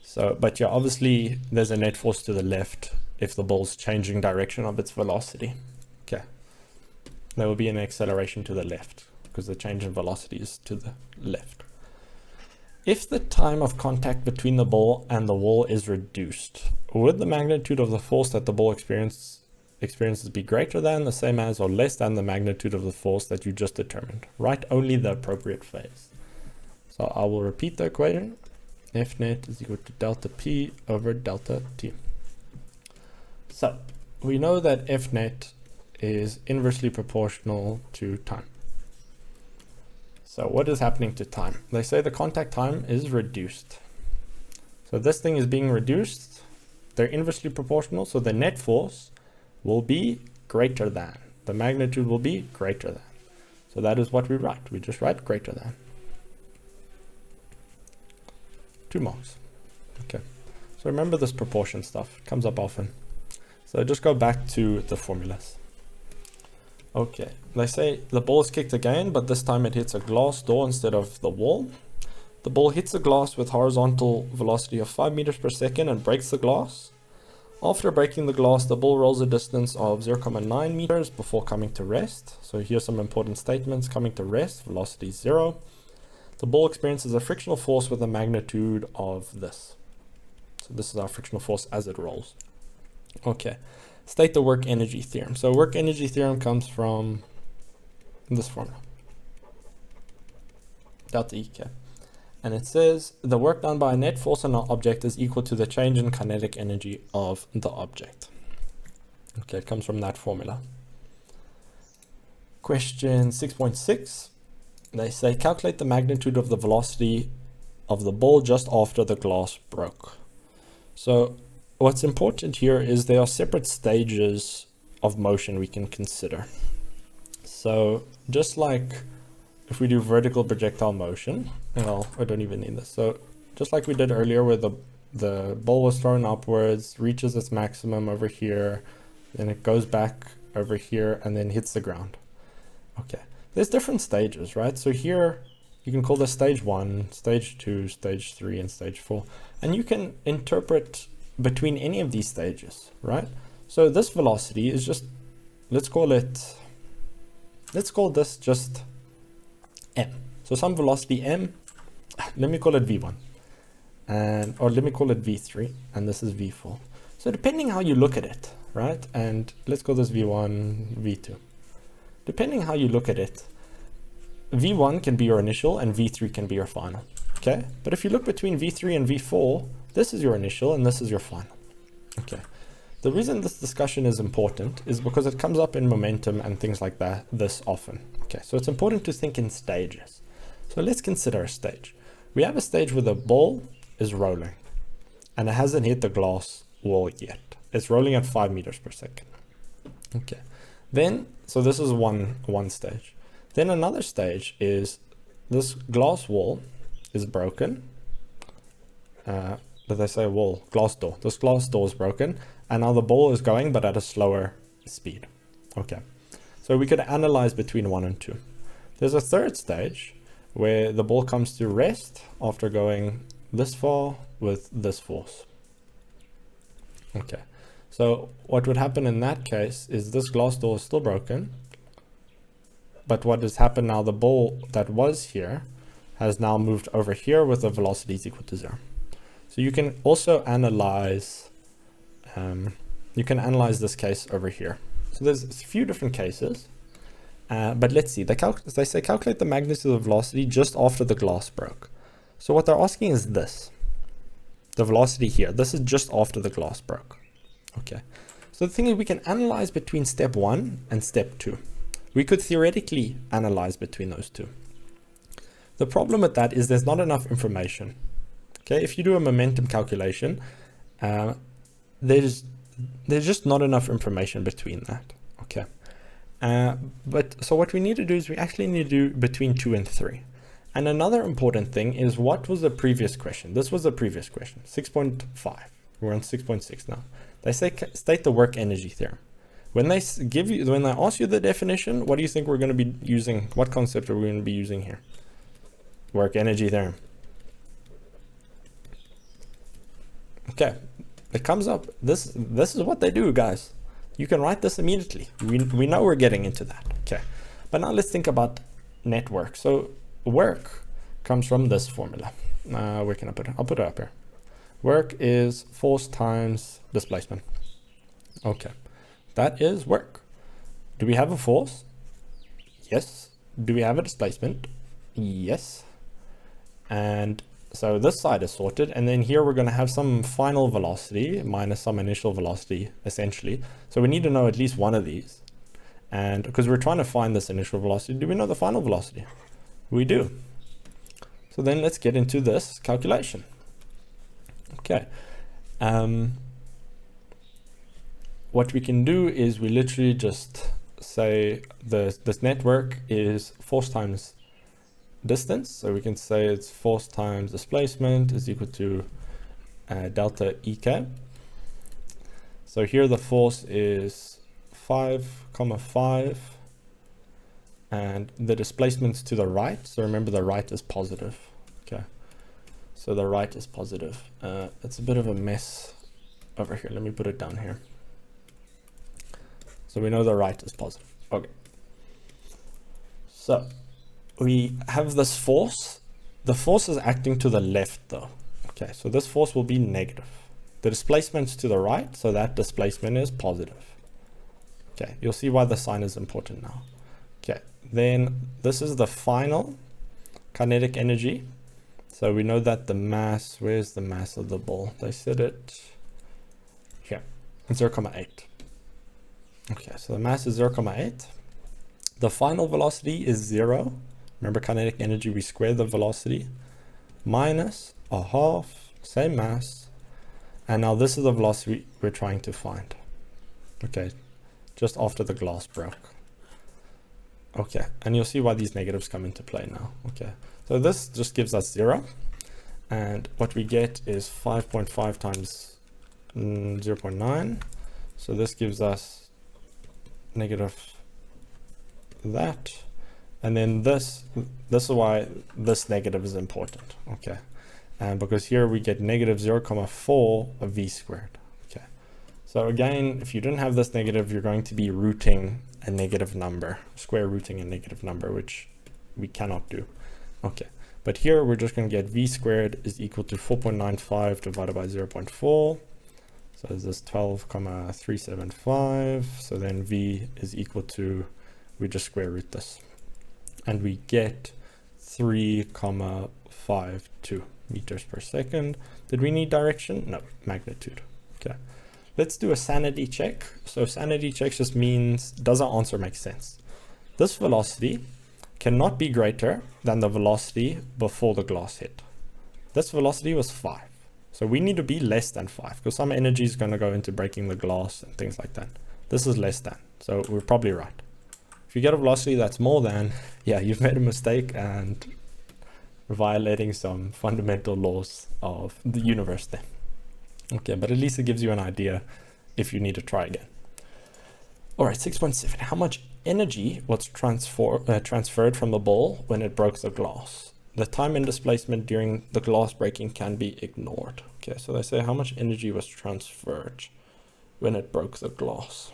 So, but yeah, obviously there's a net force to the left if the ball's changing direction of its velocity. Okay. There will be an acceleration to the left because the change in velocity is to the left. If the time of contact between the ball and the wall is reduced, would the magnitude of the force that the ball experiences be greater than, the same as, or less than the magnitude of the force that you just determined? Write only the appropriate phase. So I will repeat the equation. F net is equal to delta P over delta T. So we know that F net is inversely proportional to time. So what is happening to time? They say the contact time is reduced. So this thing is being reduced. They're inversely proportional. So the net force will be greater than. The magnitude will be greater than. So that is what we write. We just write greater than. 2 marks. Okay. So remember this proportion stuff. It comes up often. So just go back to the formulas. Okay. They say the ball is kicked again, but this time it hits a glass door instead of the wall. The ball hits the glass with horizontal velocity of 5 meters per second and breaks the glass. After breaking the glass, the ball rolls a distance of 0.9 meters before coming to rest. So here's some important statements. Coming to rest, velocity 0. The ball experiences a frictional force with a magnitude of this. So this is our frictional force as it rolls. Okay, state the work energy theorem. So work energy theorem comes from this formula, delta EK. And it says the work done by a net force on an object is equal to the change in kinetic energy of the object. Okay, it comes from that formula. question 6.6. They say calculate the magnitude of the velocity of the ball just after the glass broke. So what's important here is there are separate stages of motion we can consider. So just like if we do vertical projectile motion, well, I don't even need this. So just like we did earlier where the ball was thrown upwards, reaches its maximum over here, then it goes back over here and then hits the ground. Okay, there's different stages, right? So here you can call this stage 1, stage 2, stage 3, and stage 4. And you can interpret between any of these stages, right? So this velocity is just, let's call this just m. So some velocity m, let me call it v1, or let me call it v3, and this is v4. So depending how you look at it, right? And let's call this v1, v2. Depending how you look at it, v1 can be your initial and v3 can be your final, okay? But if you look between v3 and v4, this is your initial and this is your final, okay? The reason this discussion is important is because it comes up in momentum and things like that this often. Okay, so it's important to think in stages. So let's consider a stage. We have a stage where the ball is rolling and it hasn't hit the glass wall yet. It's rolling at 5 meters per second. Okay, then, so this is one stage. Then another stage is this glass wall is broken. Did they say wall? Glass door. This glass door is broken and now the ball is going but at a slower speed. Okay, so we could analyze between 1 and 2. There's a third stage where the ball comes to rest after going this far with this force. Okay, so what would happen in that case is this glass door is still broken, but what has happened now, the ball that was here has now moved over here with the velocity is equal to 0. So you can also analyze this case over here. So there's a few different cases, but let's see. They say calculate the magnitude of the velocity just after the glass broke. So what they're asking is this, the velocity here. This is just after the glass broke. Okay. So the thing is we can analyze between step 1 and step 2. We could theoretically analyze between those two. The problem with that is there's not enough information. Okay, if you do a momentum calculation, there's just not enough information between that. Okay, but so what we need to do is we actually need to do between 2 and 3. And another important thing is what was the previous question? This was the previous question, 6.5. We're on 6.6 now. They say state the work energy theorem. When they ask you the definition, what do you think we're going to be using? What concept are we going to be using here? Work energy theorem. Okay, it comes up. This is what they do, guys. You can write this immediately. We know we're getting into that. Okay, but now let's think about net work. So work comes from this formula. Where can I put it? I'll put it up here. Work is force times displacement. Okay, that is work. Do we have a force? Yes. Do we have a displacement? Yes. And so this side is sorted, and then here we're going to have some final velocity minus some initial velocity, essentially. So we need to know at least one of these. And because we're trying to find this initial velocity, do we know the final velocity? We do. So then let's get into this calculation. Okay. What we can do is we literally just say this network is force times distance. So we can say it's force times displacement is equal to delta EK. So here the force is 5,5 and the displacement to the right. So remember the right is positive. Okay. So the right is positive. It's a bit of a mess over here. Let me put it down here. So we know the right is positive. Okay. So we have this force. The force is acting to the left though. Okay, so this force will be negative. The displacement's to the right, so that displacement is positive. Okay, you'll see why the sign is important now. Okay, then this is the final kinetic energy. So we know that the mass, where's the mass of the ball? They said it here, 0.8. Okay, so the mass is 0.8. The final velocity is 0. Remember kinetic energy, we square the velocity, minus a half, same mass. And now this is the velocity we're trying to find. Okay, just after the glass broke. Okay, and you'll see why these negatives come into play now. Okay, so this just gives us 0. And what we get is 5.5 times 0.9. So this gives us negative that. And then this is why this negative is important. Okay, and because here we get negative 0.4 of v squared. Okay, so again, if you didn't have this negative, you're going to be rooting a negative number, square rooting a negative number, which we cannot do. Okay, but here we're just going to get v squared is equal to 4.95 divided by 0.4. So is this 12,375. So then v is equal to, we just square root this, and we get 3,52 meters per second. Did we need direction? No, magnitude. Okay, let's do a sanity check. So sanity check just means, does our answer make sense? This velocity cannot be greater than the velocity before the glass hit. This velocity was 5. So we need to be less than 5, because some energy is going to go into breaking the glass and things like that. This is less than, so we're probably right. If you get a velocity that's more than, yeah, you've made a mistake and violating some fundamental laws of the universe then. Okay, but at least it gives you an idea if you need to try again. All right, 6.7. How much energy was transferred from the ball when it broke the glass? The time and displacement during the glass breaking can be ignored. Okay, so they say how much energy was transferred when it broke the glass.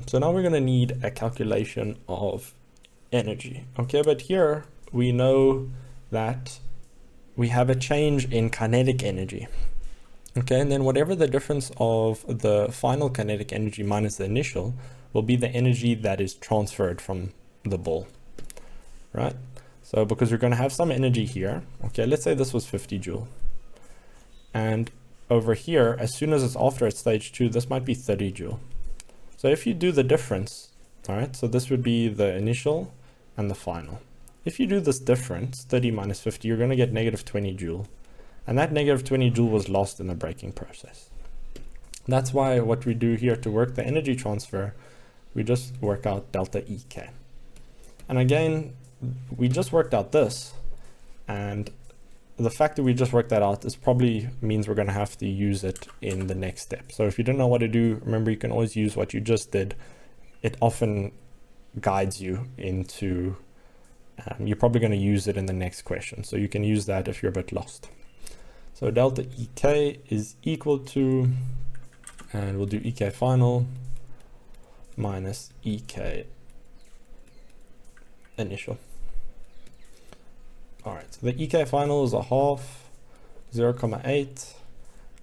So now we're going to need a calculation of energy. Okay, but here we know that we have a change in kinetic energy. Okay, and then whatever the difference of the final kinetic energy minus the initial will be the energy that is transferred from the ball, right? So because we're going to have some energy here, okay, let's say this was 50 joule. And over here, as soon as it's after at stage 2, this might be 30 joule. So if you do the difference, all right, so this would be the initial and the final. If you do this difference, 30 minus 50, you're going to get negative 20 joule. And that negative 20 joule was lost in the breaking process. That's why what we do here to work the energy transfer, we just work out delta EK. And again, we just worked out this, and the fact that we just worked that out is probably means we're going to have to use it in the next step. So if you don't know what to do, remember you can always use what you just did. It often guides you into, you're probably going to use it in the next question. So you can use that if you're a bit lost. So delta EK is equal to, and we'll do EK final minus EK initial. All right, so the EK final is a half, 0.8,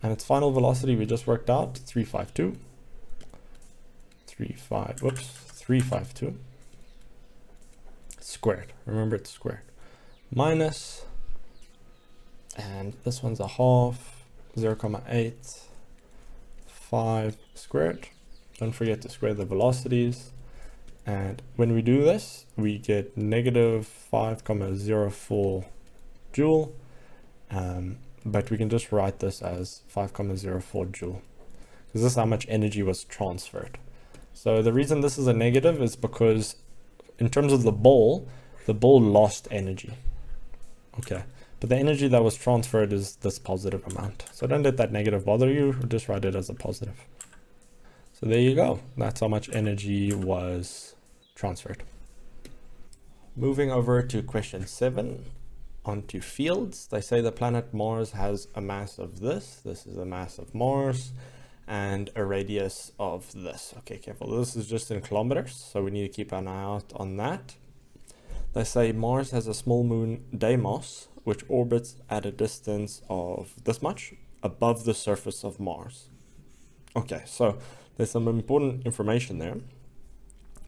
and its final velocity we just worked out, 352 squared. Remember it's squared. Minus, and this one's a half, 0.8, 5 squared. Don't forget to square the velocities. And when we do this, we get negative 5.04 joule, but we can just write this as 5.04 joule, because this is how much energy was transferred. So the reason this is a negative is because in terms of the ball lost energy. Okay, but the energy that was transferred is this positive amount. So don't let that negative bother you, just write it as a positive. So there you go. That's how much energy was transferred. Moving over to question 7, onto fields. They say the planet Mars has a mass of this. This is the mass of Mars, and a radius of this. Okay, careful. This is just in kilometers, so we need to keep an eye out on that. They say Mars has a small moon, Deimos, which orbits at a distance of this much above the surface of Mars. Okay, so there's some important information there.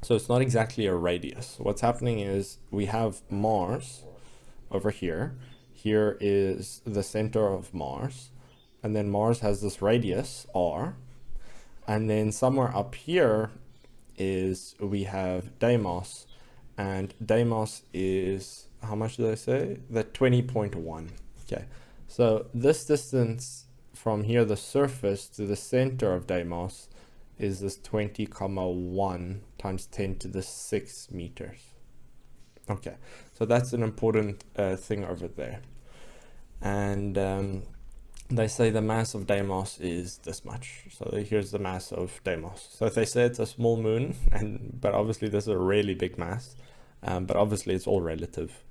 So it's not exactly a radius. What's happening is we have Mars over here. Here is the center of Mars. And then Mars has this radius, R. And then somewhere up here is we have Deimos, and Deimos is, how much did I say? The 20.1. Okay, so this distance from here, the surface to the center of Deimos, is this 20,1 times 10 to the 6 meters. Okay, so that's an important thing over there. And they say the mass of Deimos is this much. So here's the mass of Deimos. So if they say it's a small moon, but obviously this is a really big mass, but obviously it's all relative.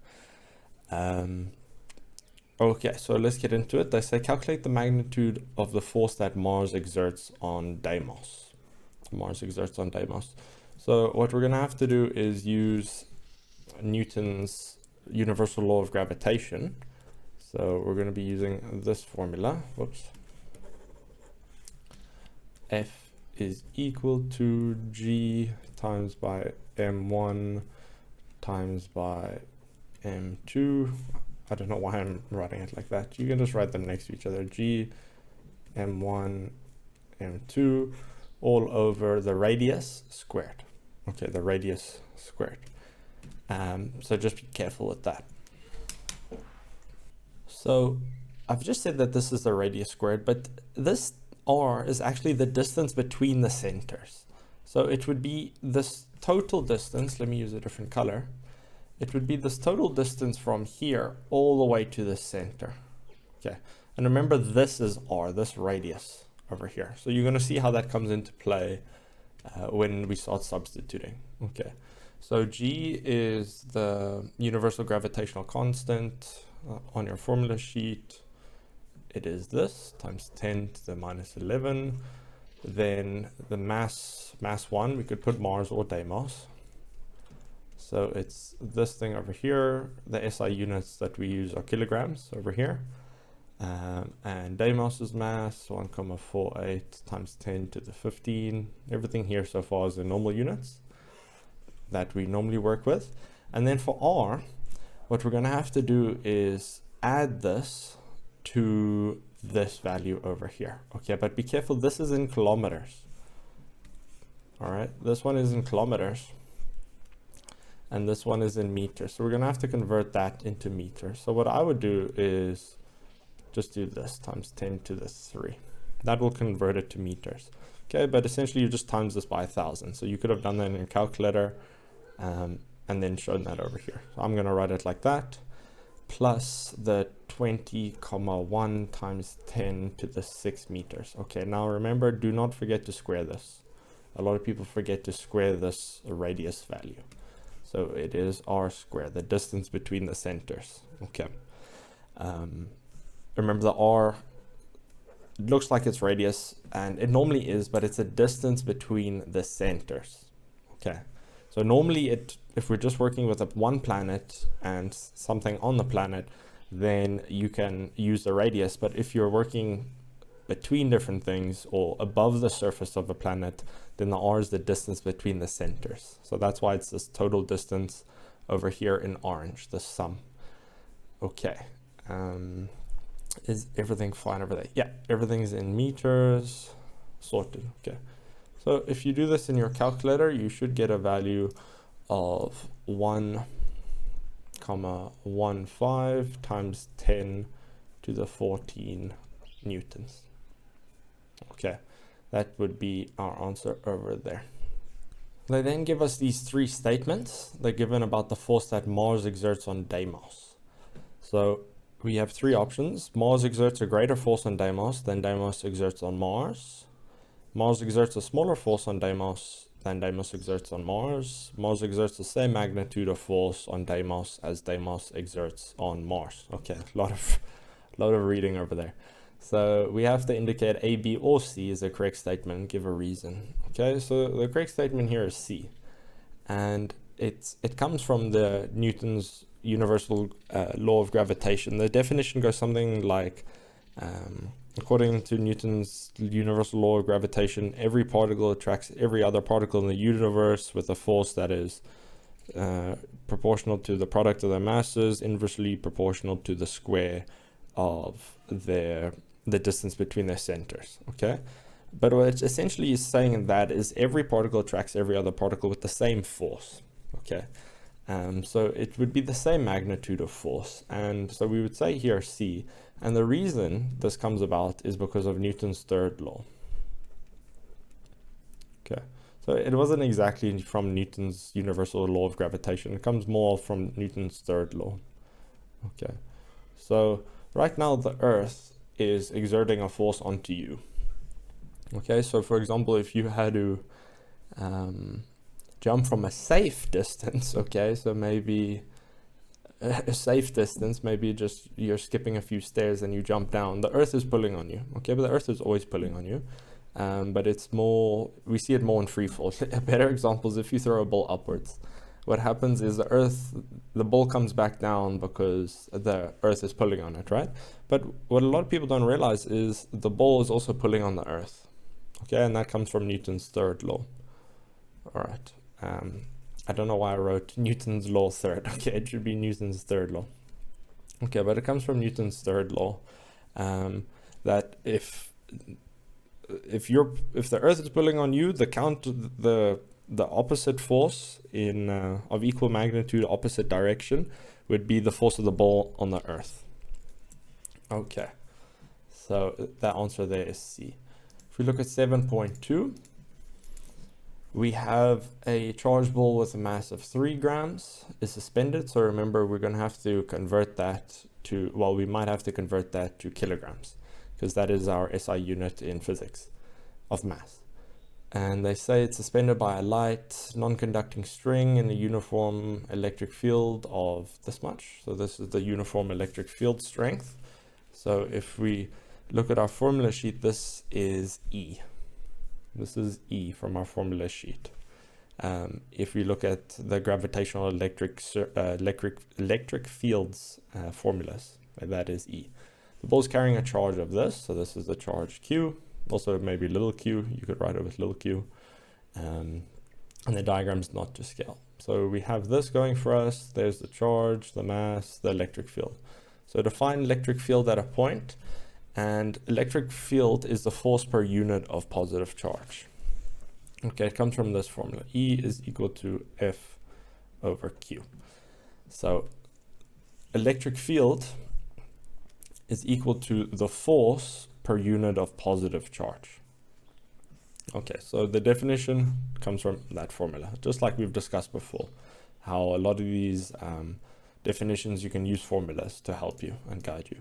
Okay, so let's get into it. They say calculate the magnitude of the force that Mars exerts on Deimos. Mars exerts on Deimos. So what we're going to have to do is use Newton's universal law of gravitation. So we're going to be using this formula. Whoops. F is equal to G times by M1 times by M2. I don't know why I'm writing it like that. You can just write them next to each other. G, M1, M2, all over the radius squared. Okay, the radius squared. So just be careful with that. So I've just said that this is the radius squared, but this r is actually the distance between the centers. So it would be this total distance. Let me use a different color. It would be this total distance from here all the way to the center. Okay, and remember this is r, this radius over here. So you're going to see how that comes into play when we start substituting. Okay, so G is the universal gravitational constant. On your formula sheet, it is this times 10 to the minus 11. Then the mass 1, we could put Mars or Deimos. So it's this thing over here. The SI units that we use are kilograms over here. And Deimos's mass 1,48 times 10 to the 15. Everything here so far is in normal units that we normally work with. And then for R, what we're going to have to do is add this to this value over here. Okay, but be careful, this is in kilometers. All right, this one is in kilometers and this one is in meters. So we're going to have to convert that into meters. So what I would do is just do this times 10 to the 3. That will convert it to meters. Okay, but essentially you just times this by 1,000. So you could have done that in your calculator and then shown that over here. So I'm going to write it like that, plus the 20,1 times 10 to the 6 meters. Okay, now remember, do not forget to square this. A lot of people forget to square this radius value. So it is r squared, the distance between the centers. Okay. Remember the r looks like it's radius, and it normally is, but it's a distance between the centers. Okay. So normally if we're just working with one planet and something on the planet, then you can use the radius. But if you're working between different things or above the surface of a planet, then the r is the distance between the centers. So that's why it's this total distance over here in orange, the sum. Okay. Is everything fine over there? Yeah, everything's in meters, sorted. Okay. So if you do this in your calculator, you should get a value of 1,15 times 10 to the 14 newtons. Okay, that would be our answer over there. They then give us these three statements. They're given about the force that Mars exerts on Deimos. So we have three options. Mars exerts a greater force on Deimos than Deimos exerts on Mars. Mars exerts a smaller force on Deimos than Deimos exerts on Mars. Mars exerts the same magnitude of force on Deimos as Deimos exerts on Mars. Okay, a lot of reading over there. So we have to indicate A, B, or C is the correct statement and give a reason. Okay, so the correct statement here is C. And it comes from the Newton's universal law of gravitation. The definition goes something like, according to Newton's universal law of gravitation, every particle attracts every other particle in the universe with a force that is proportional to the product of their masses, inversely proportional to the square of the distance between their centers. Okay, But what it essentially is saying in that is every particle attracts every other particle with the same force. Okay, so it would be the same magnitude of force. And so we would say here C. And the reason this comes about is because of Newton's third law. Okay, so it wasn't exactly from Newton's universal law of gravitation. It comes more from Newton's third law. Okay, so right now the Earth is exerting a force onto you. Okay, so for example, if you had to jump from a safe distance, okay, so maybe a safe distance, maybe just you're skipping a few stairs and you jump down, the Earth is pulling on you, okay, but the Earth is always pulling on you. But it's more, we see it more in free fall. A better example is if you throw a ball upwards. What happens is the ball comes back down because the Earth is pulling on it, right? But what a lot of people don't realize is the ball is also pulling on the Earth. Okay, and that comes from Newton's third law. All right. I don't know why I wrote Newton's law third. Okay, it should be Newton's third law. Okay, but it comes from Newton's third law, that if the Earth is pulling on you, the opposite force in of equal magnitude, opposite direction, would be the force of the ball on the Earth. Okay, so that answer there is C. If we look at 7.2, we have a charged ball with a mass of 3 grams is suspended. So remember, we're going to have to convert that to, well, we might have to convert that to kilograms, because that is our SI unit in physics of mass. And they say it's suspended by a light non-conducting string in a uniform electric field of this much. So this is the uniform electric field strength. So if we look at our formula sheet, this is E. This is E from our formula sheet. If we look at the gravitational electric fields formulas, that is E. The ball's carrying a charge of this, so this is the charge Q. Also maybe little q, you could write it with little q. And the diagram's not to scale. So we have this going for us. There's the charge, the mass, the electric field. So define electric field at a point, and electric field is the force per unit of positive charge. Okay, it comes from this formula. E is equal to F over Q. So electric field is equal to the force per unit of positive charge. Okay, so the definition comes from that formula, just like we've discussed before, how a lot of these definitions, you can use formulas to help you and guide you.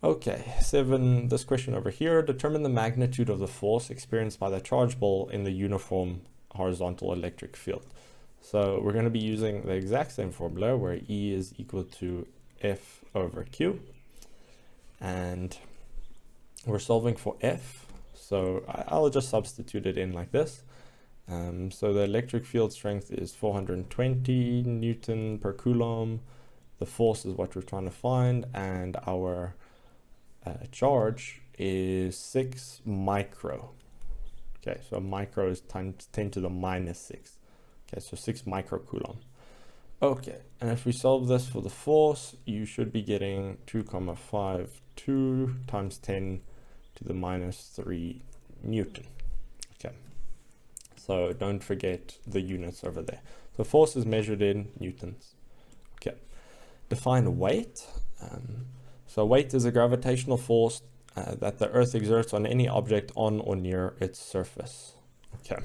Okay, 7, this question over here, determine the magnitude of the force experienced by the charge ball in the uniform horizontal electric field. So we're going to be using the exact same formula where E is equal to F over Q, and we're solving for F. So I'll just substitute it in like this. So the electric field strength is 420 Newton per Coulomb. The force is what we're trying to find, and our charge is 6 micro. Okay, so micro is times 10 to the minus 6. Okay, so 6 microcoulomb. Okay, and if we solve this for the force, you should be getting 2,52 times 10 to the minus 3 Newton. Okay, so don't forget the units over there. So force is measured in newtons. Okay, define weight. So weight is a gravitational force that the Earth exerts on any object on or near its surface. Okay,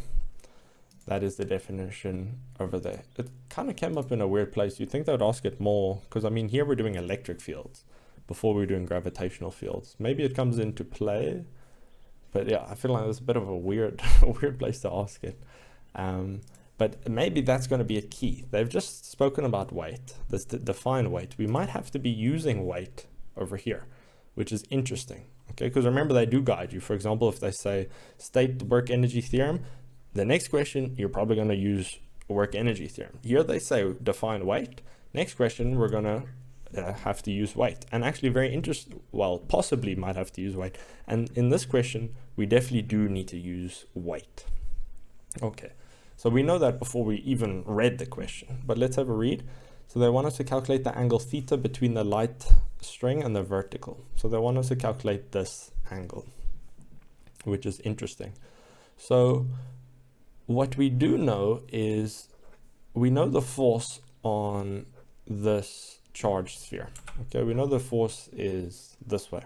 that is the definition over there. It kind of came up in a weird place. You'd think they would ask it more, because I mean here we're doing electric fields before we're doing gravitational fields. Maybe it comes into play, but yeah, I feel like it's a bit of a weird weird place to ask it. But maybe that's going to be a key. They've just spoken about weight, this define weight. We might have to be using weight over here, which is interesting. Okay, because remember, they do guide you. For example, if they say state the work energy theorem, the next question you're probably going to use work energy theorem. Here they say define weight. Next question we're going to have to use weight, and actually very interesting, well, possibly might have to use weight. And in this question we definitely do need to use weight. Okay, so we know that before we even read the question, but let's have a read. So they want us to calculate the angle theta between the light string and the vertical. So they want us to calculate this angle. which is interesting. So what we do know is we know the force on this charged sphere. Okay, we know the force is this way.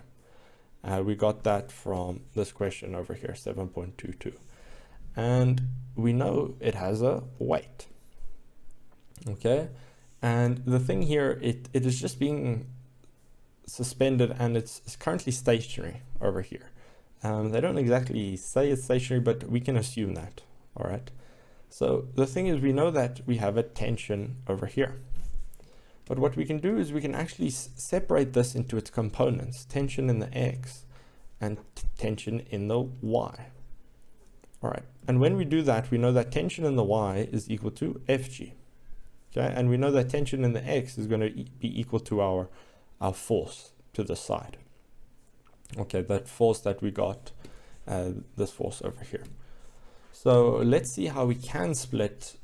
We got that from this question over here, 7.22. And we know it has a weight. Okay, and the thing here, it is just being suspended, and it's currently stationary over here. They don't exactly say it's stationary, but we can assume that. All right. So the thing is, we know that we have a tension over here. But what we can do is we can actually separate this into its components, tension in the X and tension in the Y. All right. And when we do that, we know that tension in the Y is equal to Fg. Okay. And we know that tension in the X is going to be equal to our force to the side. Okay. That force that we got, this force over here. So let's see how we can split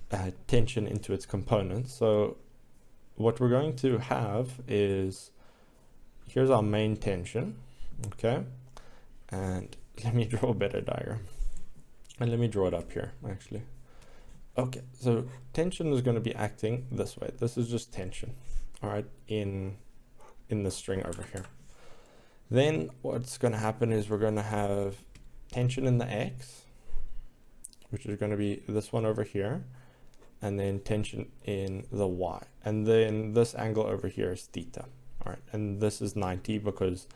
tension into its components. So what we're going to have is, here's our main tension, okay? And let me draw a better diagram. And let me draw it up here, actually. Okay, so tension is going to be acting this way. This is just tension, all right, in the string over here. Then what's going to happen is we're going to have tension in the X, which is going to be this one over here, and then tension in the Y. And then this angle over here is theta. All right, and this is 90 because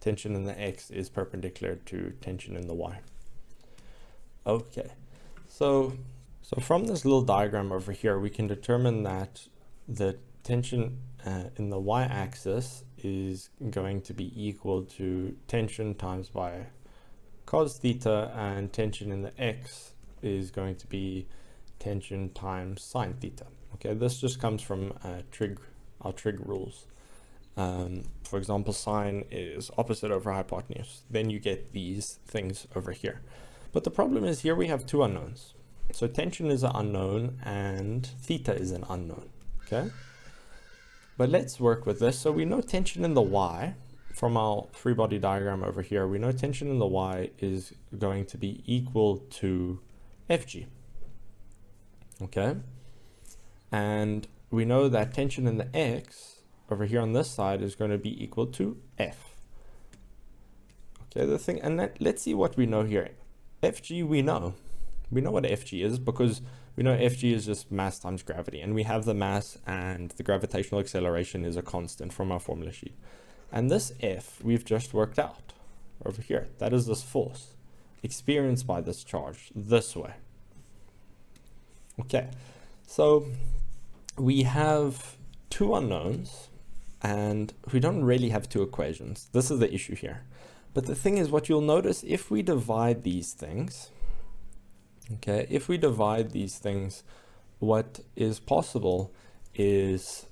tension in the X is perpendicular to tension in the Y. Okay, so from this little diagram over here, we can determine that the tension in the Y-axis is going to be equal to tension times by cos theta, and tension in the X is going to be tension times sine theta. Okay, this just comes from our trig rules. For example, sine is opposite over hypotenuse. Then you get these things over here. But the problem is here we have two unknowns. So tension is an unknown and theta is an unknown. Okay, but let's work with this. So we know tension in the Y from our free body diagram over here. We know tension in the Y is going to be equal to Fg. Okay, and we know that tension in the X over here on this side is going to be equal to F. Okay, the thing, and let's see what we know here. Fg, we know what Fg is because we know Fg is just mass times gravity, and we have the mass and the gravitational acceleration is a constant from our formula sheet. And this F we've just worked out over here. That is this force experienced by this charge this way. Okay, so we have two unknowns and we don't really have two equations. This is the issue here. But the thing is, what you'll notice, if we divide these things, okay, if we divide these things, what is possible is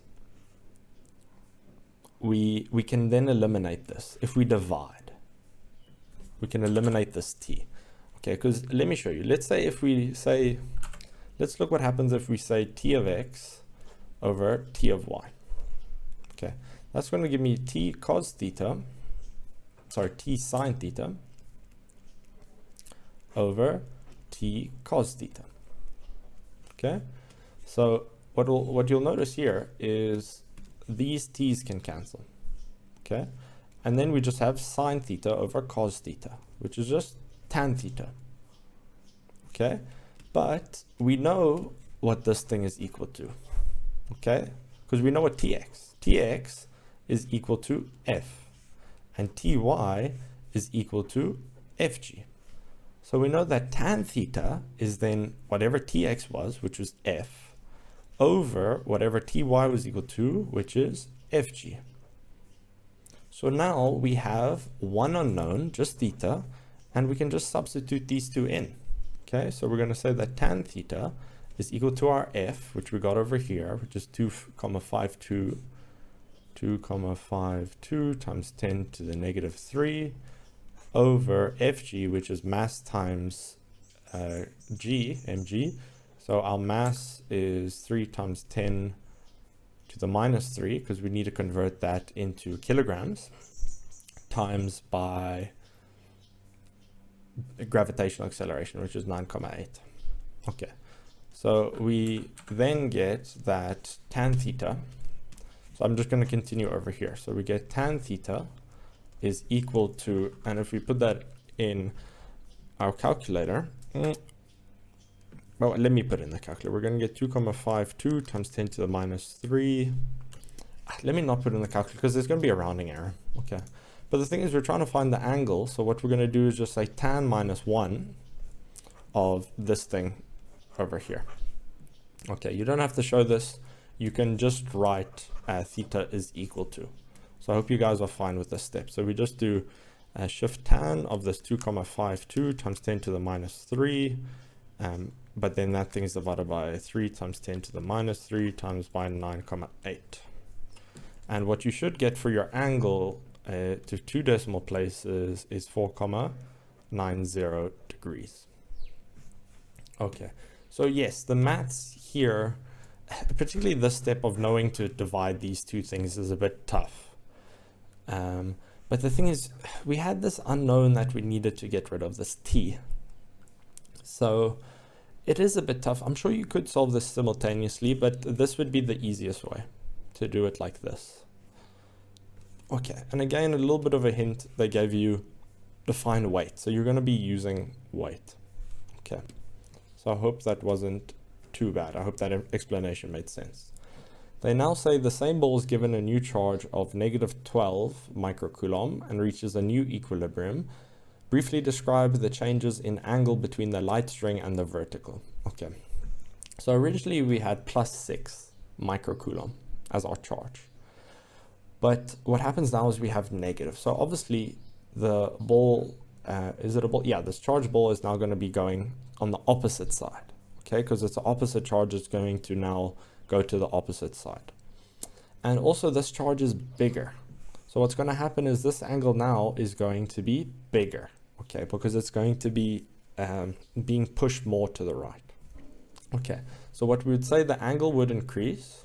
we can then eliminate this. If we divide, we can eliminate this t. Okay, because let me show you. Let's say if we say, let's look what happens if we say t of x over t of y. Okay, that's going to give me t cos theta, sorry, t sine theta over t cos theta. Okay, so what you'll notice here is these t's can cancel. Okay, and then we just have sine theta over cos theta, which is just tan theta. Okay, but we know what this thing is equal to. Okay, because we know what tx is equal to f, and ty is equal to fg. So we know that tan theta is then whatever tx was, which was f, over whatever ty was equal to, which is fg. So now we have one unknown, just theta, and we can just substitute these two in. Okay, so we're going to say that tan theta is equal to our f, which we got over here, which is 2,52 times 10 to the negative 3 over fg, which is mass times mg. So our mass is 3 times 10 to the minus 3, because we need to convert that into kilograms, times by gravitational acceleration, which is 9,8. Okay, so we then get that tan theta. So I'm just going to continue over here. So we get tan theta is equal to, and if we put that in our calculator, well, let me put it in the calculator. We're going to get 2,52 times 10 to the minus 3. Let me not put it in the calculator because there's going to be a rounding error. Okay. But the thing is, we're trying to find the angle. So what we're going to do is just say tan minus 1 of this thing over here. Okay. You don't have to show this. You can just write theta is equal to. So I hope you guys are fine with this step. So we just do shift tan of this 2,52 times 10 to the minus 3. But then that thing is divided by 3 times 10 to the minus 3 times by 9,8. And what you should get for your angle to 2 decimal places is 4,90 degrees. Okay, so yes, the maths here, particularly this step of knowing to divide these two things, is a bit tough. But the thing is, we had this unknown that we needed to get rid of, this t. So it is a bit tough. I'm sure you could solve this simultaneously, but this would be the easiest way to do it like this. Okay, and again, a little bit of a hint, they gave you define weight. So you're going to be using weight. Okay, so I hope that wasn't too bad. I hope that explanation made sense. They now say the same ball is given a new charge of -12 microcoulomb and reaches a new equilibrium. Briefly describe the changes in angle between the light string and the vertical. Okay, so originally we had +6 microcoulomb as our charge. But what happens now is we have negative. So obviously the ball, is it a ball? Yeah, this charged ball is now going to be going on the opposite side. Okay, because it's the opposite charge, it's going to now go to the opposite side. And also this charge is bigger. So what's going to happen is this angle now is going to be bigger. Okay, because it's going to be being pushed more to the right. Okay, so what we would say, the angle would increase.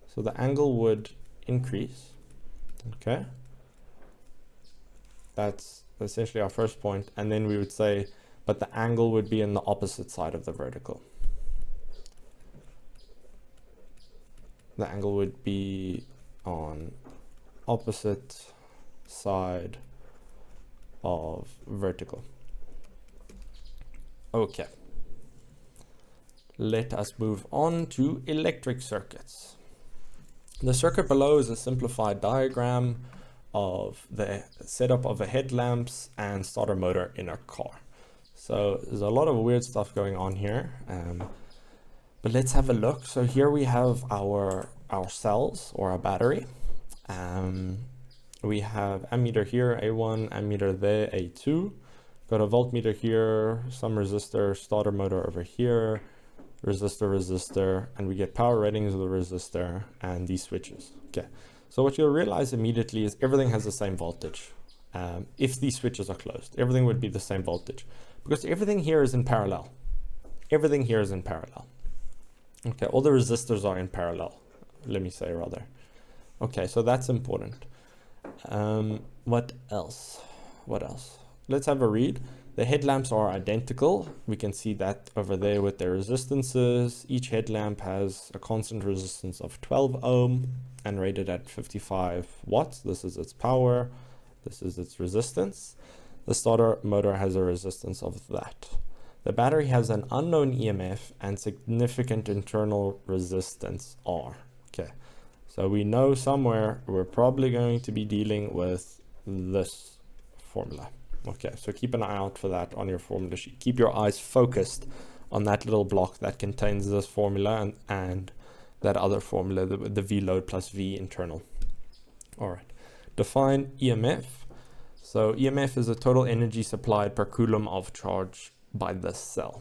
So the angle would increase. Okay, that's essentially our first point. And then we would say, but the angle would be in the opposite side of the vertical. The angle would be on opposite side of vertical. Okay, let us move on to electric circuits. The circuit below is a simplified diagram of the setup of a headlamps and starter motor in a car. So there's a lot of weird stuff going on here, but let's have a look. So here we have our cells or our battery. We have ammeter here, A1, ammeter there, A2. Got a voltmeter here, some resistor, starter motor over here, resistor, and we get power ratings of the resistor and these switches. Okay, so what you'll realize immediately is everything has the same voltage. If these switches are closed, everything would be the same voltage because everything here is in parallel. Everything here is in parallel. Okay, all the resistors are in parallel, let me say rather. Okay, so that's important. What else? Let's have a read. The headlamps are identical. We can see that over there with their resistances. Each headlamp has a constant resistance of 12 ohm and rated at 55 watts. This is its power. This is its resistance. The starter motor has a resistance of that. The battery has an unknown EMF and significant internal resistance R. Okay, so we know somewhere we're probably going to be dealing with this formula. Okay, so keep an eye out for that on your formula sheet. Keep your eyes focused on that little block that contains this formula and that other formula, the V load plus V internal. All right, define EMF. So EMF is the total energy supplied per coulomb of charge by the cell.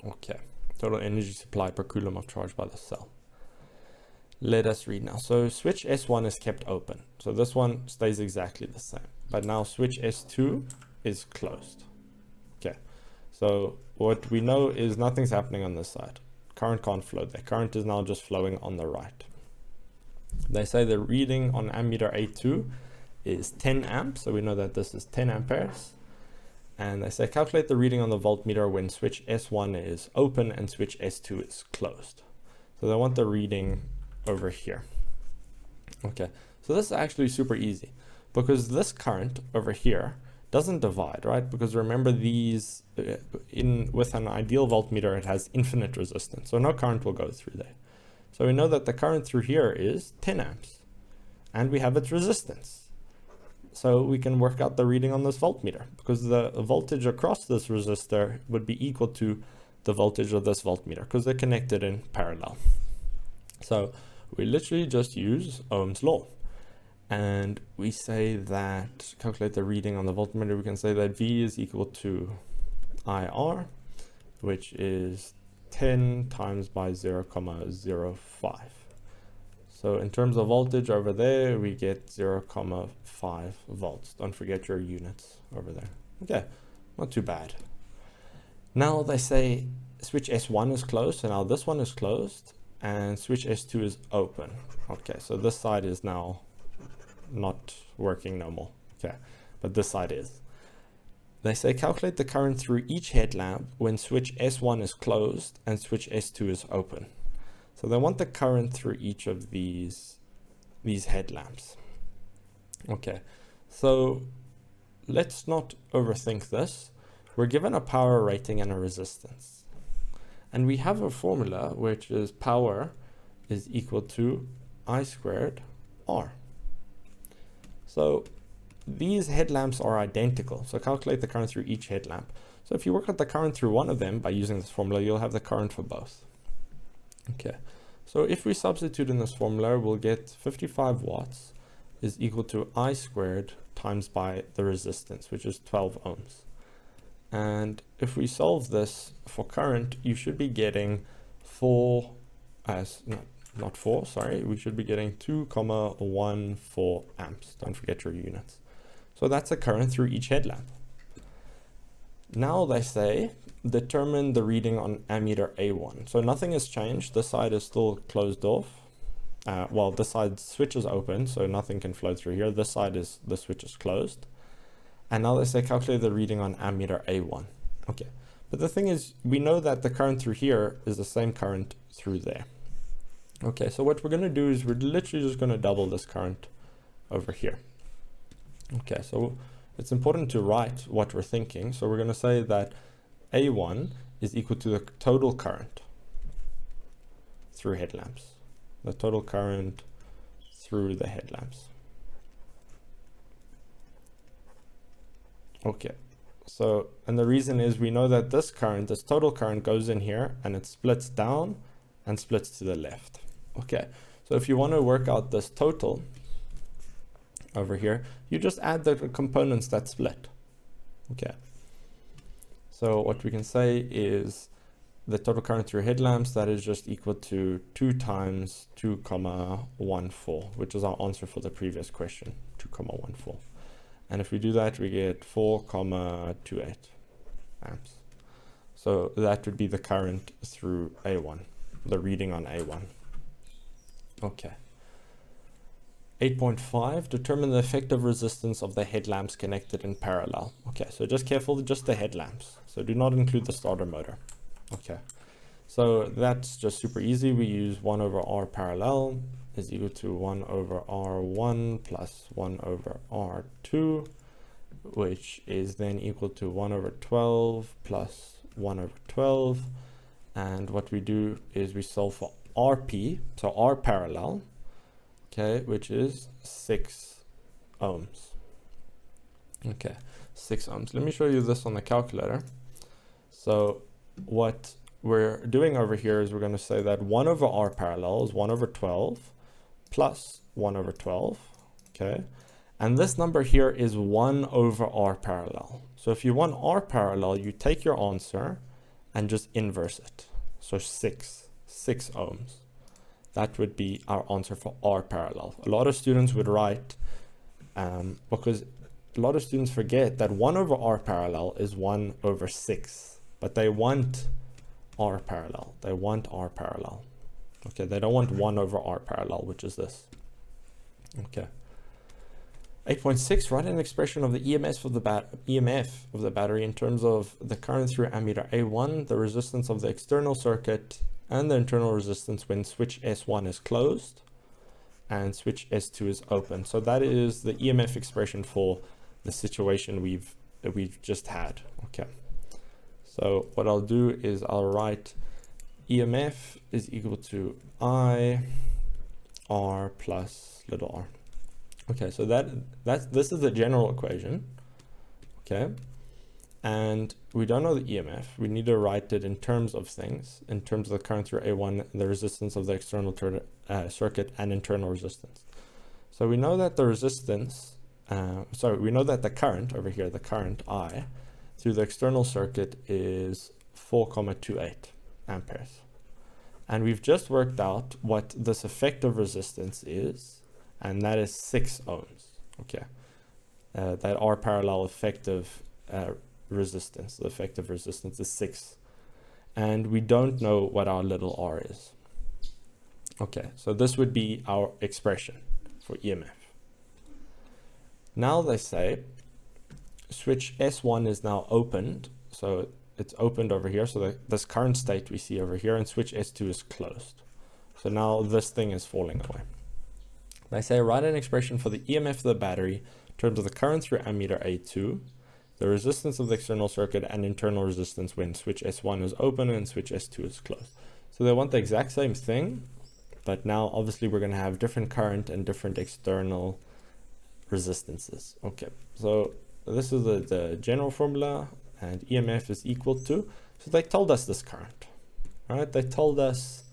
Okay, total energy supplied per coulomb of charge by the cell. Let us read now. So switch S1 is kept open. So this one stays exactly the same. But now switch S2 is closed. Okay, so what we know is nothing's happening on this side. Current can't flow there. Current is now just flowing on the right. They say the reading on ammeter A2 is 10 amps. So we know that this is 10 amperes. And they say calculate the reading on the voltmeter when switch S1 is open and switch S2 is closed. So they want the reading over here. Okay, so this is actually super easy because this current over here doesn't divide, right? Because remember these, with an ideal voltmeter, it has infinite resistance. So no current will go through there. So we know that the current through here is 10 amps and we have its resistance. So we can work out the reading on this voltmeter because the voltage across this resistor would be equal to the voltage of this voltmeter because they're connected in parallel. So we literally just use Ohm's law. And we say that, calculate the reading on the voltmeter, we can say that V is equal to IR, which is 10 times by 0,05. So in terms of voltage over there, we get 0,5 volts. Don't forget your units over there. Okay, not too bad. Now they say switch S1 is closed, so now this one is closed, and switch S2 is open. Okay, so this side is now not working no more. Okay, but this side is. They say calculate the current through each headlamp when switch S1 is closed and switch S2 is open. So they want the current through each of these headlamps. Okay, so let's not overthink this. We're given a power rating and a resistance. And we have a formula which is power is equal to I squared R. So these headlamps are identical. So calculate the current through each headlamp. So if you work out the current through one of them by using this formula, you'll have the current for both. Okay, so if we substitute in this formula, we'll get 55 watts is equal to I squared times by the resistance, which is 12 ohms. And if we solve this for current, you should be getting we should be getting 2,14 amps. Don't forget your units. So that's the current through each headlamp. Now they say determine the reading on ammeter A1. So nothing has changed. This side is still closed off. Well, this side switch is open, so nothing can flow through here. This side is, the switch is closed. And now they say calculate the reading on ammeter A1. Okay, but the thing is, we know that the current through here is the same current through there. Okay, so what we're going to do is we're literally just going to double this current over here. Okay, so it's important to write what we're thinking. So we're going to say that A1 is equal to the total current through headlamps. The total current through the headlamps. Okay, so, and the reason is we know that this current, this total current goes in here and it splits down and splits to the left. Okay, so if you want to work out this total over here, you just add the components that split. Okay, so what we can say is the total current through headlamps, that is just equal to 2 times 2,14, which is our answer for the previous question, 2,14. And if we do that, we get 4,28 amps. So that would be the current through A1, the reading on A1. Okay. 8.5, determine the effective resistance of the headlamps connected in parallel. Okay, so just careful, just the headlamps. So do not include the starter motor. Okay, so that's just super easy. We use 1 over R parallel is equal to 1 over R1 plus 1 over R2, which is then equal to 1 over 12 plus 1 over 12. And what we do is we solve for RP, so R parallel, okay, which is 6 ohms. Okay, 6 ohms. Let me show you this on the calculator. So what we're doing over here is we're going to say that 1 over R parallel is 1 over 12 plus 1 over 12, okay? And this number here is 1 over R parallel. So if you want R parallel, you take your answer and just inverse it. So 6 ohms. That would be our answer for R parallel. A lot of students would write, because a lot of students forget that 1 over R parallel is 1 over 6, but they want R parallel. They want R parallel. Okay, they don't want 1 over R parallel, which is this. Okay. 8.6, write an expression of the EMF of the battery in terms of the current through ammeter A1, the resistance of the external circuit, and the internal resistance when switch S1 is closed and switch S2 is open. So that is the EMF expression for the situation we've just had. Okay. So what I'll do is I'll write EMF is equal to I R plus little r. Okay, so this is the general equation. Okay, and we don't know the EMF. We need to write it in terms of things, in terms of the current through A1, the resistance of the external circuit, and internal resistance. So we know that the resistance, we know that the current over here, the current I, through the external circuit is 4,28 amperes. And we've just worked out what this effective resistance is, and that is 6 ohms. Okay, that R parallel effective resistance, the effective resistance is 6. And we don't know what our little r is. Okay, so this would be our expression for EMF. Now they say switch S1 is now opened, so it's opened over here, so this current state we see over here, and switch S2 is closed. So now this thing is falling away. They say write an expression for the EMF of the battery in terms of the current through ammeter A2, the resistance of the external circuit, and internal resistance when switch S1 is open and switch S2 is closed. So they want the exact same thing, but now obviously we're going to have different current and different external resistances. Okay, so this is the general formula, and EMF is equal to, so they told us this current, right? They told us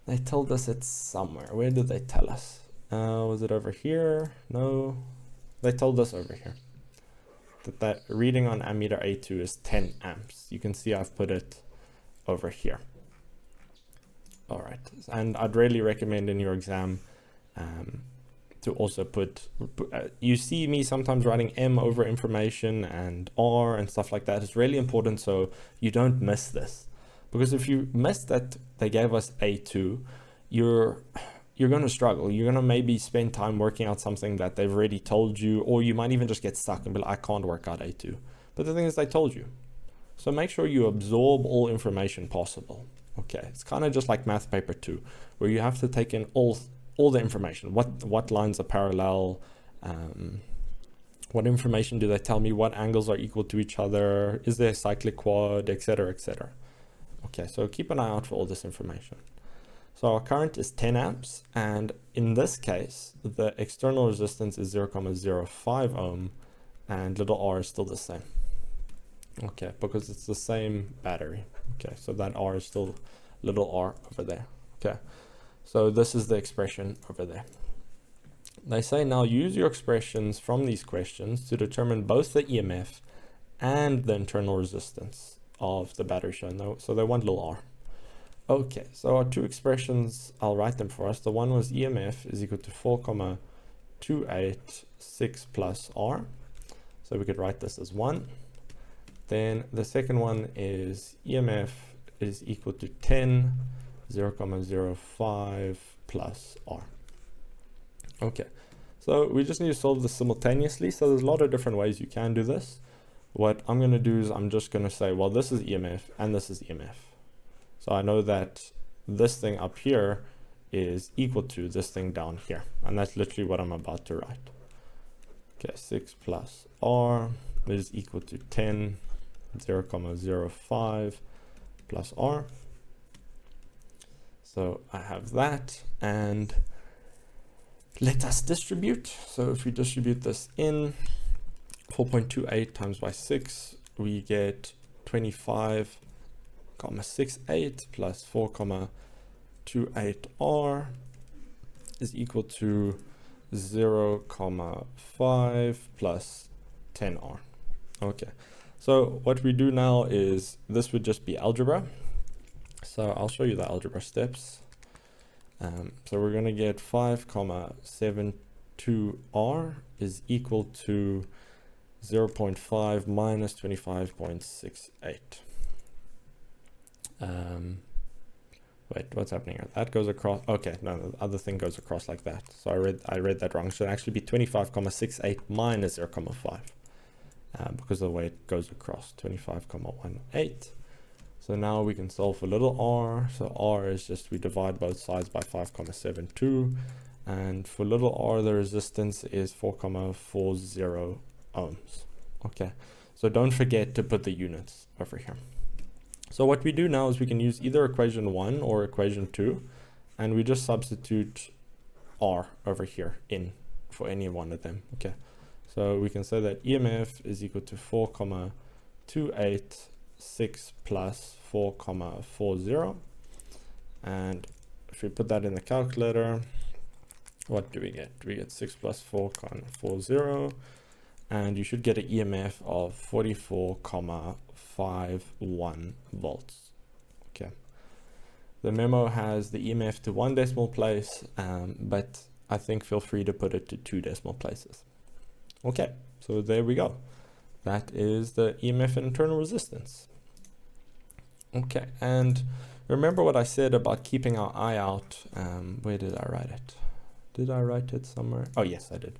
it's somewhere. Where did they tell us? Was it over here? No, they told us over here that reading on ammeter A2 is 10 amps. You can see I've put it over here. All right, and I'd really recommend in your exam to also put, you see me sometimes writing M over information and R and stuff like that. It's really important so you don't miss this, because if you miss that they gave us A2, you're going to struggle. You're going to maybe spend time working out something that they've already told you, or you might even just get stuck and be like, I can't work out A2. But the thing is, they told you. So make sure you absorb all information possible. Okay, it's kind of just like math paper 2, where you have to take in all the information. What lines are parallel? What information do they tell me? What angles are equal to each other? Is there a cyclic quad, etc., etc. Okay, so keep an eye out for all this information. So our current is 10 amps, and in this case, the external resistance is 0.05 ohm, and little r is still the same. Okay, because it's the same battery. Okay, so that r is still little r over there. Okay, so this is the expression over there. They say now use your expressions from these questions to determine both the EMF and the internal resistance of the battery shown. So they want little r. Okay, so our two expressions, I'll write them for us. The one was EMF is equal to 4,286 plus R. So we could write this as 1. Then the second one is EMF is equal to 10, 0.05 plus R. Okay, so we just need to solve this simultaneously. So there's a lot of different ways you can do this. What I'm going to do is I'm just going to say, well, this is EMF and this is EMF. So I know that this thing up here is equal to this thing down here. And that's literally what I'm about to write. Okay, 6 plus R is equal to 10, 0.05 plus R. So I have that, and let us distribute. So if we distribute this in 4.28 times by 6, we get 25.68 plus 4.28 R is equal to 0.5 plus 10 R. Okay, so what we do now is this would just be algebra. So I'll show you the algebra steps. So we're going to get 5.72 R is equal to 0.5 minus 25.68. Wait, what's happening here? That goes across. Okay, no, the other thing goes across like that. So I read that wrong. It should actually be 25,68 minus 0,5 because of the way it goes across. 25,18. So now we can solve for little r. So r is just, we divide both sides by 5,72. And for little r, the resistance is 4,40 ohms. Okay, so don't forget to put the units over here. So what we do now is we can use either equation 1 or equation 2, and we just substitute r over here in for any one of them. Okay, so we can say that EMF is equal to 4,286 plus 4,40. And if we put that in the calculator, what do we get? We get 6 plus 4,40, and you should get an EMF of 44,51 volts. Okay. The memo has the EMF to 1 decimal place, but I think feel free to put it to 2 decimal places. Okay, so there we go. That is the EMF and internal resistance. Okay, and remember what I said about keeping our eye out. Where did I write it? Did I write it somewhere? Oh, yes, I did.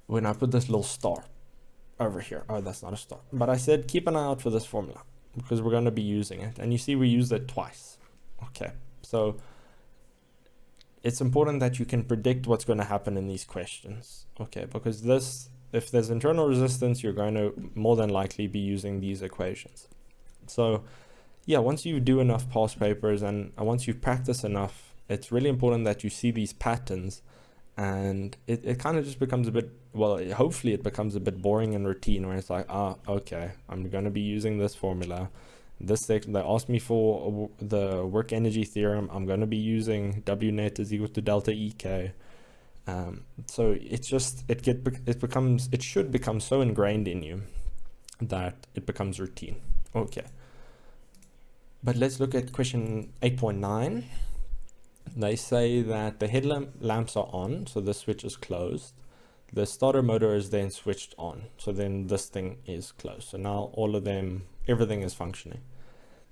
When I put this little star over here. Oh, that's not a star. But I said keep an eye out for this formula because we're going to be using it. And you see we used it twice. Okay, so it's important that you can predict what's going to happen in these questions. Okay, because this, if there's internal resistance, you're going to more than likely be using these equations. So yeah, once you do enough past papers and once you practice enough, it's really important that you see these patterns, and it kind of just becomes a bit, well, hopefully it becomes a bit boring and routine where it's like, okay, I'm going to be using this formula. This section, they asked me for the work energy theorem. I'm going to be using W net is equal to delta EK. So it's just, it should become so ingrained in you that it becomes routine. Okay. But let's look at question 8.9. They say that the headlamps are on, so the switch is closed. The starter motor is then switched on, so then this thing is closed. So now all of them, everything is functioning.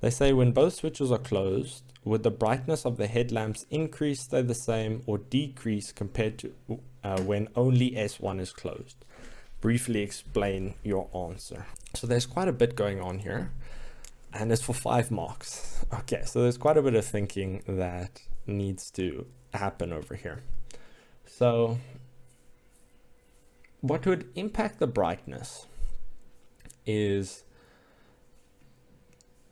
They say when both switches are closed, would the brightness of the headlamps increase, stay the same, or decrease compared to when only S1 is closed? Briefly explain your answer. So there's quite a bit going on here, and it's for 5 marks. Okay, so there's quite a bit of thinking that needs to happen over here. So what would impact the brightness is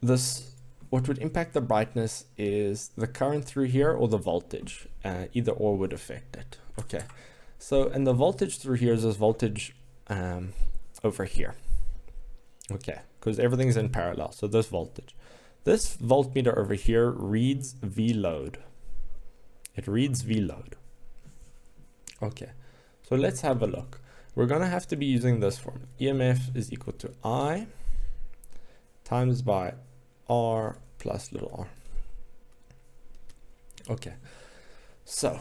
this. What would impact the brightness is the current through here or the voltage. Either or would affect it. Okay, so and the voltage through here is this voltage over here. Okay, because everything's in parallel. So this voltmeter over here reads V load. It reads V load. Okay, so let's have a look. We're going to have to be using this formula. EMF is equal to I times by R plus little r. Okay, so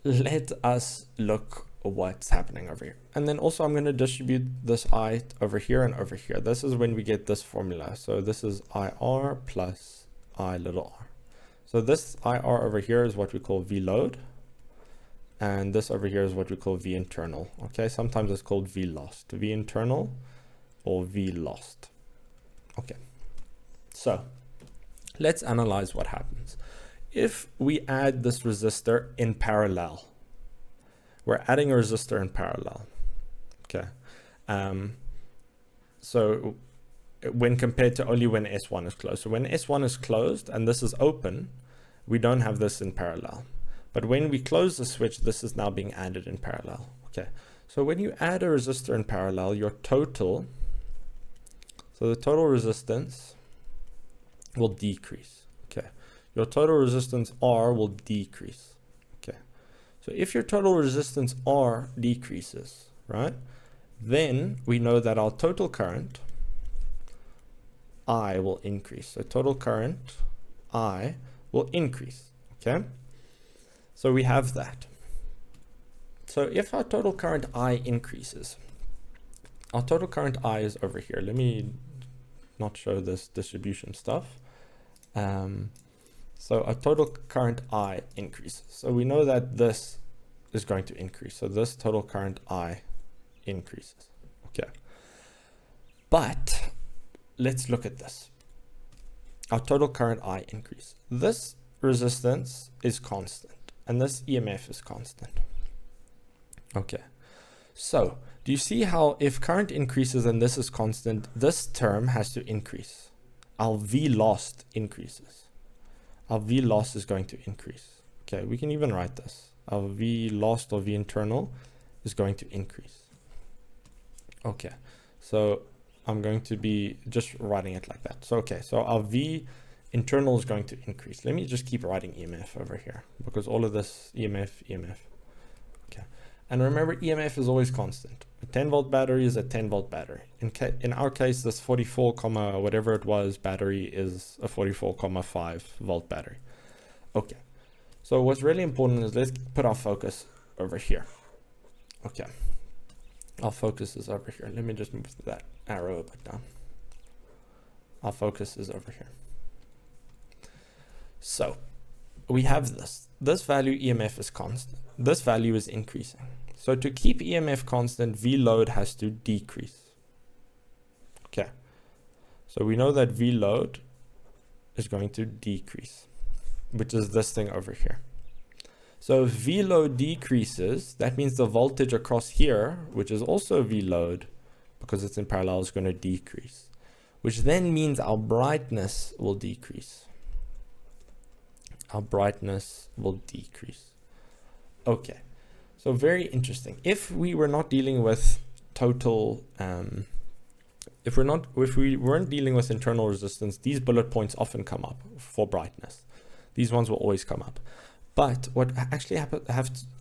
let us look what's happening over here. And then also I'm going to distribute this I over here and over here. This is when we get this formula. So this is IR plus I little r. So this IR over here is what we call V load. And this over here is what we call V internal. Okay, sometimes it's called V lost. V internal or V lost. Okay, so let's analyze what happens. If we add this resistor in parallel, we're adding a resistor in parallel. Okay, so when compared to only when S1 is closed. So when S1 is closed and this is open, we don't have this in parallel. But when we close the switch, this is now being added in parallel. Okay, so when you add a resistor in parallel, your total, so the total resistance will decrease. Okay, your total resistance R will decrease. Okay, so if your total resistance R decreases, right, then we know that our total current I will increase. So total current I will increase. Okay, so we have that. So if our total current I increases, our total current I is over here. Let me not show this distribution stuff. So a total current I increases. So we know that this is going to increase. So this total current I increases. Okay. But let's look at this. Our total current I increase. This resistance is constant and this EMF is constant. Okay. So do you see how if current increases and this is constant, this term has to increase. Our V lost increases. Our V loss is going to increase. Okay, we can even write this. Our V lost or V internal is going to increase. Okay, so I'm going to be just writing it like that. So, okay, so our V internal is going to increase. Let me just keep writing EMF over here because all of this EMF. Okay, and remember EMF is always constant. A 10 volt battery is a 10 volt battery. In our case, this 44, whatever it was battery is a 44,5 volt battery. Okay, so what's really important is let's put our focus over here. Okay, our focus is over here. Let me just move that arrow a bit down. Our focus is over here. So we have this value EMF is constant. This value is increasing. So to keep EMF constant, V load has to decrease. Okay. So we know that V load is going to decrease, which is this thing over here. So if V load decreases, that means the voltage across here, which is also V load, because it's in parallel, is going to decrease, which then means our brightness will decrease. Our brightness will decrease. Okay. So very interesting. If we were not dealing with total, if we weren't dealing with internal resistance, these bullet points often come up for brightness. These ones will always come up. But what actually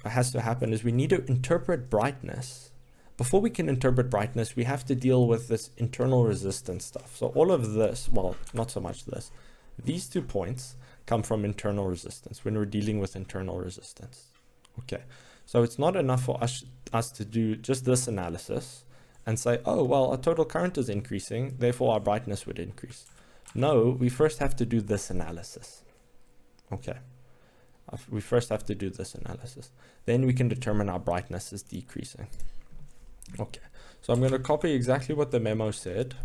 has to happen is we need to interpret brightness. Before we can interpret brightness, we have to deal with this internal resistance stuff. So all of this, well, not so much this, these 2 points come from internal resistance when we're dealing with internal resistance. Okay. So it's not enough for us to do just this analysis and say, oh, well, our total current is increasing, therefore our brightness would increase. No, we first have to do this analysis. Okay. We first have to do this analysis. Then we can determine our brightness is decreasing. Okay. So I'm going to copy exactly what the memo said.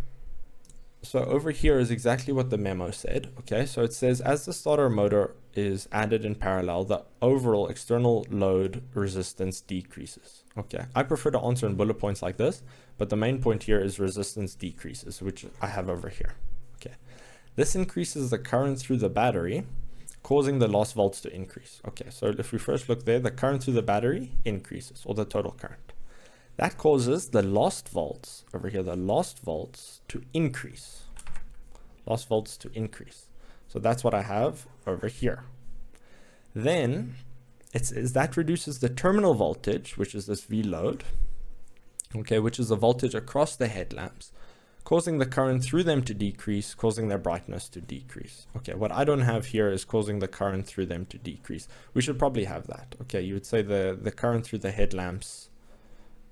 So over here is exactly what the memo said. Okay, so it says as the starter motor is added in parallel, the overall external load resistance decreases. Okay, I prefer to answer in bullet points like this, but the main point here is resistance decreases, which I have over here. Okay, this increases the current through the battery, causing the lost volts to increase. Okay, so if we first look there, the current through the battery increases, or the total current. That causes the lost volts over here, the lost volts to increase. Lost volts to increase. So that's what I have over here. Then that reduces the terminal voltage, which is this V load, okay, which is the voltage across the headlamps, causing the current through them to decrease, causing their brightness to decrease. Okay, what I don't have here is causing the current through them to decrease. We should probably have that. Okay, you would say the current through the headlamps.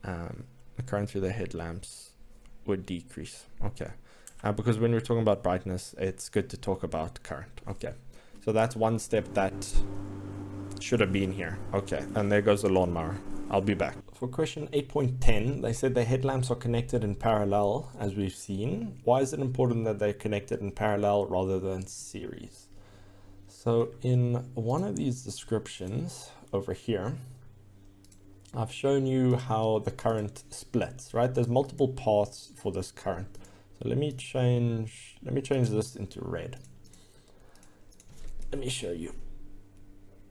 The current through the headlamps would decrease. Okay, because when we're talking about brightness, it's good to talk about current. Okay, so that's one step that should have been here. Okay, and there goes the lawnmower. I'll be back. For question 8.10, they said the headlamps are connected in parallel, as we've seen. Why is it important that they're connected in parallel rather than series? So in one of these descriptions over here, I've shown you how the current splits, right? There's multiple paths for this current. So let me change this into red. Let me show you.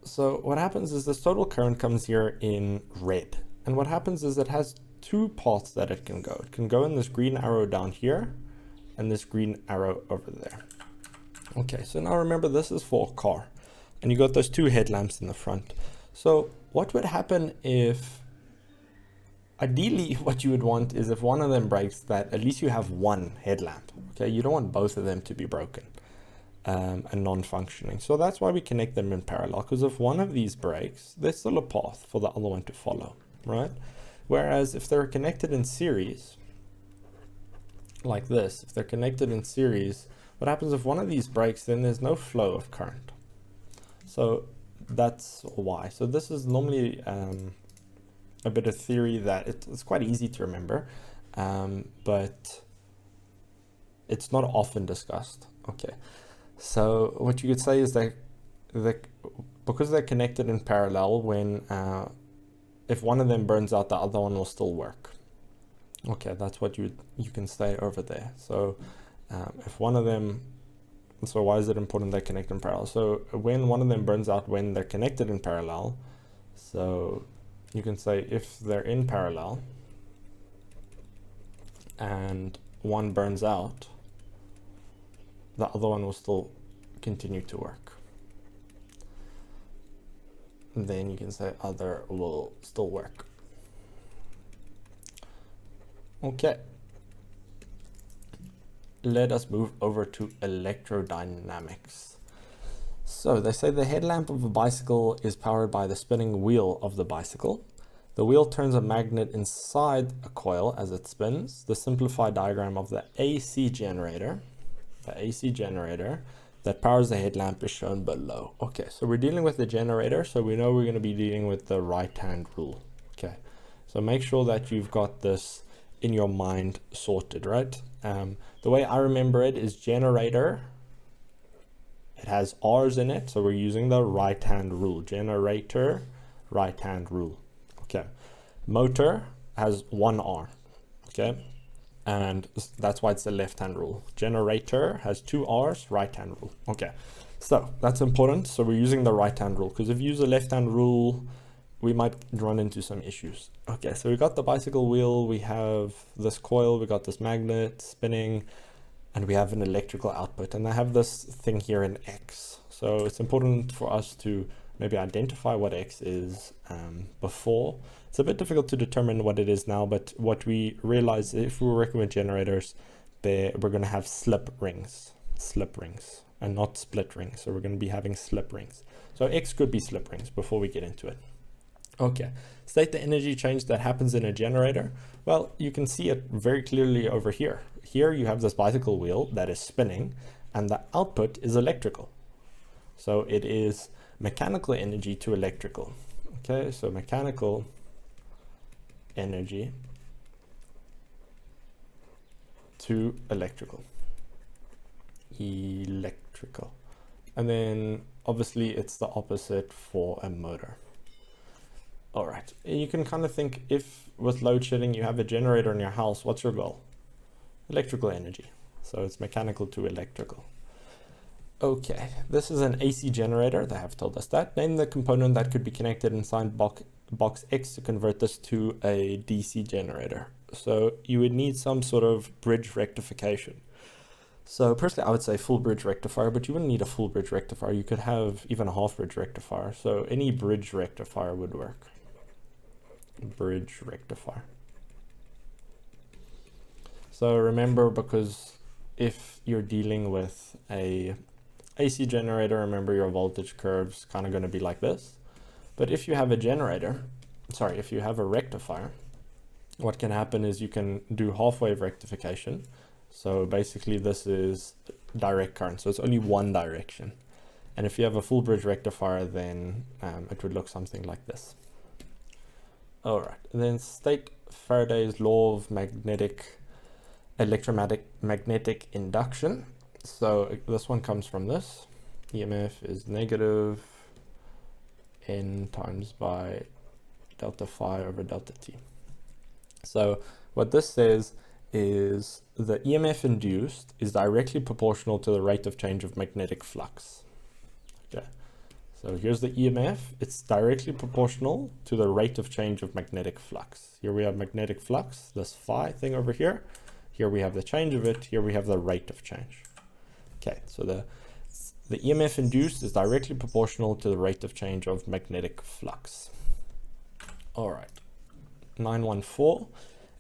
So what happens is this total current comes here in red. And what happens is it has 2 paths that it can go. It can go in this green arrow down here and this green arrow over there. Okay, so now remember this is for a car. And you got those 2 headlamps in the front. So what would happen if, ideally what you would want is if one of them breaks, that at least you have one headlamp. Okay, you don't want both of them to be broken and non-functioning. So that's why we connect them in parallel, because if one of these breaks, there's still a path for the other one to follow, right? Whereas if they're connected in series, like this, if they're connected in series, what happens if one of these breaks, then there's no flow of current. So that's why. So this is normally a bit of theory that it's quite easy to remember, but it's not often discussed. Okay, so what you could say is that because they're connected in parallel, when if one of them burns out, the other one will still work. Okay, that's what you can say over there. So if one of them, so why is it important they connect in parallel? So when one of them burns out when they're connected in parallel, so you can say if they're in parallel and one burns out, the other one will still continue to work. And then you can say other will still work. Okay. Let us move over to electrodynamics. So they say the headlamp of a bicycle is powered by the spinning wheel of the bicycle. The wheel turns a magnet inside a coil as it spins. The simplified diagram of the AC generator that powers the headlamp is shown below. Okay, so we're dealing with the generator, so we know we're going to be dealing with the right-hand rule. Okay, so make sure that you've got this in your mind sorted, right? The way I remember it is generator, it has R's in it, so we're using the right-hand rule. Generator, right-hand rule. Okay, motor has one R, okay? And that's why it's the left-hand rule. Generator has two R's, right-hand rule. Okay, so that's important. So we're using the right-hand rule, because if you use the left-hand rule, we might run into some issues. Okay, so we got the bicycle wheel, we have this coil, we got this magnet spinning, and we have an electrical output. And I have this thing here in X. So it's important for us to maybe identify what X is before. It's a bit difficult to determine what it is now, but what we realize, if we're working with generators, we're going to have slip rings, and not split rings. So we're going to be having slip rings. So X could be slip rings before we get into it. Okay, state the energy change that happens in a generator. Well, you can see it very clearly over here. Here you have this bicycle wheel that is spinning, and the output is electrical. So it is mechanical energy to electrical. Okay, so mechanical energy to electrical. And then obviously it's the opposite for a motor. All right, you can kind of think, if with load shedding you have a generator in your house, what's your goal? Electrical energy. So it's mechanical to electrical. Okay, this is an AC generator. They have told us that. Name the component that could be connected inside box X to convert this to a DC generator. So you would need some sort of bridge rectification. So personally, I would say full bridge rectifier, but you wouldn't need a full bridge rectifier. You could have even a half bridge rectifier. So any bridge rectifier would work. Bridge rectifier. So remember, because if you're dealing with a AC generator, remember your voltage curve's kind of going to be like this. But if you have a if you have a rectifier, what can happen is you can do half wave rectification. So basically this is direct current, so it's only one direction. And if you have a full bridge rectifier, then it would look something like this. All right, and then state Faraday's law of electromagnetic induction. So this one comes from this. EMF is negative N times by delta phi over delta T. So what this says is the EMF induced is directly proportional to the rate of change of magnetic flux. Okay, so here's the EMF. It's directly proportional to the rate of change of magnetic flux. Here we have magnetic flux, this phi thing over here. Here we have the change of it. Here we have the rate of change. Okay, so the EMF induced is directly proportional to the rate of change of magnetic flux. All right, 914.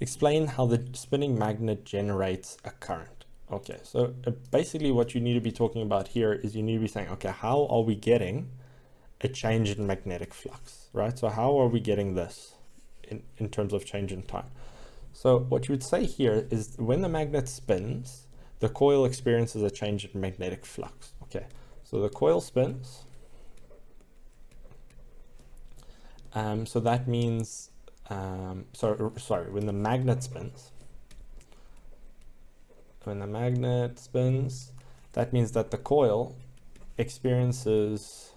Explain how the spinning magnet generates a current. Okay, so basically what you need to be talking about here is you need to be saying, okay, how are we getting a change in magnetic flux, right? So how are we getting this in terms of change in time? So what you would say here is when the magnet spins, the coil experiences a change in magnetic flux. Okay, so the coil spins So that means, sorry, when the magnet spins, that means that the coil experiences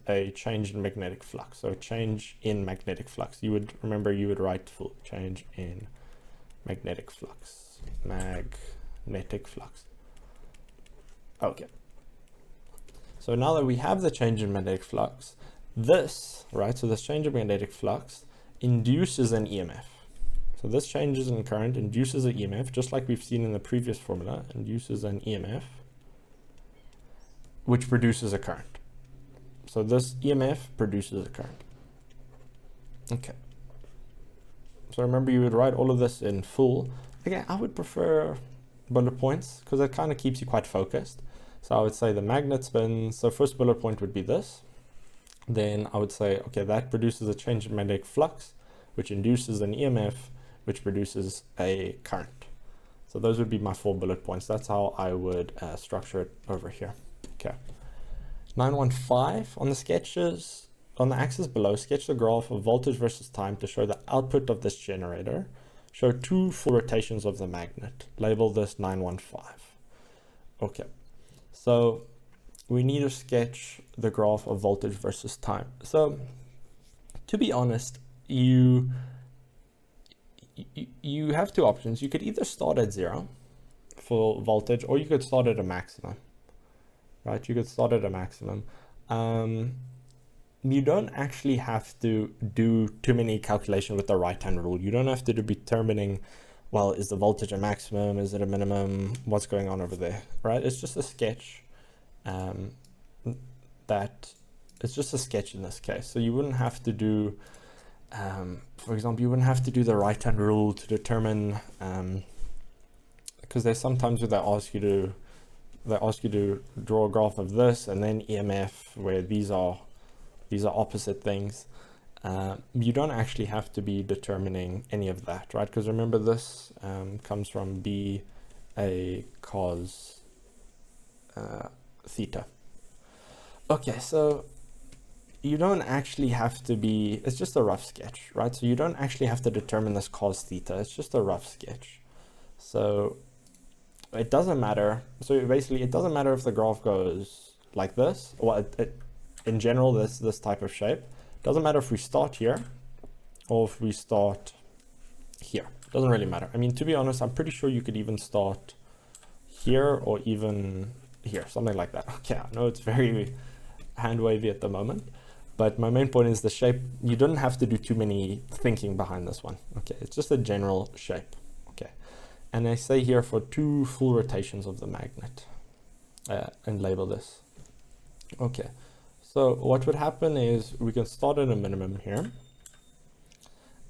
a change in magnetic flux. So a change in magnetic flux. You would write full change in magnetic flux. Okay. So now that we have the change in magnetic flux, this change in magnetic flux induces an EMF. So this changes in current induces an EMF, just like we've seen in the previous formula, induces an EMF, which produces a current. So this EMF produces a current. Okay. So remember, you would write all of this in full. Again, I would prefer bullet points because it kind of keeps you quite focused. So I would say the magnet spins. So first bullet point would be this. Then I would say, okay, that produces a change in magnetic flux, which induces an EMF, which produces a current. So those would be my 4 bullet points. That's how I would structure it over here. Okay. 915 on the sketches, on the axis below, sketch the graph of voltage versus time to show the output of this generator. Show 2 full rotations of the magnet. Label this 915. Okay. So we need to sketch the graph of voltage versus time. So to be honest, you have 2 options. You could either start at 0 for voltage, or you could start at a maximum, right? You could start at a maximum. You don't actually have to do too many calculations with the right-hand rule. You don't have to be determining, well, is the voltage a maximum? Is it a minimum? What's going on over there, right? It's just a sketch. It's just a sketch in this case. So you wouldn't have to do, for example, you wouldn't have to do the right-hand rule to determine, because there's sometimes where they ask you to draw a graph of this and then EMF, where these are opposite things. You don't actually have to be determining any of that, right? Because remember, this comes from B A cos theta. Okay, so you don't actually have to be, it's just a rough sketch, right? So you don't actually have to determine this cos theta. It's just a rough sketch. So it doesn't matter. So basically, it doesn't matter if the graph goes like this, or in general, this type of shape. It doesn't matter if we start here or if we start here. It doesn't really matter. I mean, to be honest, I'm pretty sure you could even start here or even here, something like that. Okay, I know it's very hand wavy at the moment, but my main point is the shape. You don't have to do too many thinking behind this one. Okay, it's just a general shape. Okay, and I say here for 2 full rotations of the magnet, and label this. Okay, so what would happen is we can start at a minimum here,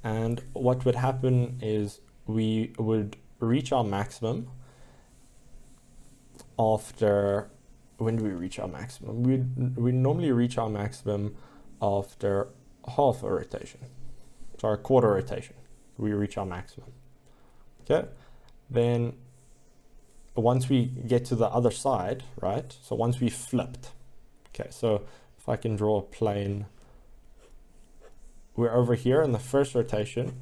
and what would happen is we would reach our maximum after, when do we reach our maximum? We normally reach our maximum after half a rotation. So a quarter rotation, we reach our maximum. Okay, then once we get to the other side, right? So once we flipped, okay, so if I can draw a plane, we're over here in the first rotation,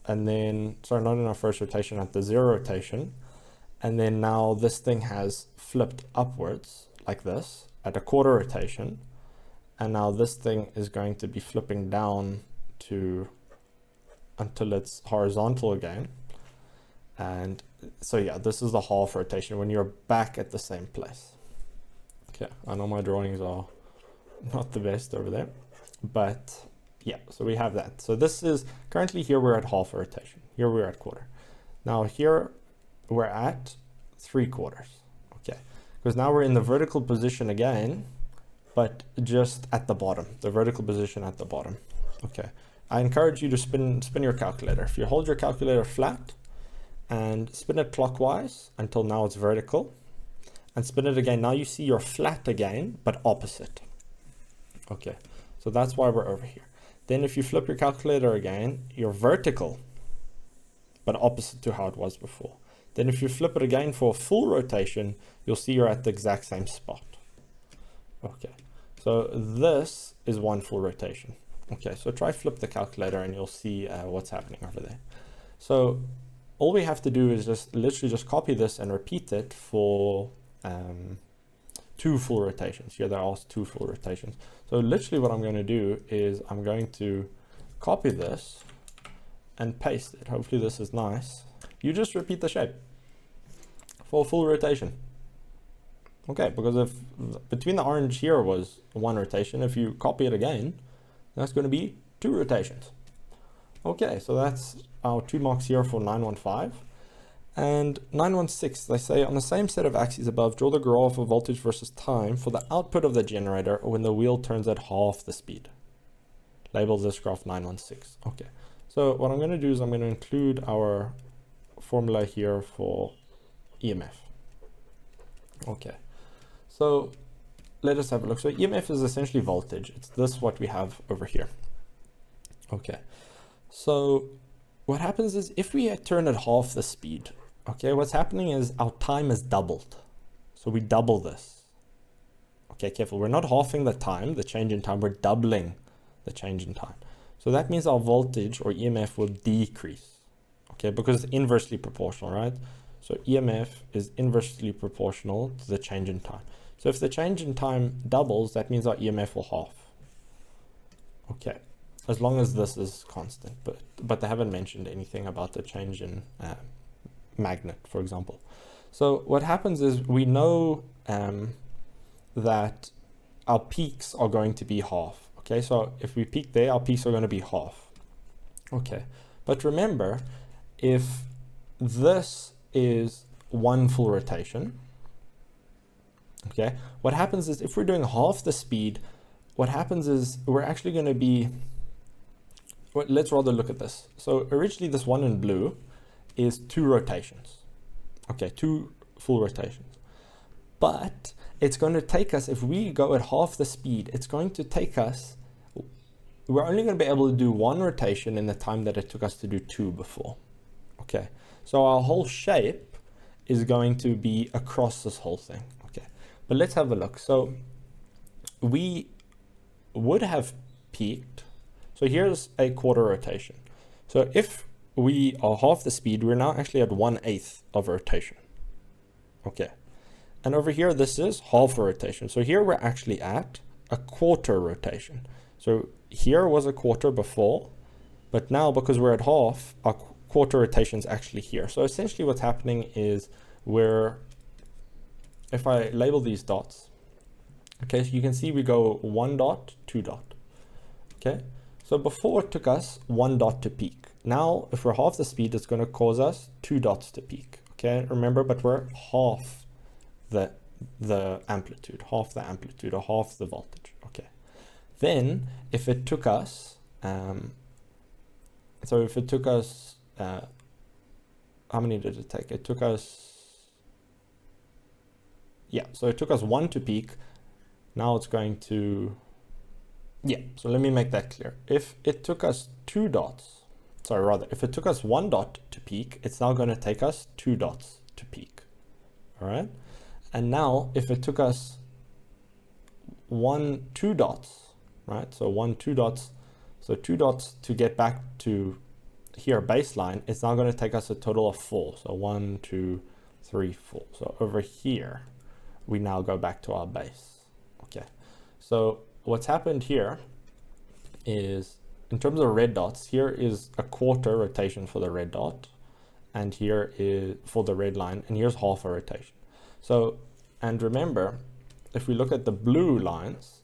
and then, sorry, not in our first rotation, at the 0 rotation. And then now this thing has flipped upwards like this at a quarter rotation. And now this thing is going to be flipping down until it's horizontal again. And so yeah, this is the half rotation when you're back at the same place. Okay, I know my drawings are not the best over there, but yeah, so we have that. So this is currently, here we're at half a rotation. Here we're at quarter. Now here we're at 3/4. Okay, because now we're in the vertical position again, but just at the bottom, the vertical position at the bottom. Okay, I encourage you to spin your calculator. If you hold your calculator flat and spin it clockwise until now it's vertical, and spin it again, now you see you're flat again, but opposite. Okay, so that's why we're over here. Then if you flip your calculator again, you're vertical, but opposite to how it was before. Then if you flip it again for a full rotation, you'll see you're at the exact same spot. Okay, so this is 1 full rotation. Okay, so try flip the calculator and you'll see what's happening over there. So all we have to do is just literally just copy this and repeat it for 2 full rotations. Here there are 2 full rotations. So literally what I'm going to do is I'm going to copy this and paste it. Hopefully this is nice. You just repeat the shape for a full rotation. Okay, because if between the orange here was 1 rotation, if you copy it again, that's going to be 2 rotations. Okay, so that's our 2 marks here for 915. And 916, they say on the same set of axes above, draw the graph of voltage versus time for the output of the generator when the wheel turns at half the speed. Label this graph 916. Okay, so what I'm going to do is I'm going to include our formula here for EMF. Okay, so let us have a look. So EMF is essentially voltage. It's this what we have over here. Okay, so what happens is if we turn at half the speed, okay, what's happening is our time is doubled. So we double this. Okay, careful. We're not halving the time, the change in time. We're doubling the change in time. So that means our voltage or EMF will decrease. Okay, because it's inversely proportional, right? So EMF is inversely proportional to the change in time. So if the change in time doubles, that means our EMF will halve. Okay, as long as this is constant, but they haven't mentioned anything about the change in magnet, for example. So what happens is we know that our peaks are going to be half. Okay, so if we peak there, our peaks are going to be half. Okay, but remember, if this is 1 full rotation, okay, what happens is if we're doing half the speed, what happens is we're actually going to be, well, let's rather look at this. So originally this one in blue is 2 rotations. Okay, 2 full rotations. But it's going to take us, if we go at half the speed, it's going to take us, we're only going to be able to do 1 rotation in the time that it took us to do 2 before. Okay, so our whole shape is going to be across this whole thing. Okay, but let's have a look. So we would have peaked. So here's a quarter rotation. So if we are half the speed, we're now actually at 1/8 of a rotation. Okay, and over here, this is half a rotation. So here we're actually at a quarter rotation. So here was a quarter before, but now because we're at half, our quarter rotation is actually here. So essentially what's happening is if I label these dots, okay, so you can see we go 1 dot, 2 dot. Okay, so before it took us 1 dot to peak. Now, if we're half the speed, it's going to cause us 2 dots to peak. Okay, remember, but we're half the amplitude, half the amplitude, or half the voltage. Okay, then if it took us, so if it took us, how many did it take? It took us, yeah, so it took us 1 to peak. Now it's going to, yeah, so let me make that clear. If it took us 2 dots, sorry, rather, if it took us 1 dot to peak, it's now going to take us 2 dots to peak. All right. And now if it took us 2 dots, right? So 2 dots, so 2 dots to get back to here baseline, it's now going to take us a total of 4. So 1, 2, 3, 4. So over here, we now go back to our base. Okay. So what's happened here is, in terms of red dots, here is a quarter rotation for the red dot, and here is for the red line, and here's half a rotation. So, and remember, if we look at the blue lines,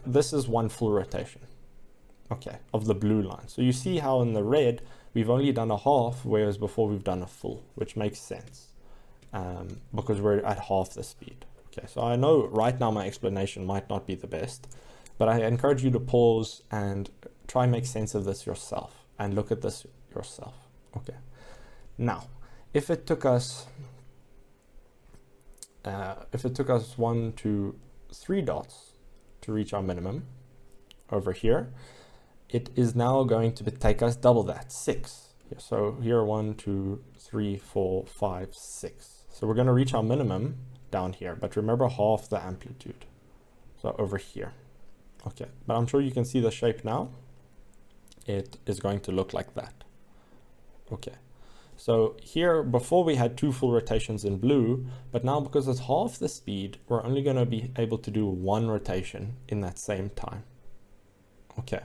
this is 1 full rotation, okay, of the blue line. So you see how in the red, we've only done a half, whereas before we've done a full, which makes sense, because we're at half the speed. Okay, so I know right now my explanation might not be the best, but I encourage you to pause and try and make sense of this yourself and look at this yourself. Okay, now if it took us 1, 2, 3 dots to reach our minimum over here, it is now going to take us double that, 6. So here 1, 2, 3, 4, 5, 6. So we're going to reach our minimum down here, but remember half the amplitude. So over here. Okay, but I'm sure you can see the shape now. It is going to look like that. Okay, so here before we had 2 full rotations in blue, but now because it's half the speed, we're only going to be able to do 1 rotation in that same time. Okay,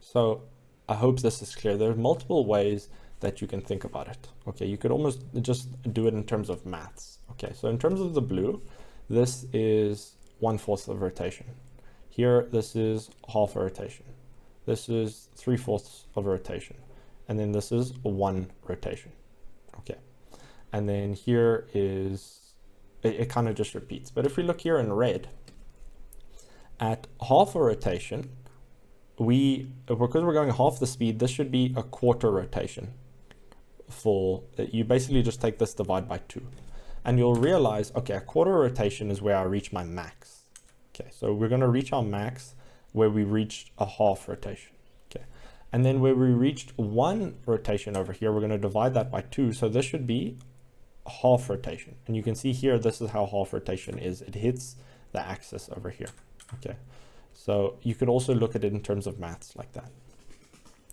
so I hope this is clear. There are multiple ways that you can think about it. Okay, you could almost just do it in terms of maths. Okay, so in terms of the blue, this is 1/4 of rotation. Here, this is half a rotation. This is 3/4 of a rotation. And then this is 1 rotation. Okay, and then here is, it kind of just repeats. But if we look here in red, at half a rotation, because we're going half the speed, this should be a 1/4 rotation. You basically just take this, divide by 2, and you'll realize, okay, a 1/4 rotation is where I reach my max. Okay, so we're going to reach our max where we reached a half rotation. Okay, and then where we reached 1 rotation over here, we're going to divide that by 2, so this should be a half rotation. And you can see here, this is how half rotation is. It hits the axis over here. Okay, so you could also look at it in terms of maths like that.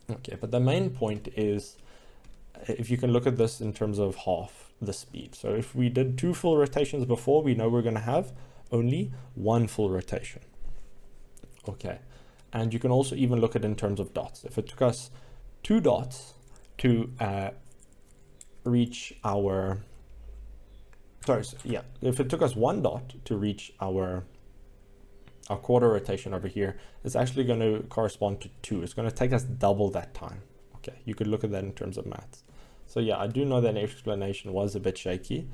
Okay, but the main point is, if you can look at this in terms of half the speed. So if we did 2 full rotations before, we know we're going to have only 1 full rotation. Okay, and you can also even look at it in terms of dots. If it took us 2 dots to reach our, if it took us 1 dot to reach our 1/4 rotation over here, it's actually going to correspond to 2. It's going to take us double that time. Okay, you could look at that in terms of maths. So yeah, I do know that explanation was a bit shaky,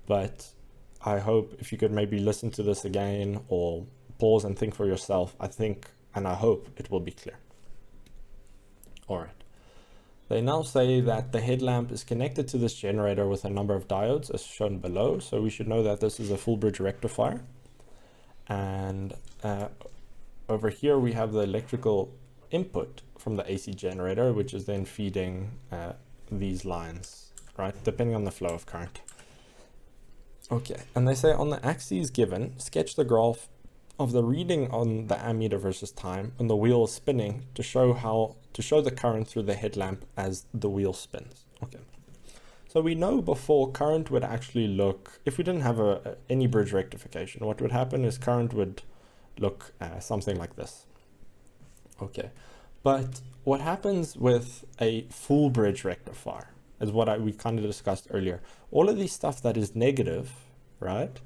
but I hope if you could maybe listen to this again or pause and think for yourself, I think, and I hope it will be clear. All right. They now say that the headlamp is connected to this generator with a number of diodes as shown below. So we should know that this is a full bridge rectifier. And over here we have the electrical input from the AC generator, which is then feeding these lines, right, depending on the flow of current. Okay, and they say on the axes given, sketch the graph of the reading on the ammeter versus time when the wheel is spinning to show the current through the headlamp as the wheel spins. Okay, so we know before current would actually look, if we didn't have any bridge rectification, what would happen is current would look something like this. Okay, but what happens with a full bridge rectifier is what we kind of discussed earlier. All of these stuff that is negative, right?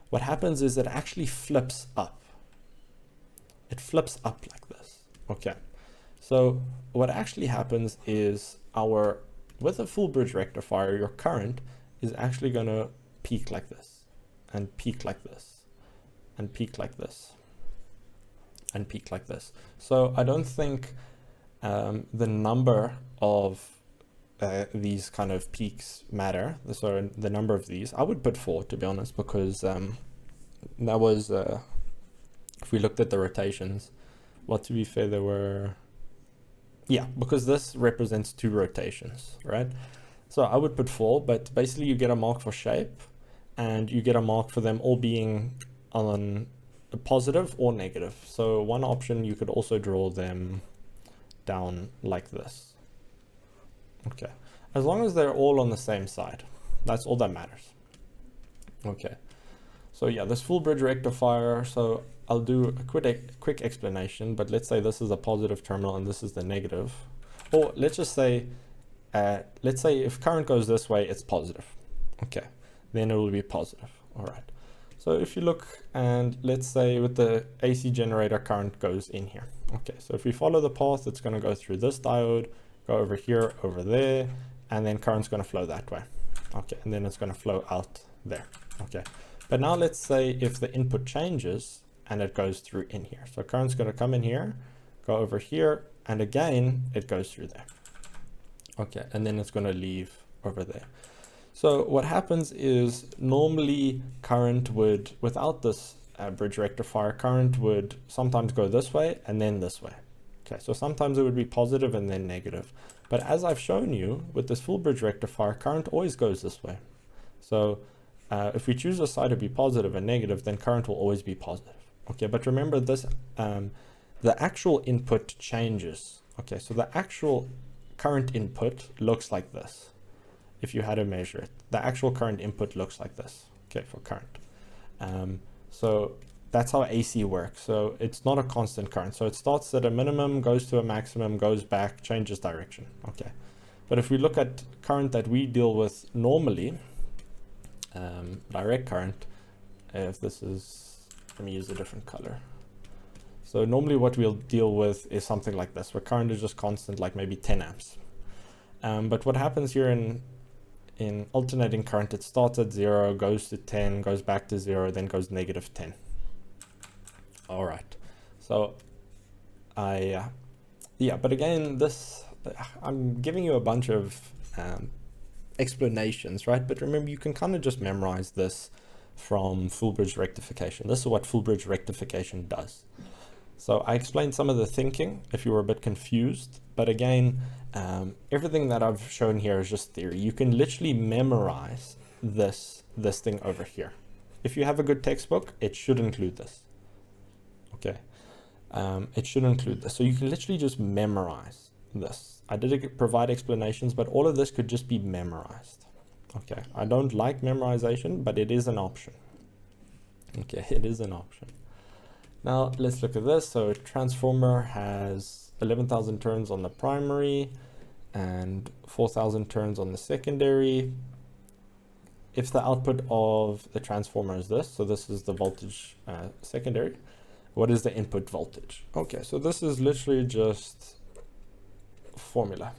What happens is it actually flips up. It flips up like this. Okay, so what actually happens is with a full bridge rectifier, your current is actually going to peak like this, and peak like this, and peak like this, and peak like this. So I don't think the number of these kind of peaks matter. So the number of these, I would put 4 to be honest, because that was, if we looked at the rotations, well, to be fair, there were, yeah, because this represents 2 rotations, right? So I would put 4, but basically you get a mark for shape and you get a mark for them all being on a positive or negative. So one option, you could also draw them down like this. Okay, as long as they're all on the same side, that's all that matters. Okay, so yeah, this full bridge rectifier, so I'll do a quick explanation, but let's say this is a positive terminal and this is the negative. Or let's just say, if current goes this way, it's positive. Okay, then it will be positive. All right. So if you look, and let's say with the AC generator, current goes in here. Okay, so if we follow the path, it's going to go through this diode, go over here, over there, and then current's going to flow that way. Okay, and then it's going to flow out there. Okay, but now let's say if the input changes and it goes through in here. So current's going to come in here, go over here, and again, it goes through there. Okay, and then it's going to leave over there. So what happens is normally current would, without this bridge rectifier, current would sometimes go this way and then this way. Okay, so sometimes it would be positive and then negative. But as I've shown you with this full bridge rectifier, current always goes this way. So if we choose a side to be positive and negative, then current will always be positive. Okay, but remember this, the actual input changes. Okay, so the actual current input looks like this. If you had to measure it, the actual current input looks like this. Okay, for current. So that's how AC works. So it's not a constant current. So it starts at a minimum, goes to a maximum, goes back, changes direction. Okay. But if we look at current that we deal with normally, direct current, if this is, let me use a different color. So normally what we'll deal with is something like this, where current is just constant, like maybe 10 amps. But what happens here in alternating current, it starts at 0, goes to 10, goes back to 0, then goes negative 10. All right. So yeah, but again, I'm giving you a bunch of explanations, right? But remember, you can kind of just memorize this from full bridge rectification. This is what full bridge rectification does. So I explained some of the thinking if you were a bit confused, but again, everything that I've shown here is just theory. You can literally memorize this thing over here. If you have a good textbook, it should include this. Okay, it should include this. So you can literally just memorize this. I did provide explanations, but all of this could just be memorized. Okay, I don't like memorization, but it is an option. Okay, it is an option. Now let's look at this. So a transformer has 11,000 turns on the primary and 4,000 turns on the secondary. If the output of the transformer is this, so this is the voltage secondary, what is the input voltage? Okay, so this is literally just formula.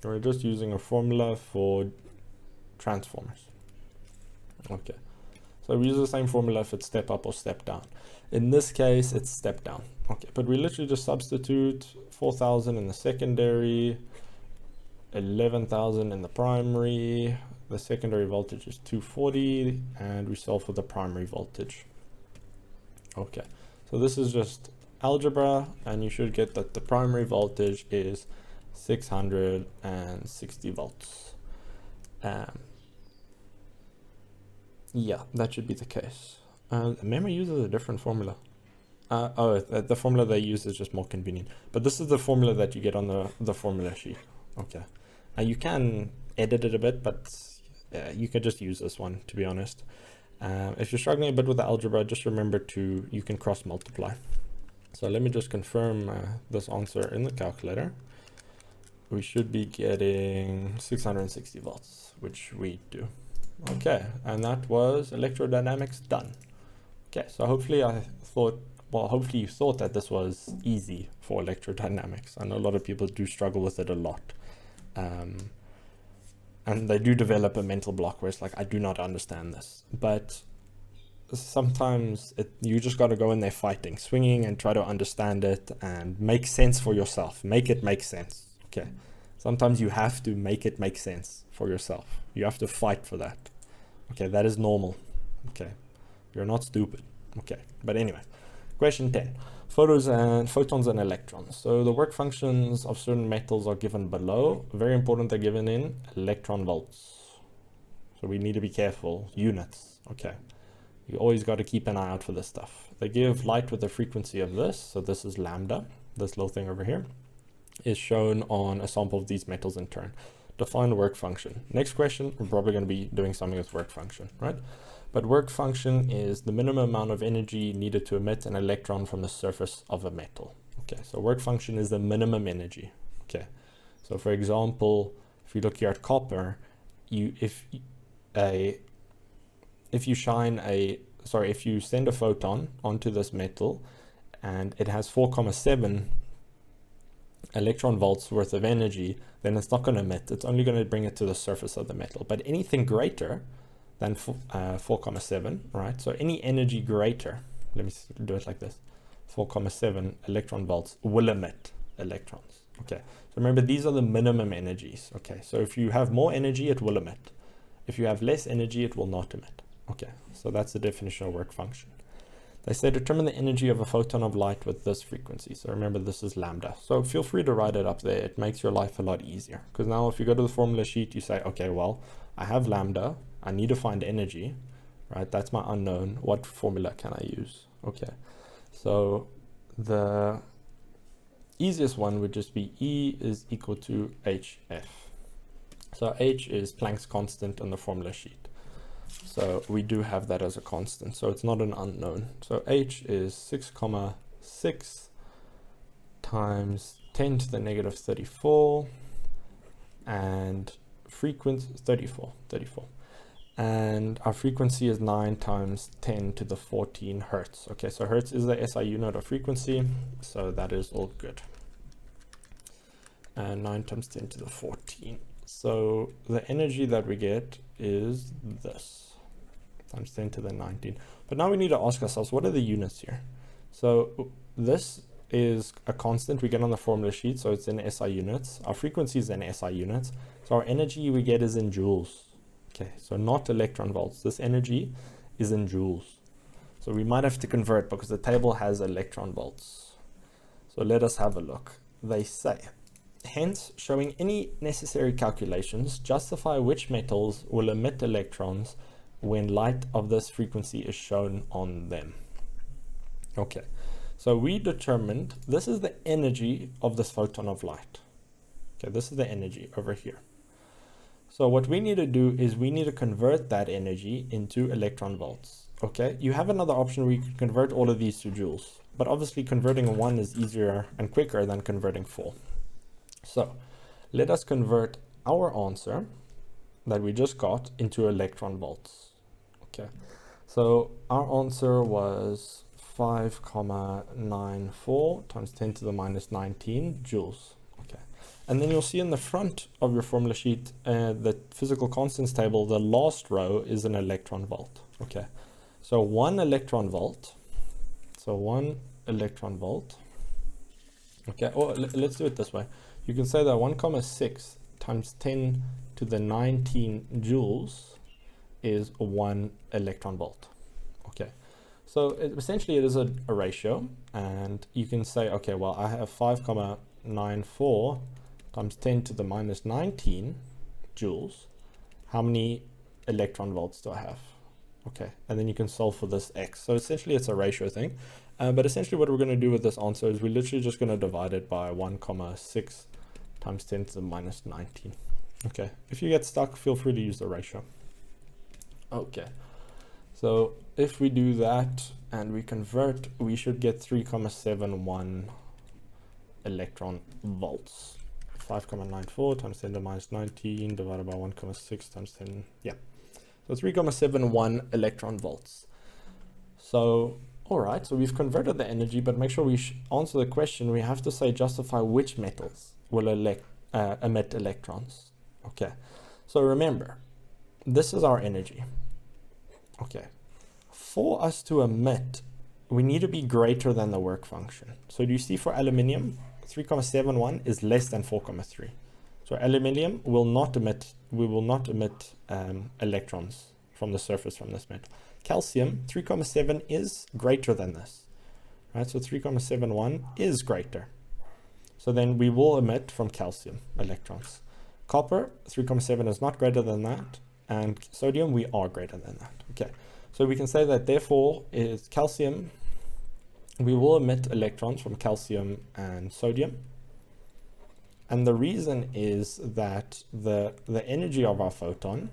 We're just using a formula for transformers. Okay, so we use the same formula if it's step up or step down. In this case, it's step down. Okay, but we literally just substitute 4,000 in the secondary, 11,000 in the primary. The secondary voltage is 240, and we solve for the primary voltage. Okay, so this is just algebra, and you should get that the primary voltage is 660 volts. Yeah, that should be the case. Memory uses a different formula. The formula they use is just more convenient. But this is the formula that you get on the formula sheet. Okay. Now you can edit it a bit, but you can just use this one, to be honest. If you're struggling a bit with the algebra, just remember you can cross multiply. So let me just confirm this answer in the calculator. We should be getting 660 volts, which we do. Okay, and that was electrodynamics done. Okay, so hopefully hopefully you thought that this was easy for electrodynamics. I know a lot of people do struggle with it a lot. And they do develop a mental block where it's like, I do not understand this. But sometimes you just got to go in there fighting, swinging, and try to understand it and make sense for yourself. Make it make sense. Okay. Sometimes you have to make it make sense for yourself. You have to fight for that. Okay, that is normal. Okay. You're not stupid. Okay. But anyway, question 10. Photons and electrons. So the work functions of certain metals are given below. Very important, they're given in electron volts. So we need to be careful. Units. Okay. You always got to keep an eye out for this stuff. They give light with the frequency of this. So this is lambda. This little thing over here is shown on a sample of these metals in turn. Define work function. Next question, we're probably going to be doing something with work function, right? But work function is the minimum amount of energy needed to emit an electron from the surface of a metal. Okay, so work function is the minimum energy. Okay, so for example, if you look here at copper, if you send a photon onto this metal and it has 4,7 electron volts worth of energy, then it's not going to emit. It's only going to bring it to the surface of the metal. But anything greater than 4,7, right? So any energy greater, let me do it like this, 4,7 electron volts will emit electrons. Okay, so remember, these are the minimum energies. Okay, so if you have more energy, it will emit. If you have less energy, it will not emit. Okay, so that's the definition of work function. They say determine the energy of a photon of light with this frequency. So remember, this is lambda. So feel free to write it up there. It makes your life a lot easier. Because now if you go to the formula sheet, you say, okay, well, I have lambda. I need to find energy, right? That's my unknown. What formula can I use? Okay, so the easiest one would just be E is equal to HF. So H is Planck's constant in the formula sheet. So we do have that as a constant, so it's not an unknown. So H is 6,6 times 10 to the negative 34 and frequency 34. And our frequency is 9 times 10 to the 14 hertz. Okay, so hertz is the SI unit of frequency, so that is all good. And 9 times 10 to the 14. So the energy that we get is this, times 10 to the 19. But now we need to ask ourselves, what are the units here? So this is a constant we get on the formula sheet, so it's in SI units. Our frequency is in SI units. So our energy we get is in joules. Okay, so not electron volts. This energy is in joules. So we might have to convert because the table has electron volts. So let us have a look. They say, hence, showing any necessary calculations, justify which metals will emit electrons when light of this frequency is shown on them. Okay, so we determined this is the energy of this photon of light. Okay, this is the energy over here. So what we need to do is we need to convert that energy into electron volts. Okay, you have another option where you can convert all of these to joules, but obviously converting 1 is easier and quicker than converting 4. So let us convert our answer that we just got into electron volts. Okay, so our answer was 5,94 times 10 to the minus 19 joules. Okay, and then you'll see in the front of your formula sheet, the physical constants table, the last row is an electron volt. Okay, so 1 electron volt. So 1 electron volt. Okay, or let's do it this way. You can say that 1,6 times 10 to the 19 joules is 1 electron volt. Okay, so essentially it is a ratio, and you can say, okay, well, I have 5,94 times 10 to the minus 19 joules. How many electron volts do I have? Okay, and then you can solve for this x. So essentially it's a ratio thing, but essentially what we're going to do with this answer is we're literally just going to divide it by 1,6 times 10 to the minus 19. Okay, if you get stuck, feel free to use the ratio. Okay, so if we do that and we convert, we should get 3,71 electron volts. 5,94 times 10 to the minus 19 divided by 1,6 times 10, yeah. So 3,71 electron volts. So, all right, so we've converted the energy, but make sure we answer the question. We have to say justify which metals will emit electrons. Okay, so remember, this is our energy. Okay, for us to emit, we need to be greater than the work function. So do you see for aluminium, 3,71 is less than 4,3. So aluminium will not emit, we will not emit electrons from the surface from this metal. Calcium, 3,7 is greater than this, right? So 3,71 is greater. So then we will emit from calcium electrons. Copper, 3,7 is not greater than that. And sodium, we are greater than that. Okay, so we can say that therefore is calcium, we will emit electrons from calcium and sodium. And the reason is that the energy of our photon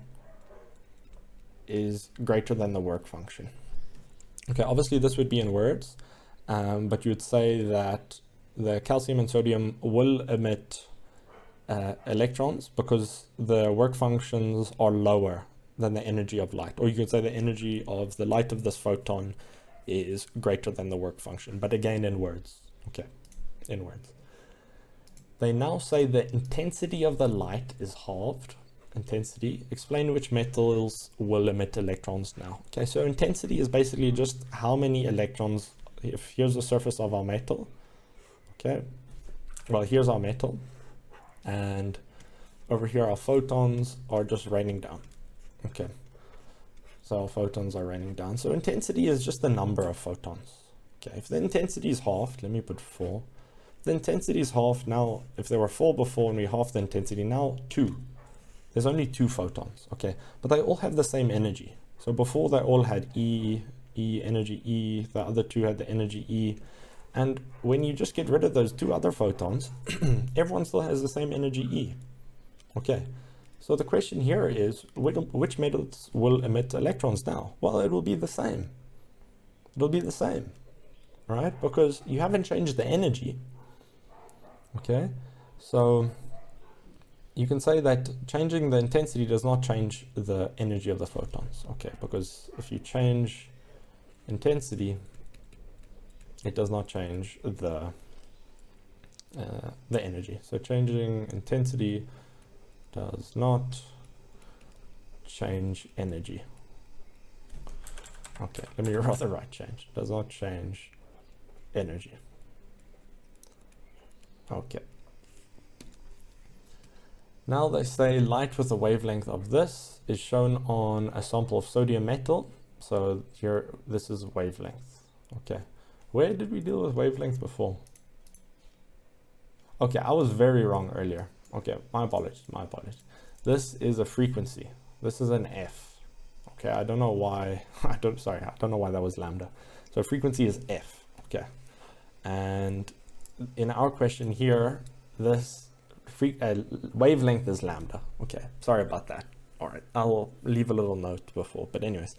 is greater than the work function. Okay, obviously this would be in words, but you'd say that the calcium and sodium will emit electrons because the work functions are lower than the energy of light. Or you could say the energy of the light of this photon is greater than the work function, but again in words. Okay, in words. They now say the intensity of the light is halved. Intensity, explain which metals will emit electrons now. Okay, so intensity is basically just how many electrons, if here's the surface of our metal. Okay, well, here's our metal, and over here our photons are just raining down. Okay, so our photons are raining down. So intensity is just the number of photons. Okay, if the intensity is halved, let me put 4. The intensity is half now. If there were 4 before and we half the intensity, now 2. There's only 2 photons, okay? But they all have the same energy. So before they all had E, energy E, the other 2 had the energy E, And when you just get rid of those two other photons, everyone still has the same energy E. Okay, so the question here is, which metals will emit electrons now? Well, it will be the same. It'll be the same, right? Because you haven't changed the energy. Okay, so you can say that changing the intensity does not change the energy of the photons. Okay, because if you change intensity, it does not change the energy. So changing intensity does not change energy. Okay, let me rather write change. Does not change energy. Okay. Now they say light with a wavelength of this is shown on a sample of sodium metal. So here, this is wavelength. Okay. Where did we deal with wavelength before? Okay, I was very wrong earlier. Okay, my apologies, my apologies. This is a frequency. This is an F. Okay, I don't know why, I don't know why that was lambda. So frequency is F, okay. And in our question here, this wavelength is lambda. Okay, sorry about that. All right, I will leave a little note before, but anyways.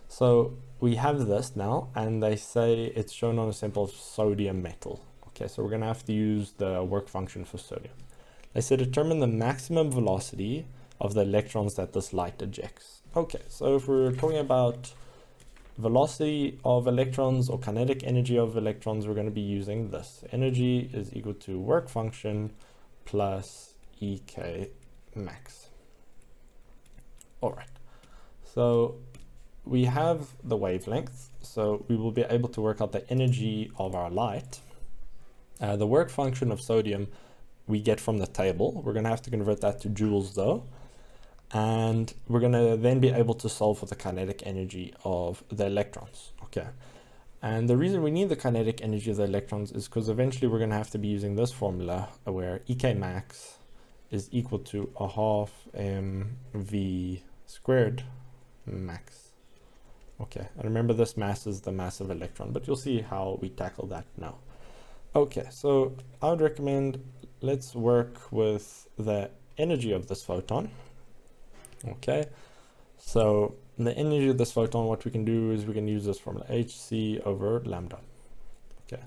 So we have this now, and they say it's shown on a sample of sodium metal. Okay, so we're gonna have to use the work function for sodium. They say determine the maximum velocity of the electrons that this light ejects. Okay, so if we're talking about velocity of electrons or kinetic energy of electrons, we're going to be using this. Energy is equal to work function plus EK max. All right, so we have the wavelength, so we will be able to work out the energy of our light. The work function of sodium we get from the table. We're going to have to convert that to joules though. And we're going to then be able to solve for the kinetic energy of the electrons. Okay. And the reason we need the kinetic energy of the electrons is because eventually we're going to have to be using this formula where EK max is equal to a half mv squared max. Okay. And remember, this mass is the mass of electron, but you'll see how we tackle that now. Okay. So I would recommend let's work with the energy of this photon. Okay, so the energy of this photon, what we can do is we can use this formula hc over lambda. Okay,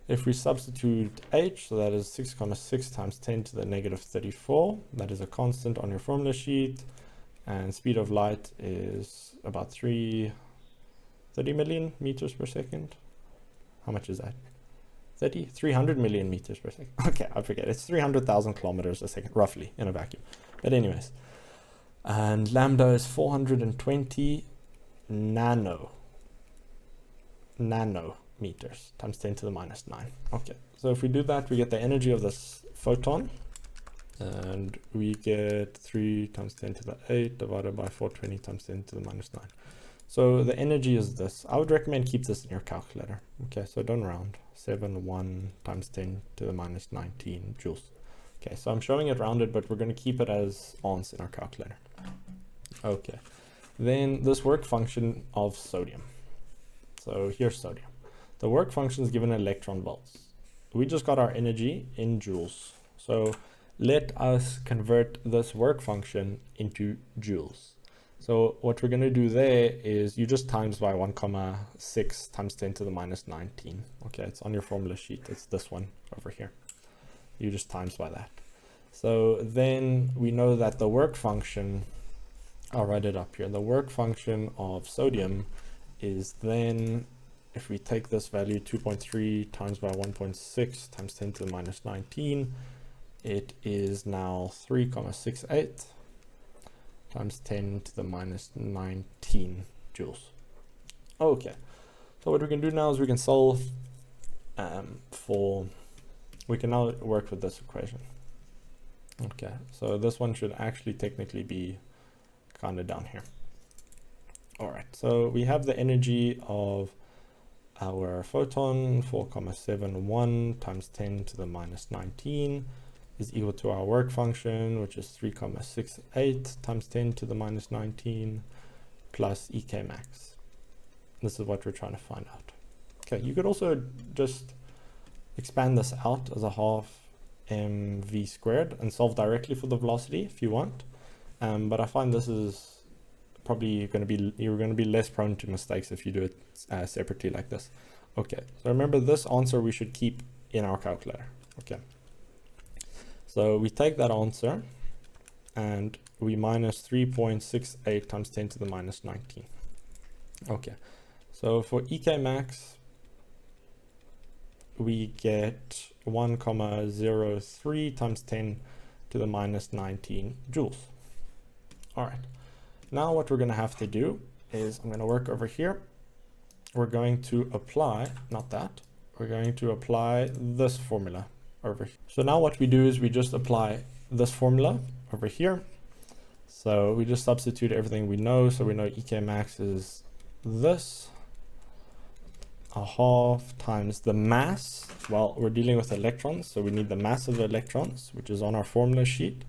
if we substitute h, so that is 6,6 times 10 to the negative 34, that is a constant on your formula sheet, and speed of light is about 30 million meters per second. How much is that? 300 million meters per second. Okay, I forget, it's 300,000 kilometers a second, roughly, in a vacuum. But anyways, and lambda is 420 nanometers times 10 to the minus 9. Okay, so if we do that, we get the energy of this photon, and we get 3 times 10 to the 8 divided by 420 times 10 to the minus 9. So the energy is this. I would recommend keep this in your calculator. Okay, so don't round. 7,1 times 10 to the minus 19 joules. Okay, so I'm showing it rounded, but we're going to keep it as ounce in our calculator. Okay, then this work function of sodium. So here's sodium. The work function is given in electron volts. We just got our energy in joules. So let us convert this work function into joules. So what we're going to do there is you just times by 1,6 times 10 to the minus 19. Okay, it's on your formula sheet. It's this one over here. You just times by that. So then we know that the work function, I'll write it up here. The work function of sodium is then, if we take this value 2.3 times by 1.6 times 10 to the minus 19, it is now 3,68 times 10 to the minus 19 joules. Okay, so what we can do now is we can solve we can now work with this equation. Okay, so this one should actually technically be kind of down here. All right, so we have the energy of our photon, 4,71 times 10 to the minus 19 is equal to our work function, which is 3,68 times 10 to the minus 19 plus EK max. This is what we're trying to find out. Okay, you could also just expand this out as a half mv squared and solve directly for the velocity if you want. But I find this is probably going to be, you're going to be less prone to mistakes if you do it separately like this. Okay, so remember this answer we should keep in our calculator. Okay, so we take that answer and we minus 3.68 times 10 to the minus 19. Okay, so for EK max, we get 1,03 times 10 to the minus 19 joules. All right, now what we're going to have to do is I'm going to work over here. We're going to apply, not that, we're going to apply this formula over here. So now what we do is we just apply this formula over here. So we just substitute everything we know. So we know EK max is this, a half times the mass. Well, we're dealing with electrons, so we need the mass of the electrons, which is on our formula sheet.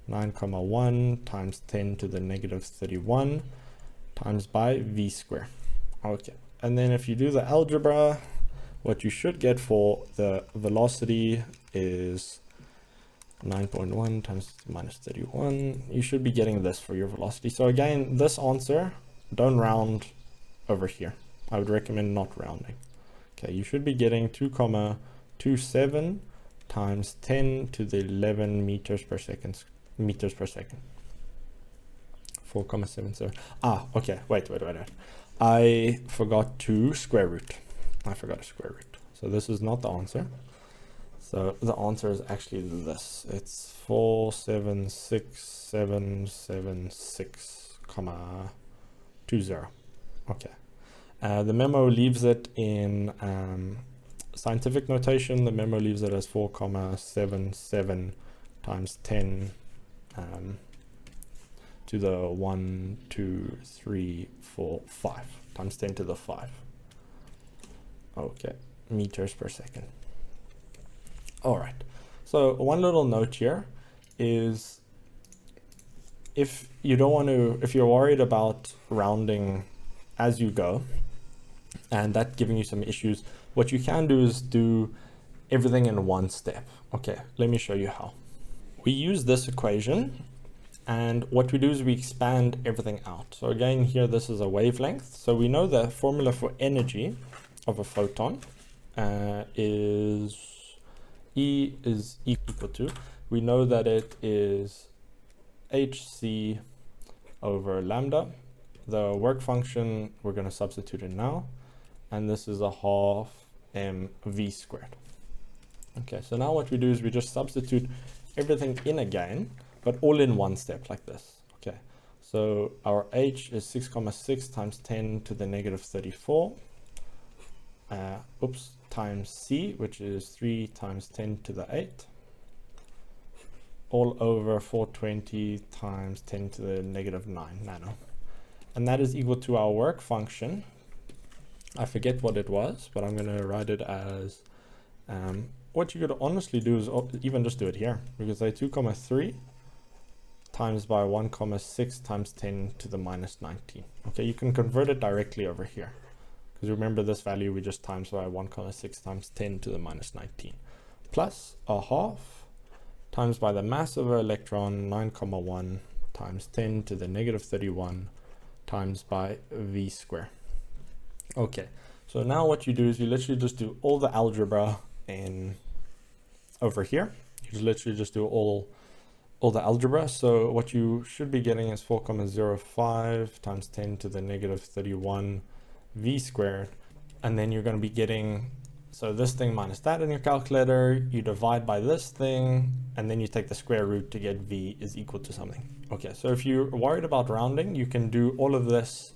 9,1 times 10 to the negative 31 times by v squared. Okay, and then if you do the algebra, what you should get for the velocity is 9.1 times minus 31. You should be getting this for your velocity. So again, this answer, don't round over here. I would recommend not rounding. Okay, you should be getting 2,27 times 10 to the 11 meters per second. 4,77. Ah, okay, wait. I forgot to square root. So this is not the answer. So the answer is actually this. It's 476,776,20. Okay. The memo leaves it in scientific notation. The memo leaves it as 4,77 times 10 to the 1, 2, 3, 4, 5 times 10 to the 5. Okay, meters per second. All right, so one little note here is if you don't want to, if you're worried about rounding as you go and that giving you some issues, what you can do is do everything in one step. Okay, let me show you how. We use this equation, and what we do is we expand everything out. So again, here, this is a wavelength. So we know the formula for energy of a photon is E is equal to, we know that it is hc over lambda. The work function, we're going to substitute in now, and this is a half mv squared. Okay, so now what we do is we just substitute everything in again, but all in one step like this. Okay, so our h is 6,6 times 10 to the negative 34, times c, which is 3 times 10 to the 8, all over 420 times 10 to the negative 9 nano. And that is equal to our work function. I forget what it was, but I'm going to write it as, what you could honestly do is even just do it here. We could say 2,3 times by 1,6 times 10 to the minus 19. Okay, you can convert it directly over here, because remember this value we just times by 1,6 times 10 to the minus 19, plus a half times by the mass of an electron, 9,1 times 10 to the negative 31 times by v squared. Okay, so now what you do is you literally just do all the algebra in over here. You just literally just do all the algebra. So what you should be getting is 4,05 times 10 to the negative 31 v squared, and then you're going to be getting, so this thing minus that in your calculator, you divide by this thing, and then you take the square root to get v is equal to something. Okay, so if you're worried about rounding, you can do all of this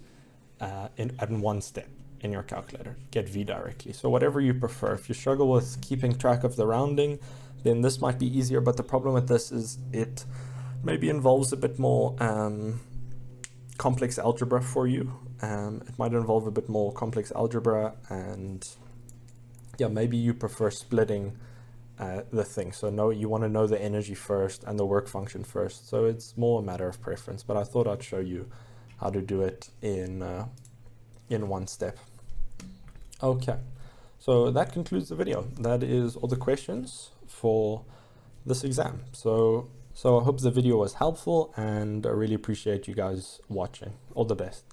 in one step in your calculator, get v directly. So whatever you prefer. If you struggle with keeping track of the rounding, then this might be easier, but the problem with this is it maybe involves a bit more complex algebra for you. It might involve a bit more complex algebra, and yeah, maybe you prefer splitting the thing. So no, you want to know the energy first and the work function first. So it's more a matter of preference, but I thought I'd show you how to do it in one step. Okay, So that concludes the video. That is all the questions for this exam. So I hope the video was helpful, and I really appreciate you guys watching. All the best.